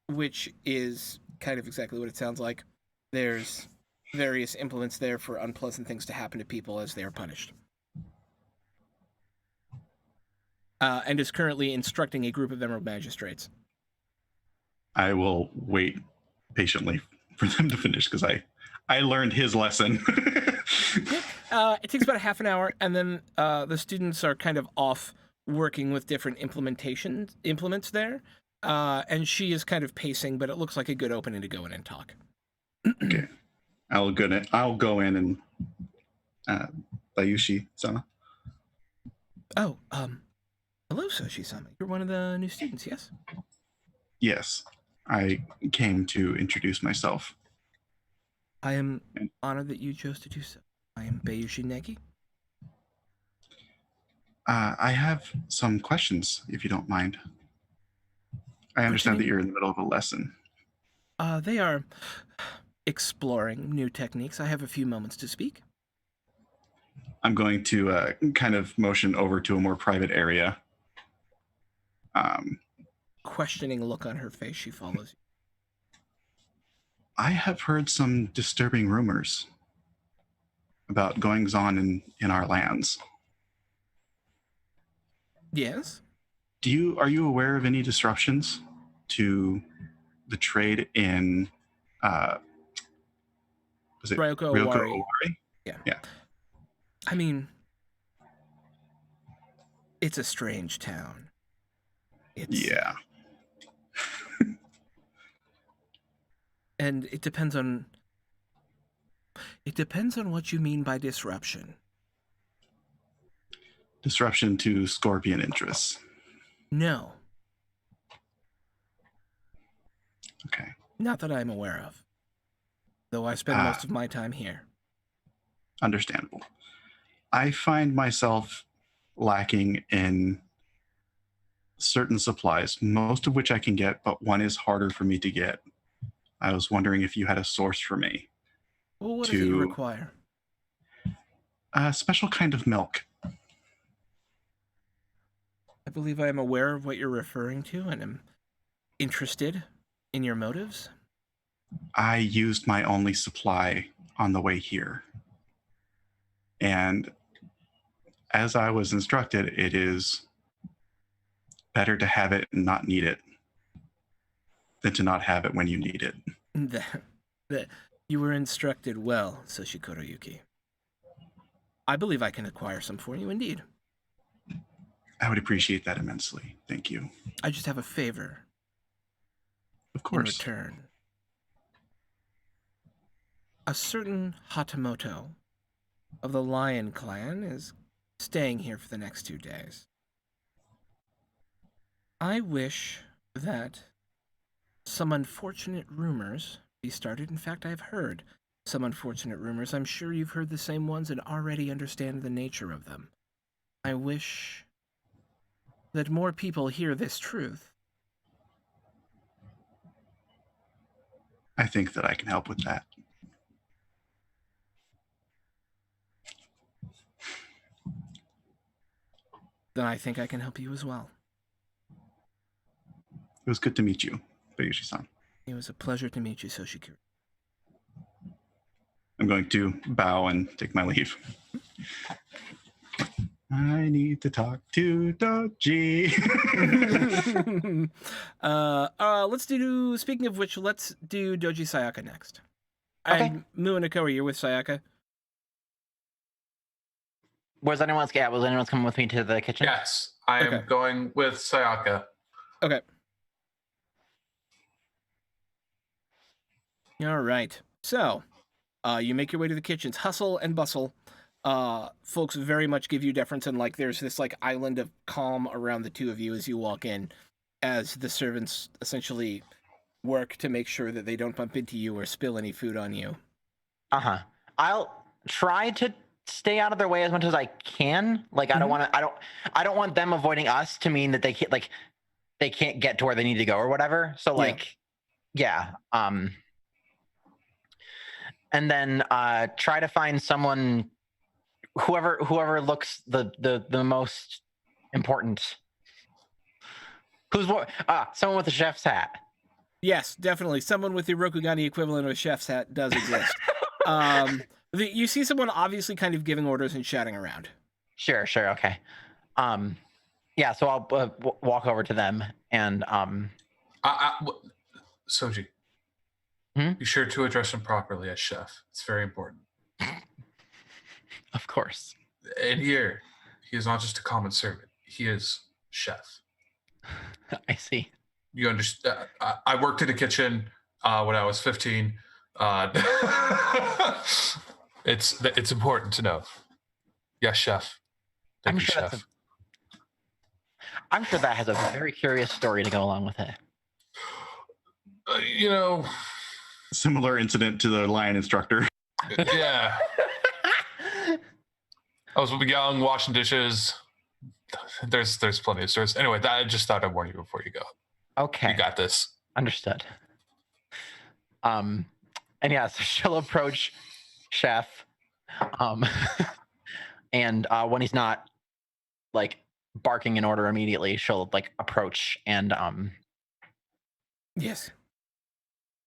which is kind of exactly what it sounds like. There's various implements there for unpleasant things to happen to people as they are punished. And is currently instructing a group of Emerald Magistrates. I will wait patiently for them to finish because I learned his lesson. Yep. It takes about a half an hour, and then the students are kind of off working with different implements there. And she is kind of pacing, but it looks like a good opening to go in and talk. Okay. I'll go in and Bayushi-sama. Oh, hello, Soshi-sama. You're one of the new students, yes? Yes. I came to introduce myself. I am honored that you chose to do so. I am Bayushi Negi. I have some questions, if you don't mind. I understand that you're in the middle of a lesson. They are exploring new techniques. I have a few moments to speak. I'm going to kind of motion over to a more private area. Questioning look on her face, she follows you. I have heard some disturbing rumors about goings-on in our lands. Yes? Are you aware of any disruptions to the trade in was it Ryoko Owari? Yeah. I mean, it's a strange town. Yeah. And it depends on what you mean by disruption. Disruption to Scorpion interests. No. Okay. Not that I'm aware of. Though I spend most of my time here. Understandable. I find myself lacking in certain supplies, most of which I can get, but one is harder for me to get. I was wondering if you had a source for me. Well, what is it you require? A special kind of milk. I believe I am aware of what you're referring to and am interested in your motives. I used my only supply on the way here. And as I was instructed, it is better to have it and not need it than to not have it when you need it. That you were instructed well, Soshikoro Yuki. I believe I can acquire some for you, indeed. I would appreciate that immensely. Thank you. I just have a favor. Of course. In return. A certain Hatamoto of the Lion Clan is staying here for the next 2 days. I wish that some unfortunate rumors be started. In fact, I've heard some unfortunate rumors. I'm sure you've heard the same ones and already understand the nature of them. I wish that more people hear this truth. I think that I can help with that. Then I think I can help you as well. It was good to meet you, Bayushi-san. It was a pleasure to meet you, Soshikuro. I'm going to bow and take my leave. I need to talk to Doji. Speaking of which, let's do Doji Sayaka next. Okay. And Mu and Akoi, you're with Sayaka? Was anyone's coming with me to the kitchen? Yes, I am going with Sayaka. Okay. All right. So, you make your way to the kitchens. Hustle and bustle. Folks very much give you deference, and like there's this like island of calm around the two of you as you walk in, as the servants essentially work to make sure that they don't bump into you or spill any food on you. I'll try to stay out of their way as much as I can. Like I don't want them avoiding us to mean that they can't get to where they need to go or whatever. So like, yeah. And then try to find someone, whoever looks the most important. Someone with a chef's hat. Yes, definitely. Someone with the Rokugani equivalent of a chef's hat does exist. You see someone obviously kind of giving orders and shouting around. Sure, okay. Yeah, so I'll walk over to them and Soji, be sure to address him properly as chef. It's very important. Of course. And here, he is not just a common servant. He is chef. I see. You understand? I worked in a kitchen when I was 15. It's important to know. Yes, chef. Thank you, chef. I'm sure that has a very curious story to go along with it. Similar incident to the lion instructor. Yeah. I was young, washing dishes. There's plenty of stories. Anyway, I just thought I'd warn you before you go. Okay. You got this. Understood. And yeah, so she'll approach Chef. And when he's not like barking an order immediately, she'll like approach and yes.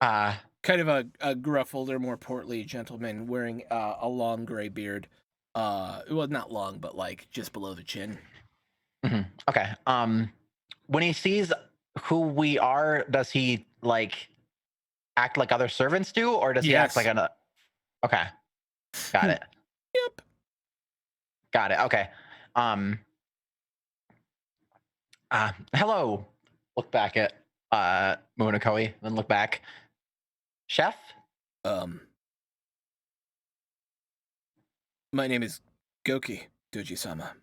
Kind of a gruff, older, more portly gentleman wearing a long gray beard. Well, not long, but like just below the chin. Mm-hmm. Okay. When he sees who we are, does he like act like other servants do, or does he act like another? Okay. Got it. Yep. Got it. Okay. Hello. Look back at Munakoi, then look back. Chef? My name is Goki Doji-sama.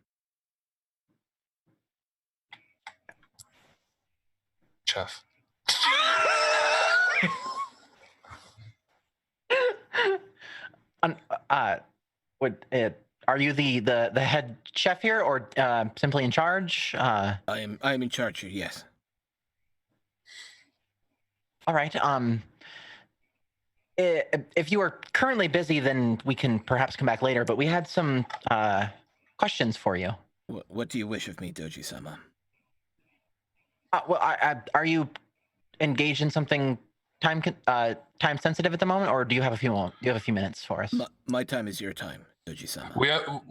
Chef. Are you the head chef here, or simply in charge? I am in charge here. Yes. All right. If you are currently busy, then we can perhaps come back later. But we had some questions for you. What do you wish of me, Doji-sama? Are you engaged in something time sensitive at the moment, or do you have a few minutes for us? My time is your time, Doji-sama.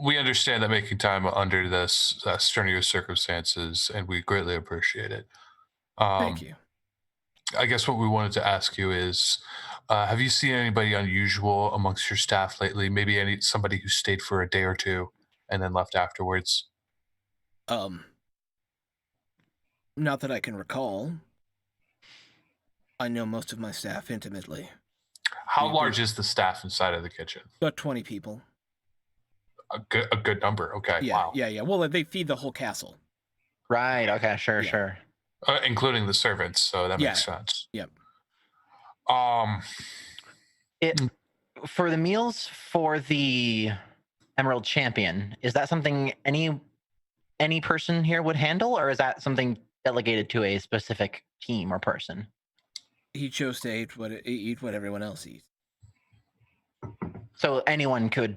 We understand that making time under this strenuous circumstances, and we greatly appreciate it. Thank you. I guess what we wanted to ask you is, have you seen anybody unusual amongst your staff lately? Maybe somebody who stayed for a day or two and then left afterwards? Not that I can recall. I know most of my staff intimately. How large is the staff inside of the kitchen? About 20 people. A good number. Okay. Yeah, Wow. Yeah. Well, they feed the whole castle. Right. Okay. Sure. Including the servants, so that makes sense. Yep. For the meals for the Emerald Champion, is that something any person here would handle, or is that something delegated to a specific team or person? He chose to eat what everyone else eats. So anyone could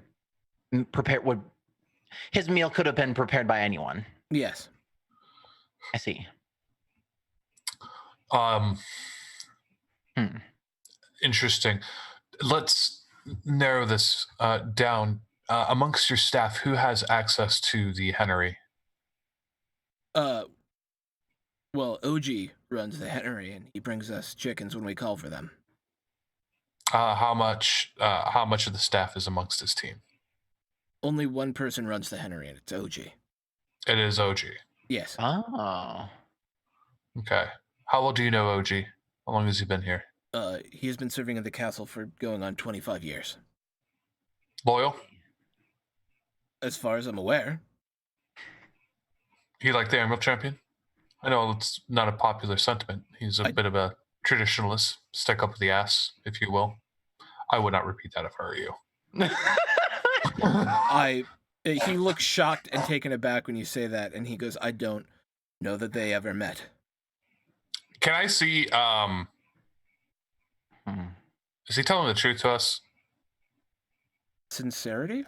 his meal could have been prepared by anyone. Yes. I see. Interesting. Let's narrow this down. Amongst your staff, who has access to the hennery? Well, OG runs the hennery, and he brings us chickens when we call for them. How much of the staff is amongst his team? Only one person runs the hennery, and it's OG. It is OG. Yes. Oh. Okay. How well do you know OG? How long has he been here? He has been serving in the castle for going on 25 years. Loyal? As far as I'm aware. He like the Emerald Champion? I know it's not a popular sentiment. He's a bit of a traditionalist, stick up the ass, if you will. I would not repeat that if I were you. He looks shocked and taken aback when you say that, and he goes, I don't know that they ever met. Can I see, is he telling the truth to us? Sincerity?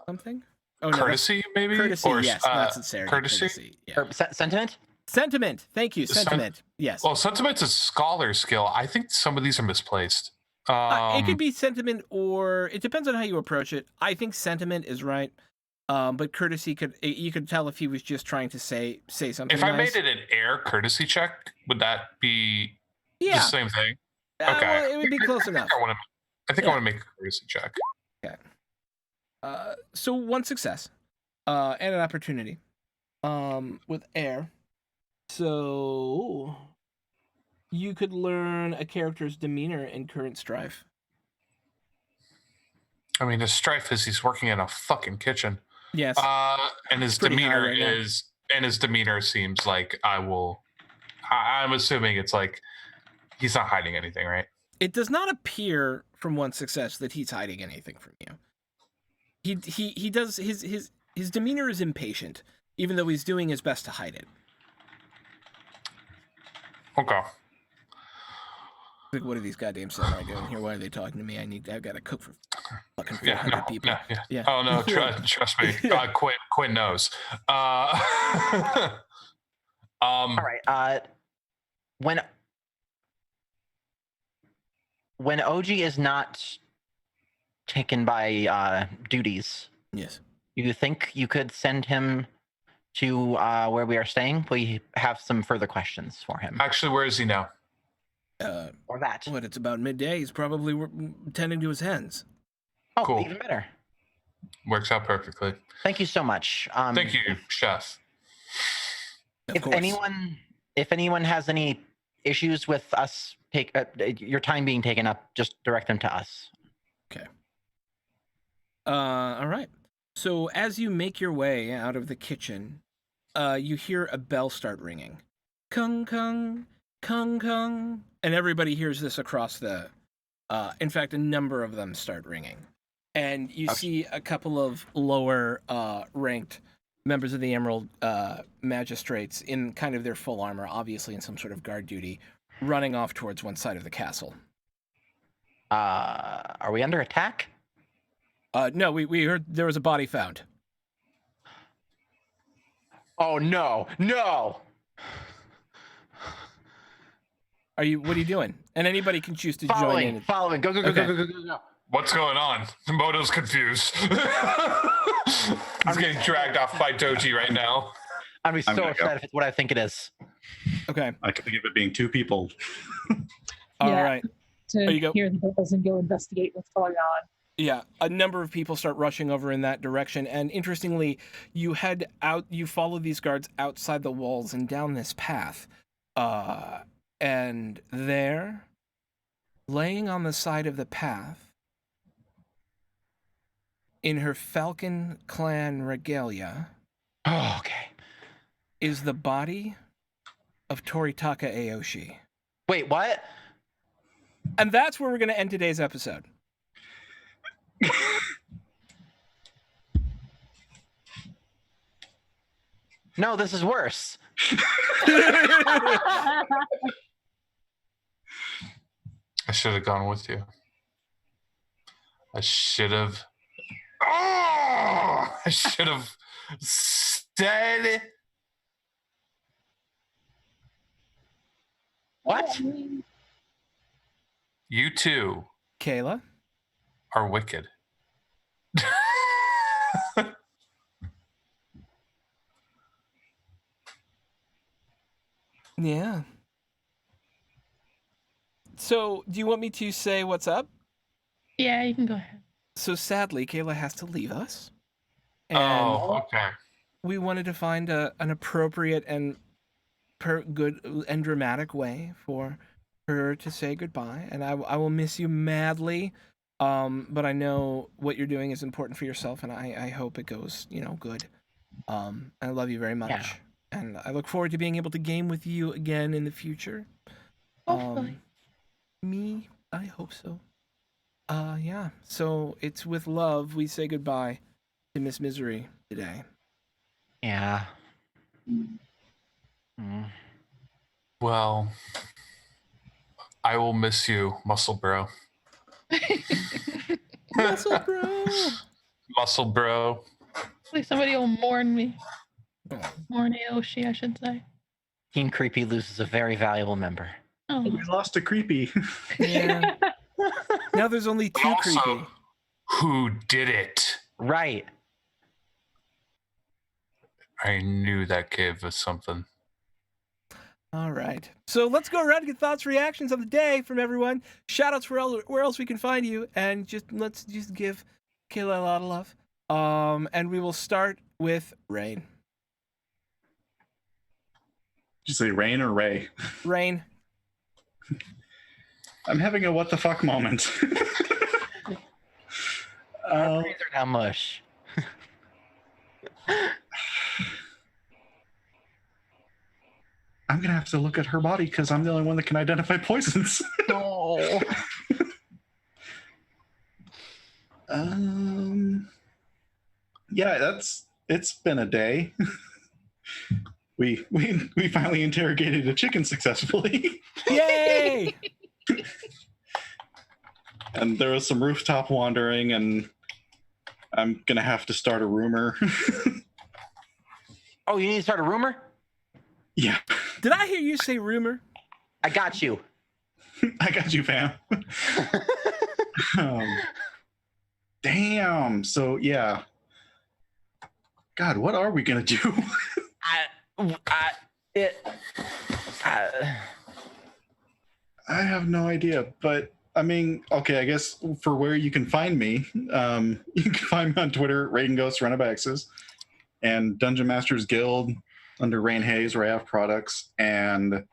Something? Oh, courtesy, maybe? Courtesy, or, yes, not sincerity. Courtesy? Yeah. Or sentiment? Sentiment. Thank you. Sentiment. Yes. Well, sentiment's a scholar skill. I think some of these are misplaced. It could be sentiment, or it depends on how you approach it. I think sentiment is right, but courtesy you could tell if he was just trying to say something. If I made it an air courtesy check, would that be the same thing? Okay, well, it would be close enough. I think I want to make a courtesy check. Okay. So one success, and an opportunity, with air. So you could learn a character's demeanor in current strife. I mean, his strife is he's working in a fucking kitchen. Yes. And his demeanor his demeanor seems like I'm assuming it's like he's not hiding anything, right? It does not appear from one success that he's hiding anything from you. He does his demeanor is impatient, even though he's doing his best to hide it. Okay. Like, what are these goddamn samurai doing here? Why are they talking to me? I've got to cook for fucking 400 people. Yeah. Oh no, trust me. Quinn knows. All right. When OG is not taken by duties, yes, you think you could send him to where we are staying? We have some further questions for him. Actually, where is he now? Or that. What? It's about midday. He's probably tending to his hens. Oh, cool. Even better. Works out perfectly. Thank you so much. Thank you, chef. Of if anyone has any issues with us, your time being taken up, just direct them to us. Okay. All right. So as you make your way out of the kitchen, you hear a bell start ringing. Kung kung, kung kung. And everybody hears this across the... in fact, a number of them start ringing. And you see a couple of lower ranked members of the Emerald Magistrates in kind of their full armor, obviously in some sort of guard duty, running off towards one side of the castle. Are we under attack? No, we heard there was a body found. Oh no, no! What are you doing? And anybody can choose to join in. Following. Go. Okay. Go. What's going on? Moto's confused. He's getting dragged off by Doji right now. I'd be I'm so gonna upset go. if it's what I think it is. Okay. I can think of it being 2 people. All Yeah. right. To you go. hear the bells and go investigate what's going on. Yeah, a number of people start rushing over in that direction, and interestingly, you head out. You follow these guards outside the walls and down this path, and there, laying on the side of the path, in her Falcon clan regalia, Oh, okay. is the body of Toritaka Aoshi. Wait, what? And that's where we're going to end today's episode. No, this is worse. I should have gone with you. I should have. Oh! I should have said. What? You two Kayla? are wicked. Yeah. So, do you want me to say what's up? Yeah, you can go ahead. So sadly, Kayla has to leave us. And Oh, okay. we wanted to find an appropriate and good and dramatic way for her to say goodbye. And I will miss you madly. But I know what you're doing is important for yourself, and I hope it goes, good. And I love you very much. Yeah. And I look forward to being able to game with you again in the future. Hopefully. Me, I hope so. Yeah. So it's with love we say goodbye to Miss Misery today. Yeah. Mm. Well, I will miss you, Muscle Bro. Muscle bro. Muscle Bro. Hopefully somebody will mourn me. Mourn Aoshi, I should say. Team Creepy loses a very valuable member. Oh, We lost a creepy. Yeah. Now there's only 2 Also, creepy. who did it? Right. I knew that gave us something. All right. So let's go around and get thoughts, reactions of the day from everyone. Shout outs where else we can find you, and let's give Kayla a lot of love. And we will start with Rain. Did you say Rain or Ray? Rain. I'm having a what the fuck moment. Our brains are now mush. I'm gonna have to look at her body because I'm the only one that can identify poisons. Oh. Yeah, it's been a day. We finally interrogated a chicken successfully. Yay! And there was some rooftop wandering, and I'm gonna have to start a rumor. Oh, you need to start a rumor? Yeah, Did I hear you say rumor? I got you. I got you, fam. Damn. So yeah. God, what are we gonna do? I have no idea, but I mean, okay, I guess for where you can find me, you can find me on Twitter, Reagan Ghost Run of X's, and Dungeon Masters Guild under Rain Hayes, where I have products, and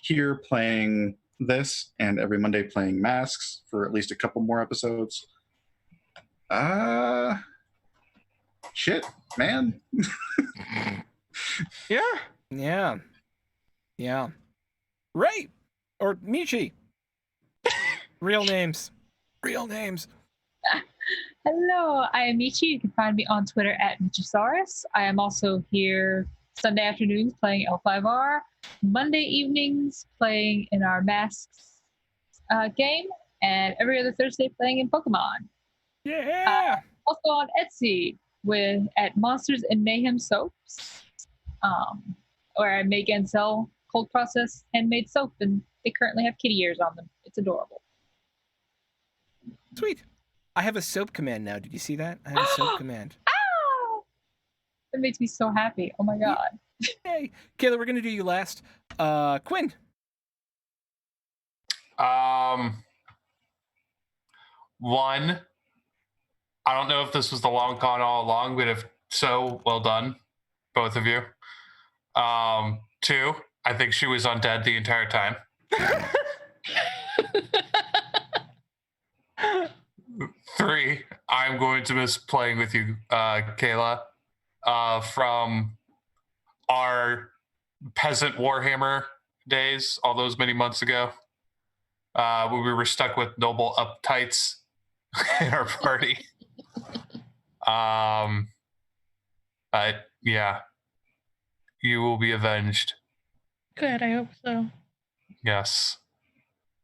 here playing this, and every Monday playing Masks for at least a couple more episodes. Shit, man. Yeah. Yeah. Yeah. Ray! Or Michi. Real names. Real names. Hello, I am Michi. You can find me on Twitter at Michisaurus. I am also here Sunday afternoons playing L5R, Monday evenings playing in our Masks game, and every other Thursday playing in Pokemon. Yeah. Also on Etsy at Monsters and Mayhem Soaps, where I make and sell cold processed handmade soap, and they currently have kitty ears on them. It's adorable. Sweet. I have a soap command now. Did you see that? I have a soap command. Oh, that makes me so happy. Oh my god. Hey, Kayla, we're gonna do you last. Quinn. One, I don't know if this was the long con all along, but if so, well done, both of you. Two, I think she was undead the entire time. 3, I'm going to miss playing with you, Kayla, from our peasant Warhammer days, all those many months ago. When we were stuck with noble uptights in our party. But yeah, you will be avenged. Good, I hope so. Yes.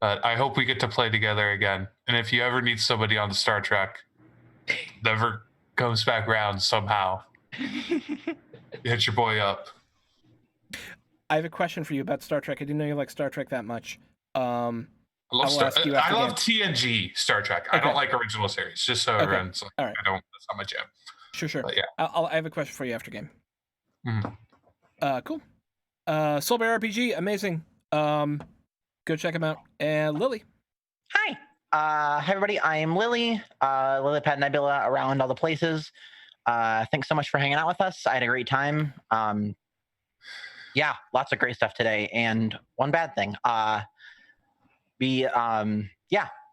But I hope we get to play together again. And if you ever need somebody on the Star Trek that ever comes back around somehow, hit your boy up. I have a question for you about Star Trek. I didn't know you like Star Trek that much. I love TNG Star Trek. Okay. I don't like original series, just so everyone's like, all right. that's not my jam. Sure. But yeah. I have a question for you after game. Mm-hmm. Cool. Soulbear RPG, amazing. Go check them out. And Lily. Hi. Hi, everybody. I am Lily. Lilypad Nebula around all the places. Thanks so much for hanging out with us. I had a great time. Yeah, lots of great stuff today. And one bad thing. We'll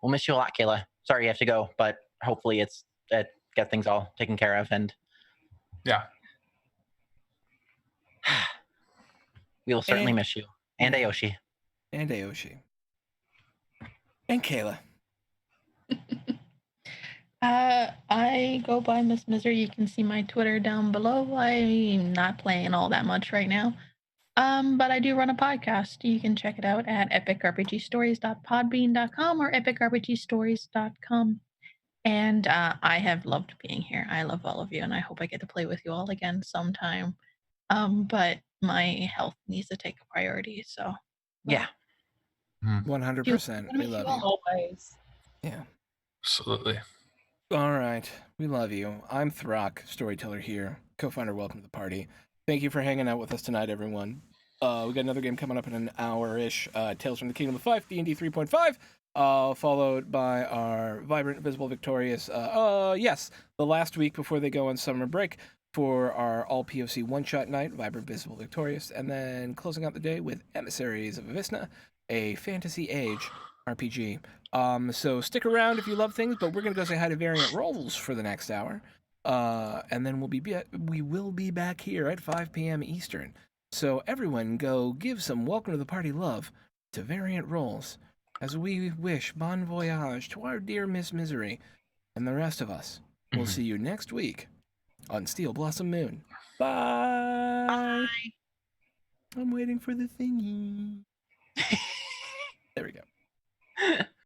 miss you a lot, Kayla. Sorry you have to go, but hopefully it get things all taken care of. And yeah, we will certainly miss you. And Aoshi. And Kayla. I go by Miss Misery. You can see my Twitter down below. I'm not playing all that much right now. But I do run a podcast. You can check it out at epicrpgstories.podbean.com or epicrpgstories.com. And I have loved being here. I love all of you, and I hope I get to play with you all again sometime. But my health needs to take a priority, so. Yeah. 100%. We love you. Always. Yeah. Absolutely. All right. We love you. I'm Throck, storyteller here. Co-founder, welcome to the party. Thank you for hanging out with us tonight, everyone. We got another game coming up in an hour-ish. Tales from the Kingdom of Five, D&D 3.5, followed by our Vibrant, Visible, Victorious. Yes, the last week before they go on summer break for our all-POC one-shot night, Vibrant, Visible, Victorious, and then closing out the day with Emissaries of Avisna, a Fantasy Age RPG. So stick around if you love things, but we're going to go say hi to Variant Roles for the next hour. And then we will be back here at 5 p.m. Eastern. So everyone go give some welcome to the party love to Variant Roles as we wish bon voyage to our dear Miss Misery and the rest of us. We'll see you next week on Steel Blossom Moon. Bye. Bye. I'm waiting for the thingy. There we go.